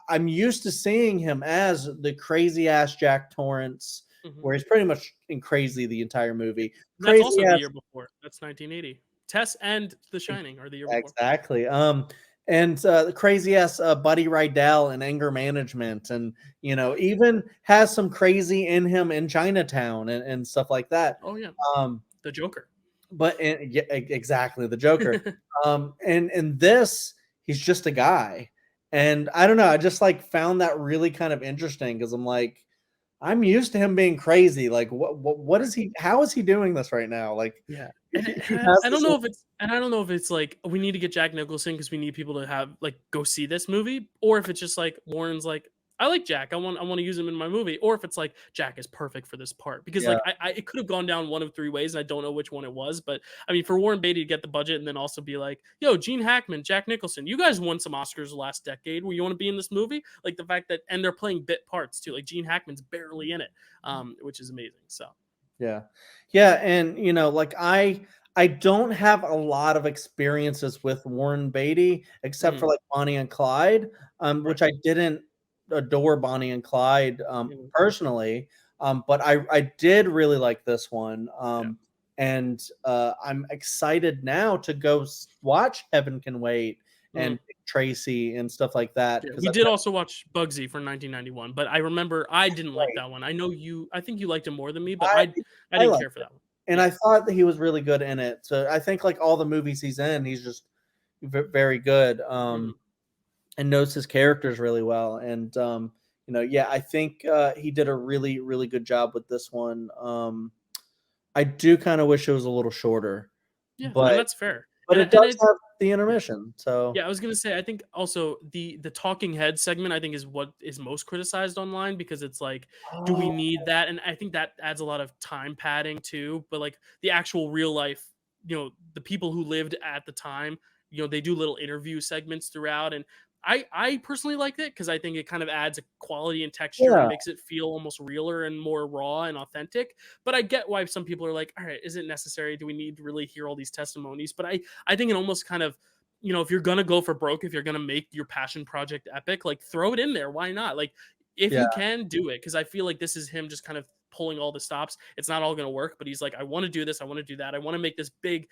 I'm used to seeing him as the crazy ass Jack Torrance, Mm-hmm. where he's pretty much in crazy the entire movie. That's Crazy also the ass. year before. That's 1980. Tess and The Shining are the year before. Exactly. And the crazy ass Buddy Rydell and anger management, and even has some crazy in him in Chinatown and stuff like that. Oh yeah, Um, the Joker. but yeah, exactly, the Joker. And in this, he's just a guy, and I don't know. I just like found that really kind of interesting because I'm like, I'm used to him being crazy. Like, what is he? How is he doing this right now? Like, Yeah, he has I don't this. know if it's like we need to get Jack Nicholson because we need people to have like go see this movie, or if it's just like Warren's like I like Jack, I want to use him in my movie, or if it's like Jack is perfect for this part because Yeah. like I it could have gone down one of three ways and I don't know which one it was, but I mean for Warren Beatty to get the budget and then also be like, yo, Gene Hackman, Jack Nicholson, you guys won some Oscars last decade. Where you want to be in this movie? Like the fact that and they're playing bit parts too. Like Gene Hackman's barely in it, which is amazing. So. Yeah. Yeah, and like I don't have a lot of experiences with Warren Beatty except for Mhm. like Bonnie and Clyde, Right. which I didn't adore Bonnie and Clyde Mhm. personally, but I did really like this one. Yeah. And I'm excited now to go watch Heaven Can Wait Mhm. and Tracy and stuff like that Yeah, because we I've did also watch Bugsy for 1991, but I remember I didn't like heard that one. I know you I think you liked it more than me, but I I I didn't like care for it. that one. And Yeah. I thought that he was really good in it. So I think like all the movies he's in, he's just very good, Mhm. and knows his characters really well. And yeah, I think he did a really really good job with this one. I do kind of wish it was a little shorter, Yeah, and but that's fair. it And does it have the yeah. intermission. So Yeah, I was gonna say I think also the talking head segment I think is what is most criticized online because it's like, do we oh need that? And I think that adds a lot of time padding too. But like the actual real life, the people who lived at the time, they do little interview segments throughout, and I personally like it because I think it kind of adds a quality and texture and yeah, makes it feel almost realer and more raw and authentic. But I get why some people are like, all right, is it necessary? Do we need to really hear all these testimonies? But I think it almost kind of if you're gonna go for broke, if you're gonna make your passion project epic, like throw it in there. Why not? Like, if yeah, you can do it, because I feel like this is him just kind of pulling all the stops. It's not all gonna work, but he's like, I want to do this, I want to do that, I want to make this big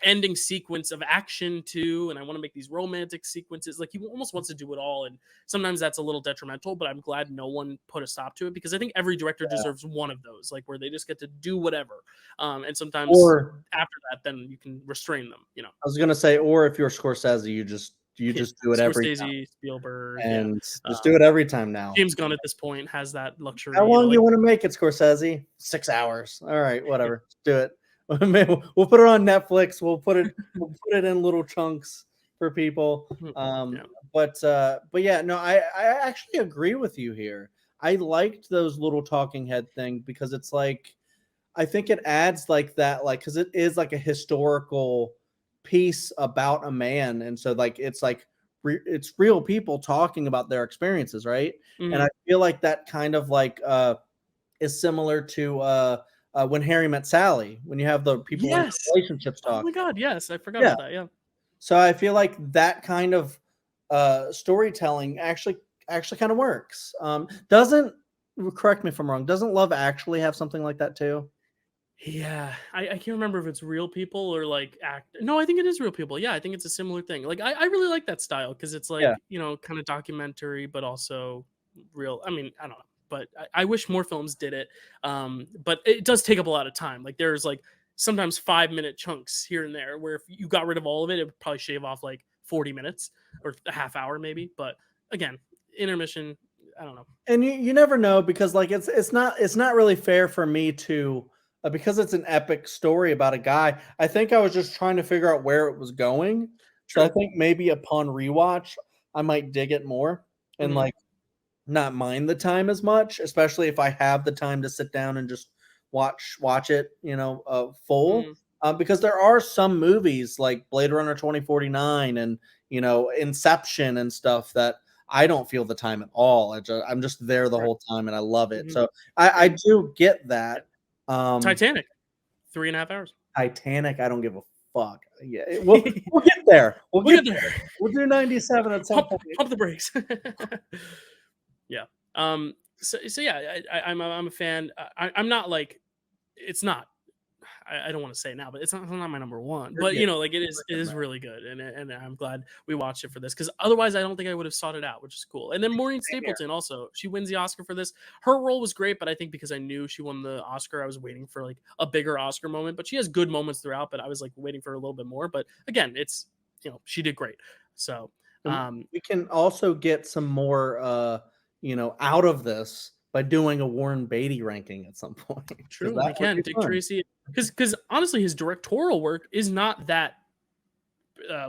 ending sequence of action too, and I want to make these romantic sequences. Like he almost wants to do it all, and sometimes that's a little detrimental. But I'm glad no one put a stop to it because I think every director yeah. deserves one of those, like where they just get to do whatever. And sometimes Or after that, then you can restrain them. I was gonna say, or if you're Scorsese, you Yeah, just do it every time, Scorsese, Spielberg, yeah. and just do Um, it every time now. James Gunn at this point has that How luxury, long do you like want to make it, Scorsese? 6 hours. All right, whatever. Let's do it. We'll put it on Netflix. We'll put it in little chunks for people. mhm, yeah, But yeah, no, I actually agree with you here. I liked those little talking head thing because it's like I think it adds like that, like because it is like a historical piece about a man, and so like it's like it's real people talking about their experiences, right? And mhm. I feel like that kind of like is similar to when Harry met Sally, when you have the people in Yes! relationships Oh talk. my god, yes, I forgot Yeah. about that, yeah. So I feel like that kind of storytelling actually kind of works. Doesn't correct me if I'm wrong. Doesn't Love Actually have something like that too? Yeah, I can't remember if it's real people or, like, act no, I think it is real people, yeah, I think it's a similar thing, like, I really like that style because it's, Yeah. like, kinda documentary, but also real I mean, I don't know, but I wish more films did it, but it does take up a lot of time, like, there's, like, sometimes 5-minute chunks here and there where if you got rid of all of it, it would probably shave off, like, 40 minutes or a half hour maybe, but again, intermission, I don't know. And you never know because like it's not really fair for me to because it's an epic story about a guy. I think I was just trying to figure out where it was going. So I True. think maybe upon rewatch, I might dig it more and Mhm. like not mind the time as much, especially if I have the time to sit down and just watch it, full. Mhm. Because there are some movies like Blade Runner 2049 and Inception and stuff that I don't feel the time at all. I'm just there the Right. whole time and I love it. Mhm. So I Yeah. do get Yeah. that. Titanic, 3.5 hours. Titanic, I don't give a fuck. Yeah, we'll get there. We'll We'll get get there. there. We'll do 97 at some Pump point. pump the brakes. Yeah. So yeah, I'm a fan. I'm not like it's not. I don't want to say it now, but it's not my number one. But Yeah, like it is really good, and I'm glad we watched it for this because otherwise I don't think I would have sought it out, which is cool. And then Maureen same here. Stapleton also she wins the Oscar for this. Her role was great, but I think because I knew she won the Oscar, I was waiting for like a bigger Oscar moment. But she has good moments throughout, but I was like waiting for a little bit more. But again, it's she did great. So And we can also get some more, out of this by doing a Warren Beatty ranking at some point because true, that we would can be Dick fun. Tracy because honestly his directorial work is not that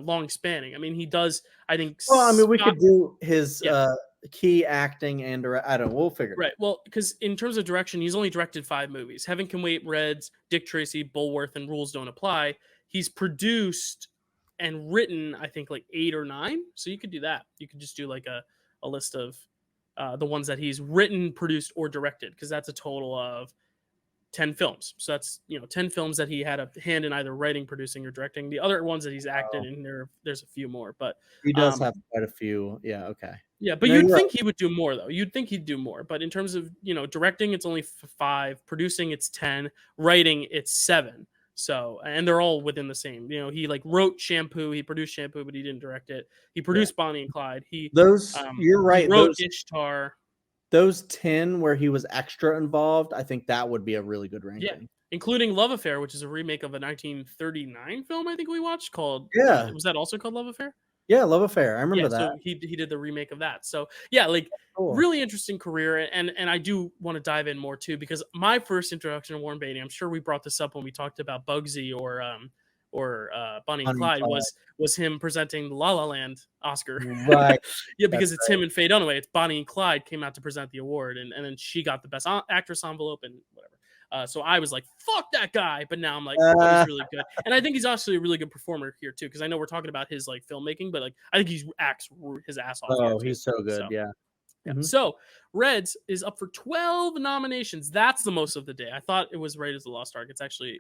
long spanning. I mean, he does. I think Well, I mean, we Scott. could do his Yeah, key acting and I don't know. We'll figure it right. out. Well, because in terms of direction, he's only directed 5 movies: Heaven Can Wait, Reds, Dick Tracy, Bulworth, and Rules Don't Apply. He's produced and written, I think, like 8 or 9. So you could do that. You could just do like a list of the ones that he's written, produced, or directed, because that's a total of 10 films. So that's 10 films that he had a hand in either writing, producing, or directing. The other ones that he's acted Oh, in there's a few more, but he does um have quite a few. Yeah. Okay. yeah, but No, you'd you're right. think he would do more though. You'd think he'd do more, but in terms of directing, it's only 5, producing it's 10, writing it's 7. So and they're all within the same. He like wrote Shampoo, he produced Shampoo, but he didn't direct it. He Yeah. produced Bonnie and Clyde. He Those. You're he right. wrote Those Ishtar. those 10 where he was extra involved. I think that would be a really good Yeah, ranking. including Love Affair, which is a remake of a 1939 film I think we watched called. Yeah. Was that also called Love Affair? Yeah. Love Affair. I Yeah, remember that. so he did the remake of that. So yeah, like Cool. really interesting career, and I do want to dive in more too because my first introduction to Warren Beatty, I'm sure we brought this up when we talked about Bugsy or Bonnie and Bonnie and Clyde Clyde. was him presenting the La La Land Oscar. Right. Yeah, That's because it's him and Faye Dunaway. It's Bonnie and Clyde came out to present the award, and then she got the best actress envelope and whatever. So I was like, "Fuck that guy," but now I'm like, "Oh, he's right. really good," and I think he's actually a really good performer here too. Because I know we're talking about his like filmmaking, but like I think he acts his ass off here Oh, too. he's so good. So Yeah. yeah. Mhm. So Reds is up for 12 nominations. That's the most of the day. I thought it was Raiders of the Lost Ark. It's actually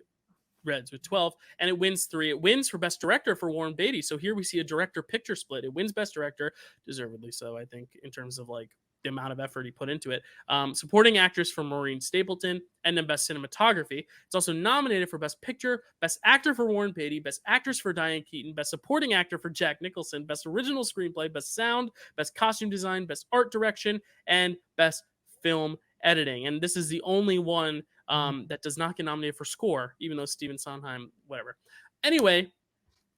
Reds with 12, and it wins 3. It wins for Best Director for Warren Beatty. So here we see a director picture split. It wins Best Director, deservedly so, I think, in terms of like the amount of effort he put into it. Supporting Actress for Maureen Stapleton, and then Best Cinematography. It's also nominated for Best Picture, Best Actor for Warren Beatty, Best Actress for Diane Keaton, Best Supporting Actor for Jack Nicholson, Best Original Screenplay, Best Sound, Best Costume Design, Best Art Direction, and Best Film Editing. And this is the only one that does not get nominated for score, even though Stephen Sondheim, whatever. Anyway,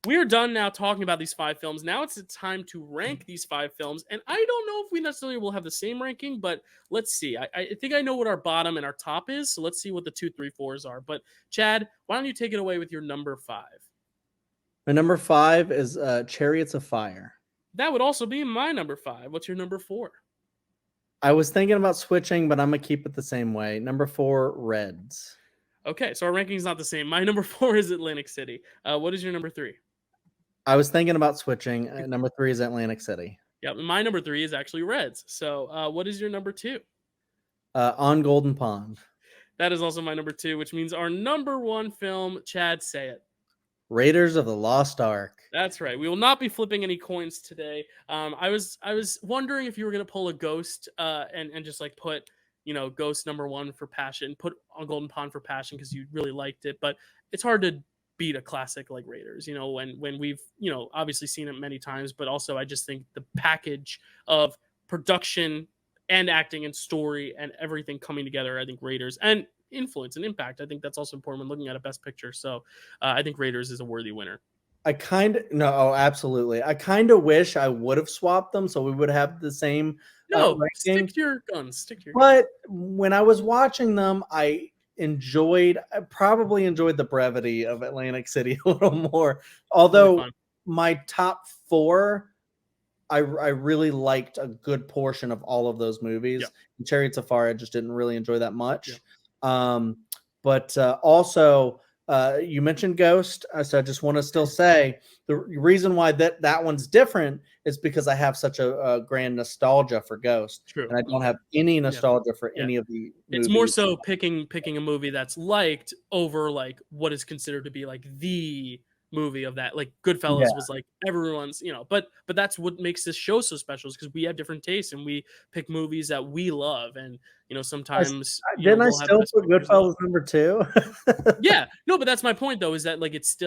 we are done now talking about these 5 films. Now it's the time to rank these 5 films. And I don't know if we necessarily will have the same ranking, but let's see. I think I know what our bottom and our top is. So let's see what the 2, 3, 4s are. But Chad, why don't you take it away with your number 5? My number 5 is Chariots of Fire. That would also be my number 5. What's your number 4? I was thinking about switching, but I'm going to keep it the same way. Number 4, Reds. Okay, so our ranking is not the same. My number 4 is Atlantic City. What is your number 3? I was thinking about switching. Number 3 is Atlantic City. Yeah, my number 3 is actually Reds. So what is your number 2? On Golden Pond. That is also my number 2, which means our number 1 film, Chad, say it. Raiders of the Lost Ark. That's right. We will not be flipping any coins today. I was wondering if you were gonna pull a ghost and just like put ghost number 1 for passion, put on Golden Pond for passion because you really liked it, but it's hard to beat a classic like Raiders. When we've obviously seen it many times, but also I just think the package of production and acting and story and everything coming together. I think Raiders and influence and impact. I think that's also important when looking at a best picture. So I think Raiders is a worthy winner. Absolutely. I kind of wish I would have swapped them so we would have the same No, ranking. stick to your guns. Stick to your guns. But when I was watching them, I probably enjoyed the brevity of Atlantic City a little more. Really Although fun. my top 4, I really liked a good portion of all of those movies. Chariots of Fire, I just didn't really enjoy that much. But also, you mentioned Ghost, so I just want to still say the reason why that one's different is because I have such a grand nostalgia for Ghost, True. and I don't have any nostalgia for Yeah. any of the It's movies. more so picking a movie that's liked over like what is considered to be like the movie of that. Like Goodfellas was like everyone's, but that's what makes this show so special, is because we have different tastes and we pick movies that we love, and sometimes Didn't I we'll have still best put pictures as well. Goodfellas number 2? Yeah, no, but that's my point though, is that like it's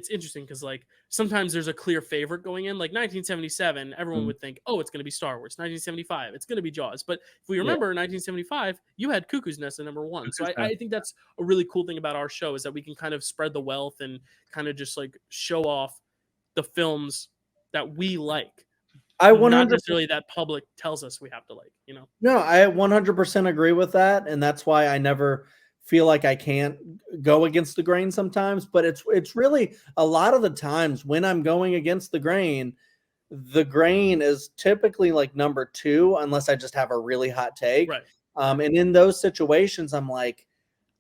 interesting because like sometimes there's a clear favorite going in. Like 1977, everyone would think, oh, it's going to be Star Wars. 1975, it's going to be Jaws. But if we remember 1975, you had Cuckoo's Nest at number 1. So I think that's a really cool thing about our show, is that we can kind of spread the wealth and kind of just like show off the films that we like. Not necessarily that public tells us we have to like, No, I 100% agree with that, and that's why I never feel like I can't go against the grain sometimes. But it's really a lot of the times when I'm going against the grain is typically like number 2, unless I just have a really hot take. Right. And in those situations, I'm like,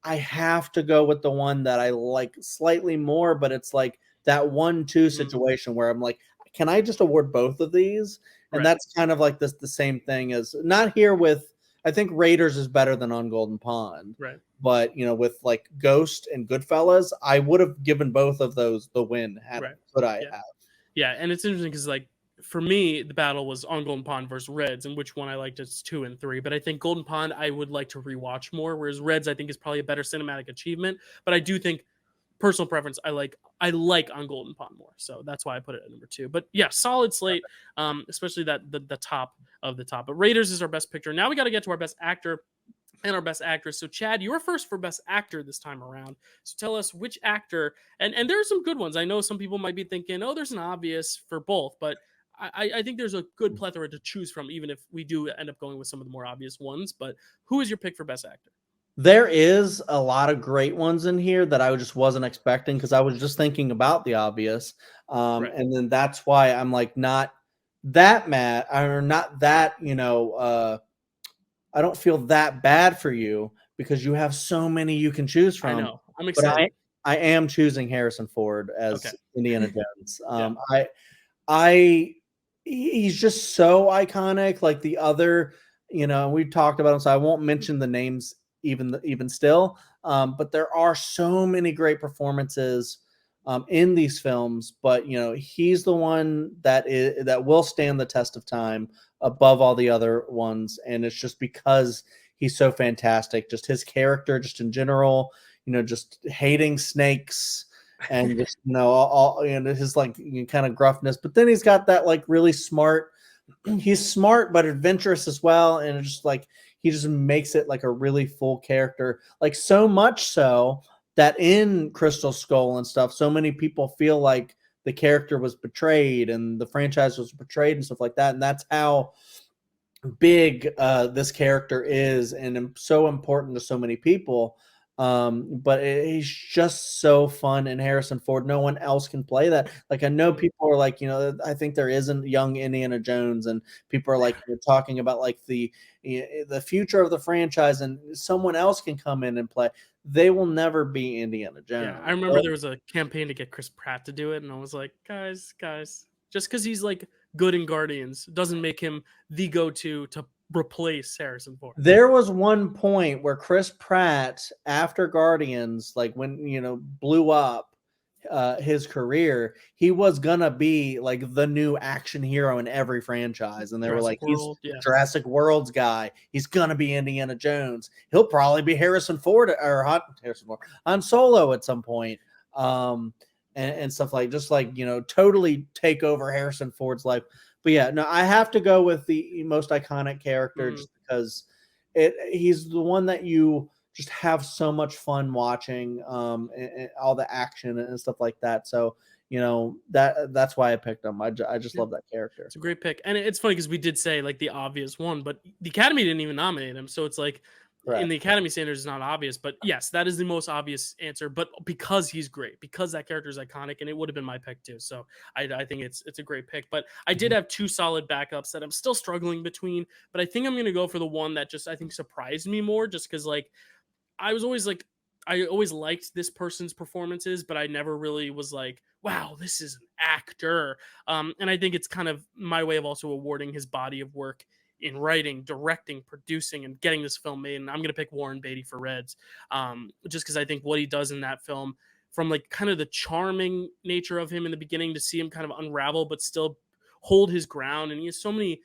I have to go with the one that I like slightly more, but it's like that 1-2 situation where I'm like, can I just award both of these? And that's kind of like the same thing as not here with, I think Raiders is better than On Golden Pond. Right. But, with like Ghost and Goodfellas, I would have given both of those the win could I have. Yeah, and it's interesting because like for me, the battle was On Golden Pond versus Reds, and which one I liked is 2 and 3. But I think Golden Pond I would like to rewatch more, whereas Reds I think is probably a better cinematic achievement. But I do think, personal preference, I like On Golden Pond more, so that's why I put it at number 2. But yeah, solid slate, especially that the top of the top. But Raiders is our best picture. Now we got to get to our best actor and our best actress. So Chad, you were first for best actor this time around. So tell us which actor, and there are some good ones. I know some people might be thinking, oh, there's an obvious for both, but I think there's a good plethora to choose from, even if we do end up going with some of the more obvious ones. But who is your pick for best actor? There is a lot of great ones in here that I just wasn't expecting, because I was just thinking about the obvious. And then that's why I'm like not that mad, or not that, I don't feel that bad for you, because you have so many you can choose from. I know. I'm excited. But I am choosing Harrison Ford as Indiana Jones. He's just so iconic. Like the other, we talked about him, so I won't mention the names even still. But there are so many great performances in these films. But he's the one that will stand the test of time above all the other ones, and it's just because he's so fantastic. Just his character, just in general, just hating snakes. And just all his like kind of gruffness, but then he's got that like really smart. He's smart but adventurous as well, and it's just like he just makes it like a really full character. Like so much so that in Crystal Skull and stuff, so many people feel like the character was betrayed and the franchise was betrayed and stuff like that. And that's how big this character is, and so important to so many people. But he's just so fun, and Harrison Ford, no one else can play that. Like I know people are like, I think there isn't young Indiana Jones, and people are like talking about like the future of the franchise, and someone else can come in and play. They will never be Indiana Jones. Yeah, I remember there was a campaign to get Chris Pratt to do it, and I was like, guys, just because he's like good in Guardians doesn't make him the go-to to replace Harrison Ford. There was one point where Chris Pratt, after Guardians, like when blew up his career, he was gonna be like the new action hero in every franchise, and they were like, he's Jurassic World's guy. He's gonna be Indiana Jones. He'll probably be Harrison Ford or Han Solo at some point, and stuff like just like totally take over Harrison Ford's life. But yeah, no, I have to go with the most iconic character just because he's the one that you just have so much fun watching, and all the action and stuff like that. So, that's why I picked him. I just love that character. It's a great pick. And it's funny because we did say like the obvious one, but the Academy didn't even nominate him. So it's like, in the Academy standards is not obvious, but yes, that is the most obvious answer. But because he's great, because that character is iconic, and it would have been my pick too. So I think it's a great pick. But I did have two solid backups that I'm still struggling between. But I think I'm gonna go for the one that just I think surprised me more, just because like I was always like I always liked this person's performances, but I never really was like, wow, this is an actor. And I think it's kind of my way of also awarding his body of work in writing, directing, producing, and getting this film made. And I'm going to pick Warren Beatty for Reds, just because I think what he does in that film, from like kind of the charming nature of him in the beginning to see him kind of unravel, but still hold his ground. And he has so many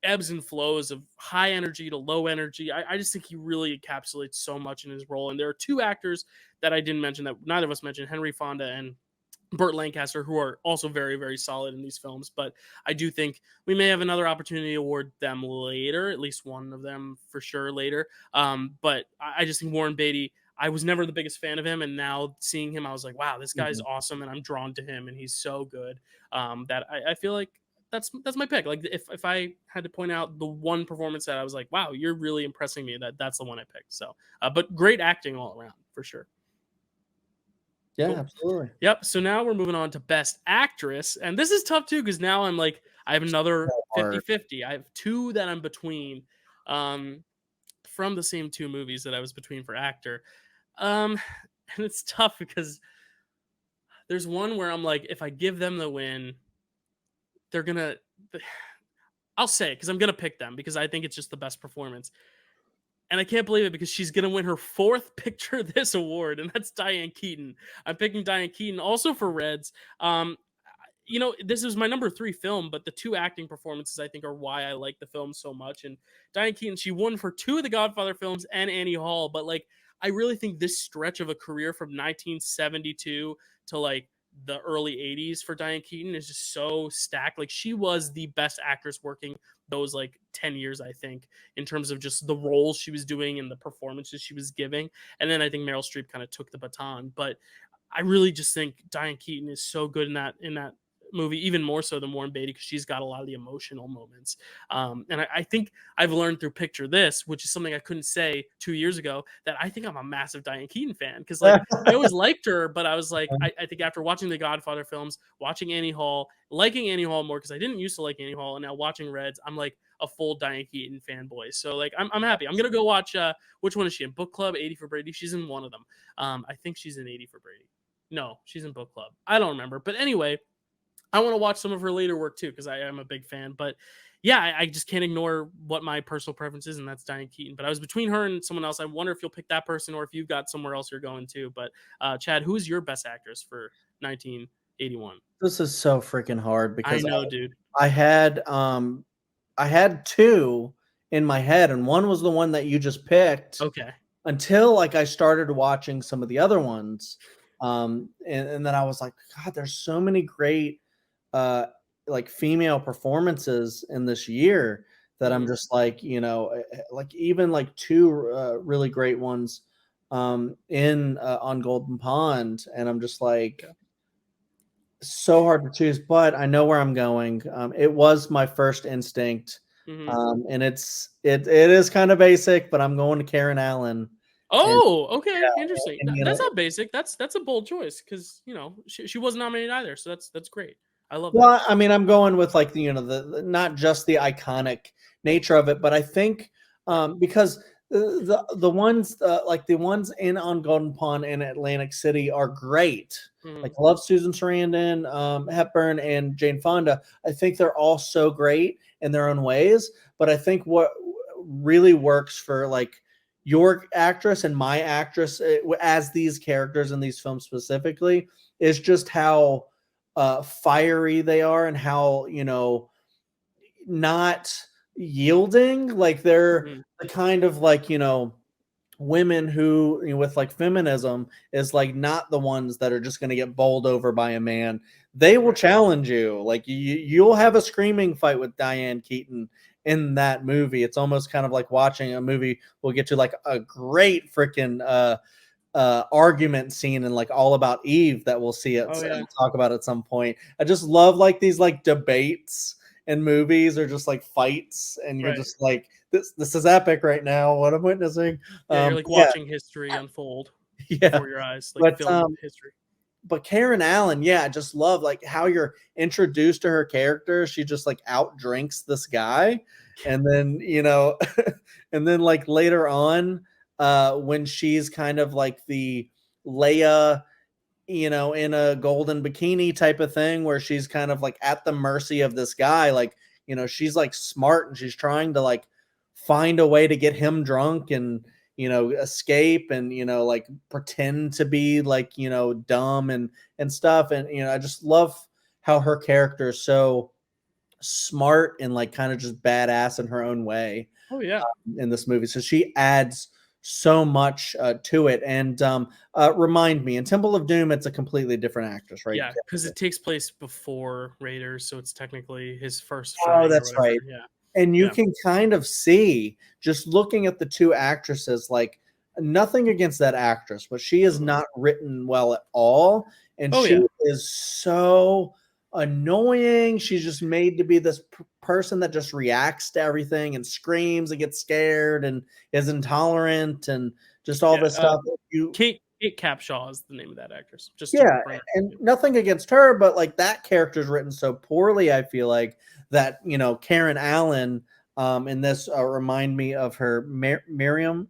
ebbs and flows of high energy to low energy. I just think he really encapsulates so much in his role. And there are two actors that I didn't mention that neither of us mentioned, Henry Fonda and Burt Lancaster, who are also very, very solid in these films. But I do think we may have another opportunity to award them later, at least one of them for sure later. But I just think Warren Beatty, I was never the biggest fan of him. And now seeing him, I was like, wow, this guy's awesome. And I'm drawn to him and he's so good that I feel like that's my pick. Like if I had to point out the one performance that I was like, wow, you're really impressing me, that's the one I picked. So, but great acting all around for sure. Yeah, Cool. absolutely. Yep. So now we're moving on to Best Actress. And this is tough too, because now I'm like, I have another 50-50. I have two that I'm between from the same two movies that I was between for actor. And it's tough because there's one where I'm like, if I give them the win, they're going to... I'll say it because I'm going to pick them because I think it's just the best performance. And I can't believe it because she's going to win her fourth Picture This award, and that's Diane Keaton. I'm picking Diane Keaton also for Reds. You know, this is my number 3 film, but the two acting performances I think are why I like the film so much. And Diane Keaton, she won for 2 of the Godfather films and Annie Hall, but like I really think this stretch of a career from 1972 to like the early 80s for Diane Keaton is just so stacked. Like she was the best actress working those like 10 years, I think, in terms of just the roles she was doing and the performances she was giving. And then I think Meryl Streep kind of took the baton, but I really just think Diane Keaton is so good in that movie, even more so than Warren Beatty, because she's got a lot of the emotional moments. And I think I've learned through Picture This, which is something I couldn't say 2 years ago, that I think I'm a massive Diane Keaton fan. Because like I always liked her, but I was like, I think after watching the Godfather films, watching Annie Hall, liking Annie Hall more, because I didn't used to like Annie Hall, and now watching Reds, I'm like a full Diane Keaton fanboy. So like I'm happy. I'm gonna go watch which one is she in? Book Club, 80 for Brady. She's in one of them. I think she's in 80 for Brady. No, she's in Book Club. I don't remember. But anyway, I want to watch some of her later work too, because I am a big fan. But yeah, I just can't ignore what my personal preference is, and that's Diane Keaton. But I was between her and someone else. I wonder if you'll pick that person or if you've got somewhere else you're going to. But Chad, who's your best actress for 1981? This is so freaking hard because I know, dude. I had two in my head, and one was the one that you just picked. Okay. Until like I started watching some of the other ones. And then I was like, God, there's so many great like female performances in this year that I'm just like, you know, like even like two really great ones in on Golden Pond, and I'm just like so hard to choose, but I know where I'm going. It was my first instinct, and it is kind of basic, but I'm going to Karen Allen. Oh, okay, yeah, interesting. And, that's not basic. That's a bold choice because you know she wasn't nominated either, so that's great. I love that. Well, I mean, I'm going with like the not just the iconic nature of it, but I think because the ones like the ones in On Golden Pond and Atlantic City are great. Like I love Susan Sarandon, Hepburn, and Jane Fonda. I think they're all so great in their own ways. But I think what really works for like your actress and my actress as these characters in these films specifically is just how fiery they are and how, you know, not yielding. Like they're the kind of like, you know, women who, you know, with like feminism is like not the ones that are just going to get bowled over by a man. They will challenge you. Like you'll have a screaming fight with Diane Keaton in that movie. It's almost kind of like watching a movie. We'll get to like a great freaking argument scene in like All About Eve that we'll see it and talk about at some point. I just love like these like debates in movies or just like fights, and you're just like, this is epic right now. What I'm witnessing. Yeah, you're like watching history unfold before your eyes, like film history. But Karen Allen, yeah, I just love like how you're introduced to her character. She just like outdrinks this guy, and then and then like later on, when she's kind of like the Leia, in a golden bikini type of thing, where she's kind of like at the mercy of this guy. Like, she's like smart and she's trying to like find a way to get him drunk and, escape and, like pretend to be like, dumb and stuff. And, I just love how her character is so smart and like kind of just badass in her own way. Oh yeah. In this movie. So she adds so much to it. And remind me, in Temple of Doom, it's a completely different actress, right? Yeah, because it takes place before Raiders, so it's technically his first film. Oh, that's right. Yeah. And you can kind of see, just looking at the two actresses, like nothing against that actress, but she is not written well at all. And she is so annoying. She's just made to be this person that just reacts to everything and screams and gets scared and is intolerant and just all this stuff. Kate Capshaw is the name of that actress. Just and nothing against her, but like that character is written so poorly. I feel like that Karen Allen in this remind me of her Miriam.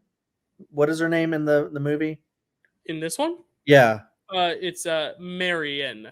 What is her name in the movie? In this one? Yeah. It's Marion.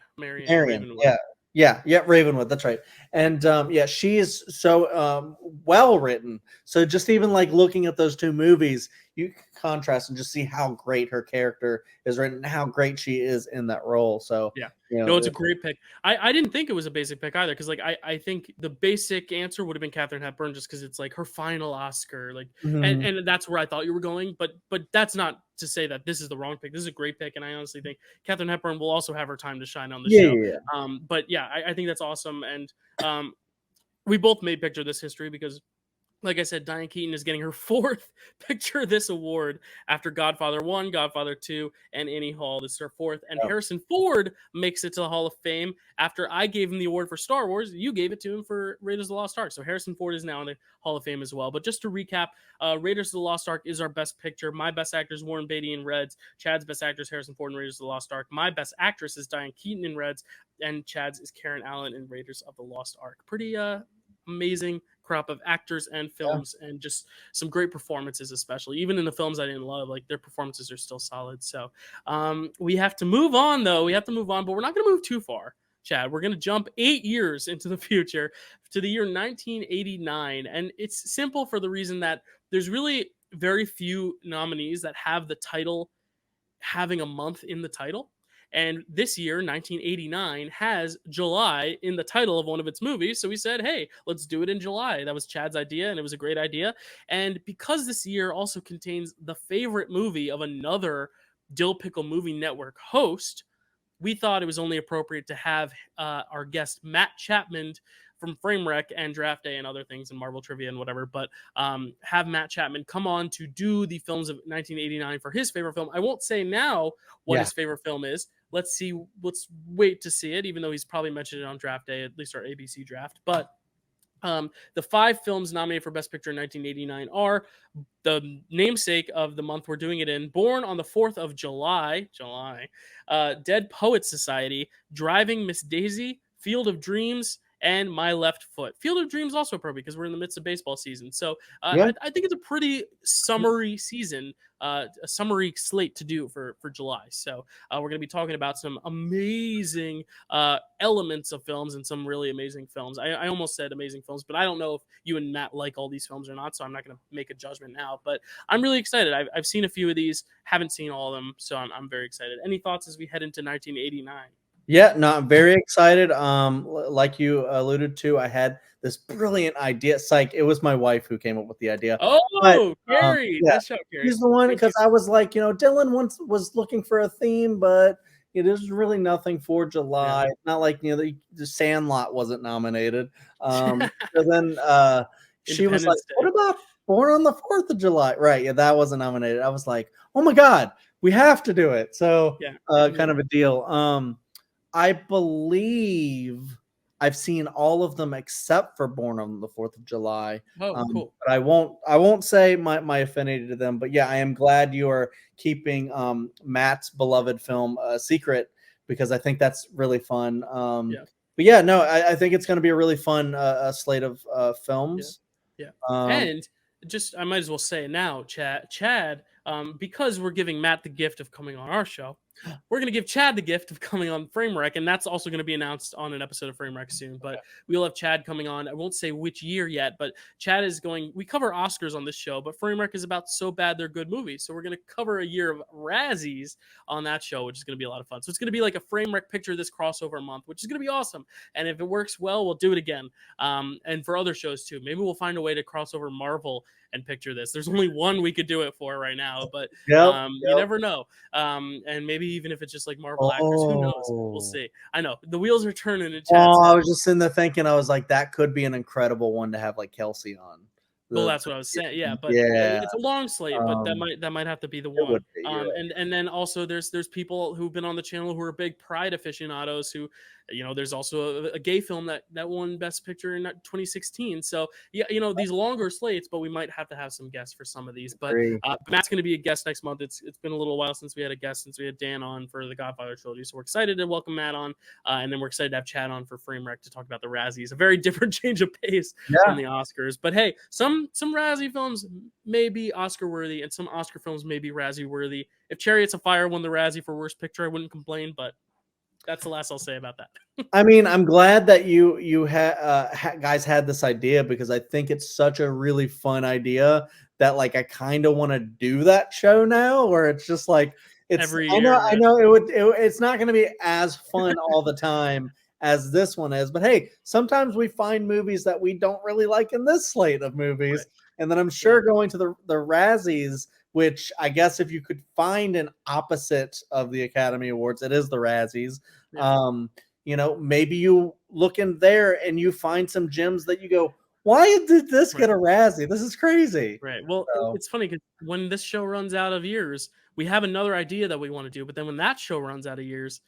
Yeah, Ravenwood. That's right. And she is so well written. So just even like looking at those two movies, you contrast and just see how great her character is written and how great she is in that role. So it's a great pick. I didn't think it was a basic pick either, because like I think the basic answer would have been Katharine Hepburn, just because it's like her final Oscar, like and that's where I thought you were going, but that's not to say that this is the wrong pick. This is a great pick, and I honestly think Katharine Hepburn will also have her time to shine on the show. Yeah. But yeah, I think that's awesome, and we both made Picture This history because, like I said, Diane Keaton is getting her fourth Picture This award after Godfather 1, Godfather 2, and Annie Hall. This is her fourth. And Harrison Ford makes it to the Hall of Fame after I gave him the award for Star Wars. You gave it to him for Raiders of the Lost Ark. So Harrison Ford is now in the Hall of Fame as well. But just to recap, Raiders of the Lost Ark is our best picture. My best actor is Warren Beatty in Reds. Chad's best actor is Harrison Ford in Raiders of the Lost Ark. My best actress is Diane Keaton in Reds. And Chad's is Karen Allen in Raiders of the Lost Ark. Pretty amazing crop of actors and films, and just some great performances, especially even in the films I didn't love. Like, their performances are still solid. So we have to move on, though. But we're not going to move too far, Chad. We're going to jump 8 years into the future to the year 1989, and it's simple for the reason that there's really very few nominees that have the title having a month in the title. And this year, 1989, has July in the title of one of its movies. So we said, hey, let's do it in July. That was Chad's idea, and it was a great idea. And because this year also contains the favorite movie of another Dill Pickle Movie Network host, we thought it was only appropriate to have our guest Matt Chapman from Frame Rec and Draft Day and other things and Marvel Trivia and whatever, but have Matt Chapman come on to do the films of 1989 for his favorite film. I won't say now what his favorite film is. Let's wait to see it, even though he's probably mentioned it on Draft Day, at least our ABC draft. But the 5 films nominated for Best Picture in 1989 are the namesake of the month we're doing it in: Born on the 4th of July, Dead Poets Society, Driving Miss Daisy, Field of Dreams, and My Left Foot. Field of Dreams also appropriate because we're in the midst of baseball season. So I think it's a pretty summery season, a summery slate to do for July. So we're going to be talking about some amazing elements of films and some really amazing films. I almost said amazing films, but I don't know if you and Matt like all these films or not, so I'm not going to make a judgment now. But I'm really excited. I've seen a few of these, haven't seen all of them, so I'm very excited. Any thoughts as we head into 1989? Yeah, no, I'm very excited. Like you alluded to, I had this brilliant idea. Psych, it was my wife who came up with the idea. Oh, Carrie. Nice job, Carrie. He's the one, because I was like, Dylan once was looking for a theme, but there's really nothing for July. It's not like, the Sandlot wasn't nominated. So then she was like, what about Born on the 4th of July? Right, yeah, that wasn't nominated. I was like, oh my God, we have to do it. So kind of a deal. I believe I've seen all of them except for Born on the 4th of July. Oh, cool. But I won't say my affinity to them. But yeah, I am glad you are keeping Matt's beloved film secret, because I think that's really fun. Yeah. But yeah, no, I think it's going to be a really fun slate of films. Yeah. And just, I might as well say it now, Chad, because we're giving Matt the gift of coming on our show, we're going to give Chad the gift of coming on Frame Rec, and that's also going to be announced on an episode of Frame Rec soon. But we'll have Chad coming on. I won't say which year yet, but Chad is going. We cover Oscars on this show, but Frame Rec is about So Bad They're Good movies. So we're going to cover a year of Razzies on that show, which is going to be a lot of fun. So it's going to be like a Frame Rec picture this crossover month, which is going to be awesome. And if it works well, we'll do it again. And for other shows too. Maybe we'll find a way to cross over Marvel and picture this. There's only one we could do it for right now, but you never know. And maybe even if it's just like Marvel actors, who knows? We'll see. I know the wheels are turning in chat. I was just sitting there thinking, I was like, that could be an incredible one to have like Kelsey on. Well, that's what I was saying. Yeah, but it's a long slate, but that might have to be the one. And then also there's people who've been on the channel who are big Pride aficionados who, there's also a gay film that won Best Picture in 2016. So yeah, these longer slates, but we might have to have some guests for some of these. But Matt's going to be a guest next month. It's been a little while since we had a guest, since we had Dan on for the Godfather trilogy. So we're excited to welcome Matt on, and then we're excited to have Chad on for Frame Rec to talk about the Razzies. A very different change of pace from the Oscars. But hey, some Razzie films may be Oscar worthy, and some Oscar films may be Razzie worthy. If Chariots of Fire won the Razzie for Worst Picture, I wouldn't complain, but that's the last I'll say about that. I mean, I'm glad that you guys had this idea, because I think it's such a really fun idea that like I kind of want to do that show now, where it's just like every year. I know it's not going to be as fun all the time as this one is, but hey, sometimes we find movies that we don't really like in this slate of movies, and then I'm sure going to the Razzies, which I guess if you could find an opposite of the Academy Awards, it is the Razzies. Maybe you look in there and you find some gems that you go, why did this get a Razzie? This is crazy. Right. Well, it's funny because when this show runs out of years, we have another idea that we want to do, but then when that show runs out of years,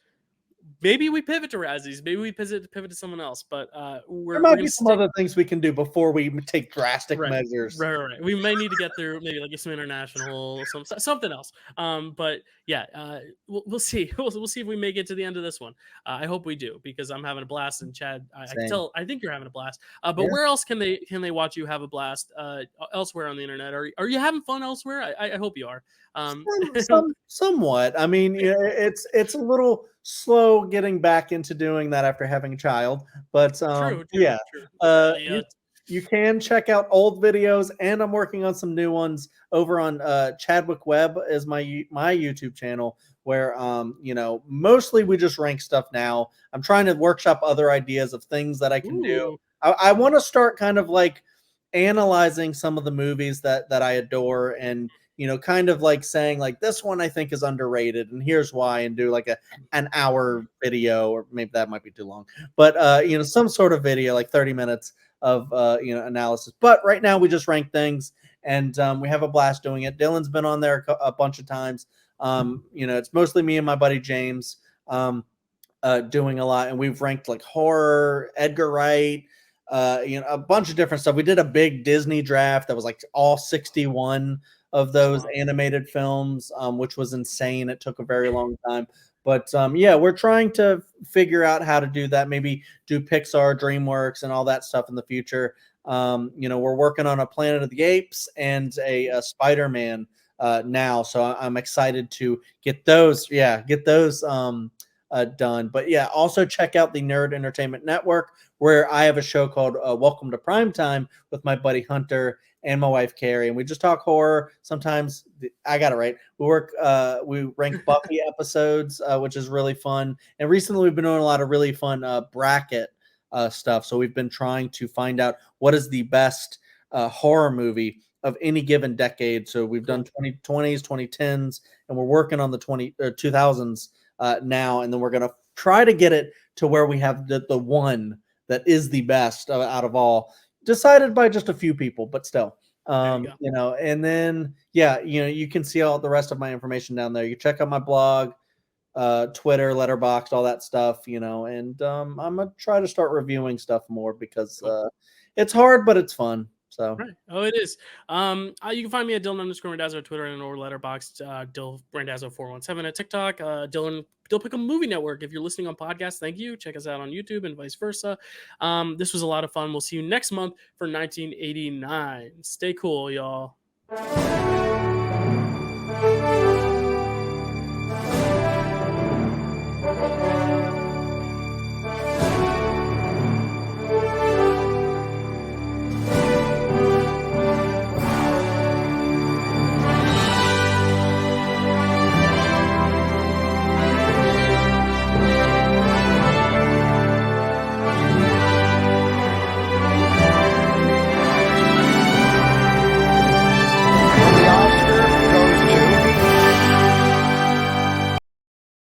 maybe we pivot to Razzies. Maybe we pivot to someone else. But there might be some other things we can do before we take drastic measures. Right. We may need to get through maybe like some international, something else. But yeah, we'll see. We'll see if we make it to the end of this one. I hope we do, because I'm having a blast. And Chad, I can tell. I think you're having a blast. But where else can they watch you have a blast? Elsewhere on the internet? Are you having fun elsewhere? I hope you are. Somewhat. I mean, it's a little slow getting back into doing that after having a child, but true. You can check out old videos, and I'm working on some new ones over on Chadwick Webb is my YouTube channel, where mostly we just rank stuff now. I'm trying to workshop other ideas of things that I can do. I want to start kind of like analyzing some of the movies that I adore, and kind of like saying like, this one I think is underrated and here's why, and do like an hour video, or maybe that might be too long, but some sort of video, like 30 minutes of analysis. But right now we just rank things, and we have a blast doing it. Dylan's been on there a bunch of times. It's mostly me and my buddy James doing a lot, and we've ranked like horror, Edgar Wright, a bunch of different stuff. We did a big Disney draft that was like all 61 of those animated films, which was insane. It took a very long time. But we're trying to figure out how to do that. Maybe do Pixar, DreamWorks, and all that stuff in the future. We're working on a Planet of the Apes and a Spider-Man now. So I'm excited to get those done. But yeah, also check out the Nerd Entertainment Network, where I have a show called Welcome to Primetime with my buddy Hunter and my wife Carrie, and we just talk horror. Sometimes I got it right. We rank Buffy episodes, which is really fun. And recently we've been doing a lot of really fun bracket stuff. So we've been trying to find out what is the best horror movie of any given decade. So we've done 2020s, 2010s, and we're working on the 2000s now. And then we're going to try to get it to where we have the one that is the best out of all, decided by just a few people, but still, and then, you can see all the rest of my information down there. You check out my blog, Twitter, Letterboxd, all that stuff, you know, and I'm gonna try to start reviewing stuff more because it's hard, but it's fun. So Right. Oh, it is. You can find me at Dylan_Randazzo at Twitter and or Letterboxd, Dill Randazzo 417 at TikTok, Dylan Dill Pick'em Movie Network. If you're listening on podcasts, thank you. Check us out on YouTube and vice versa. This was a lot of fun. We'll see you next month for 1989. Stay cool, y'all.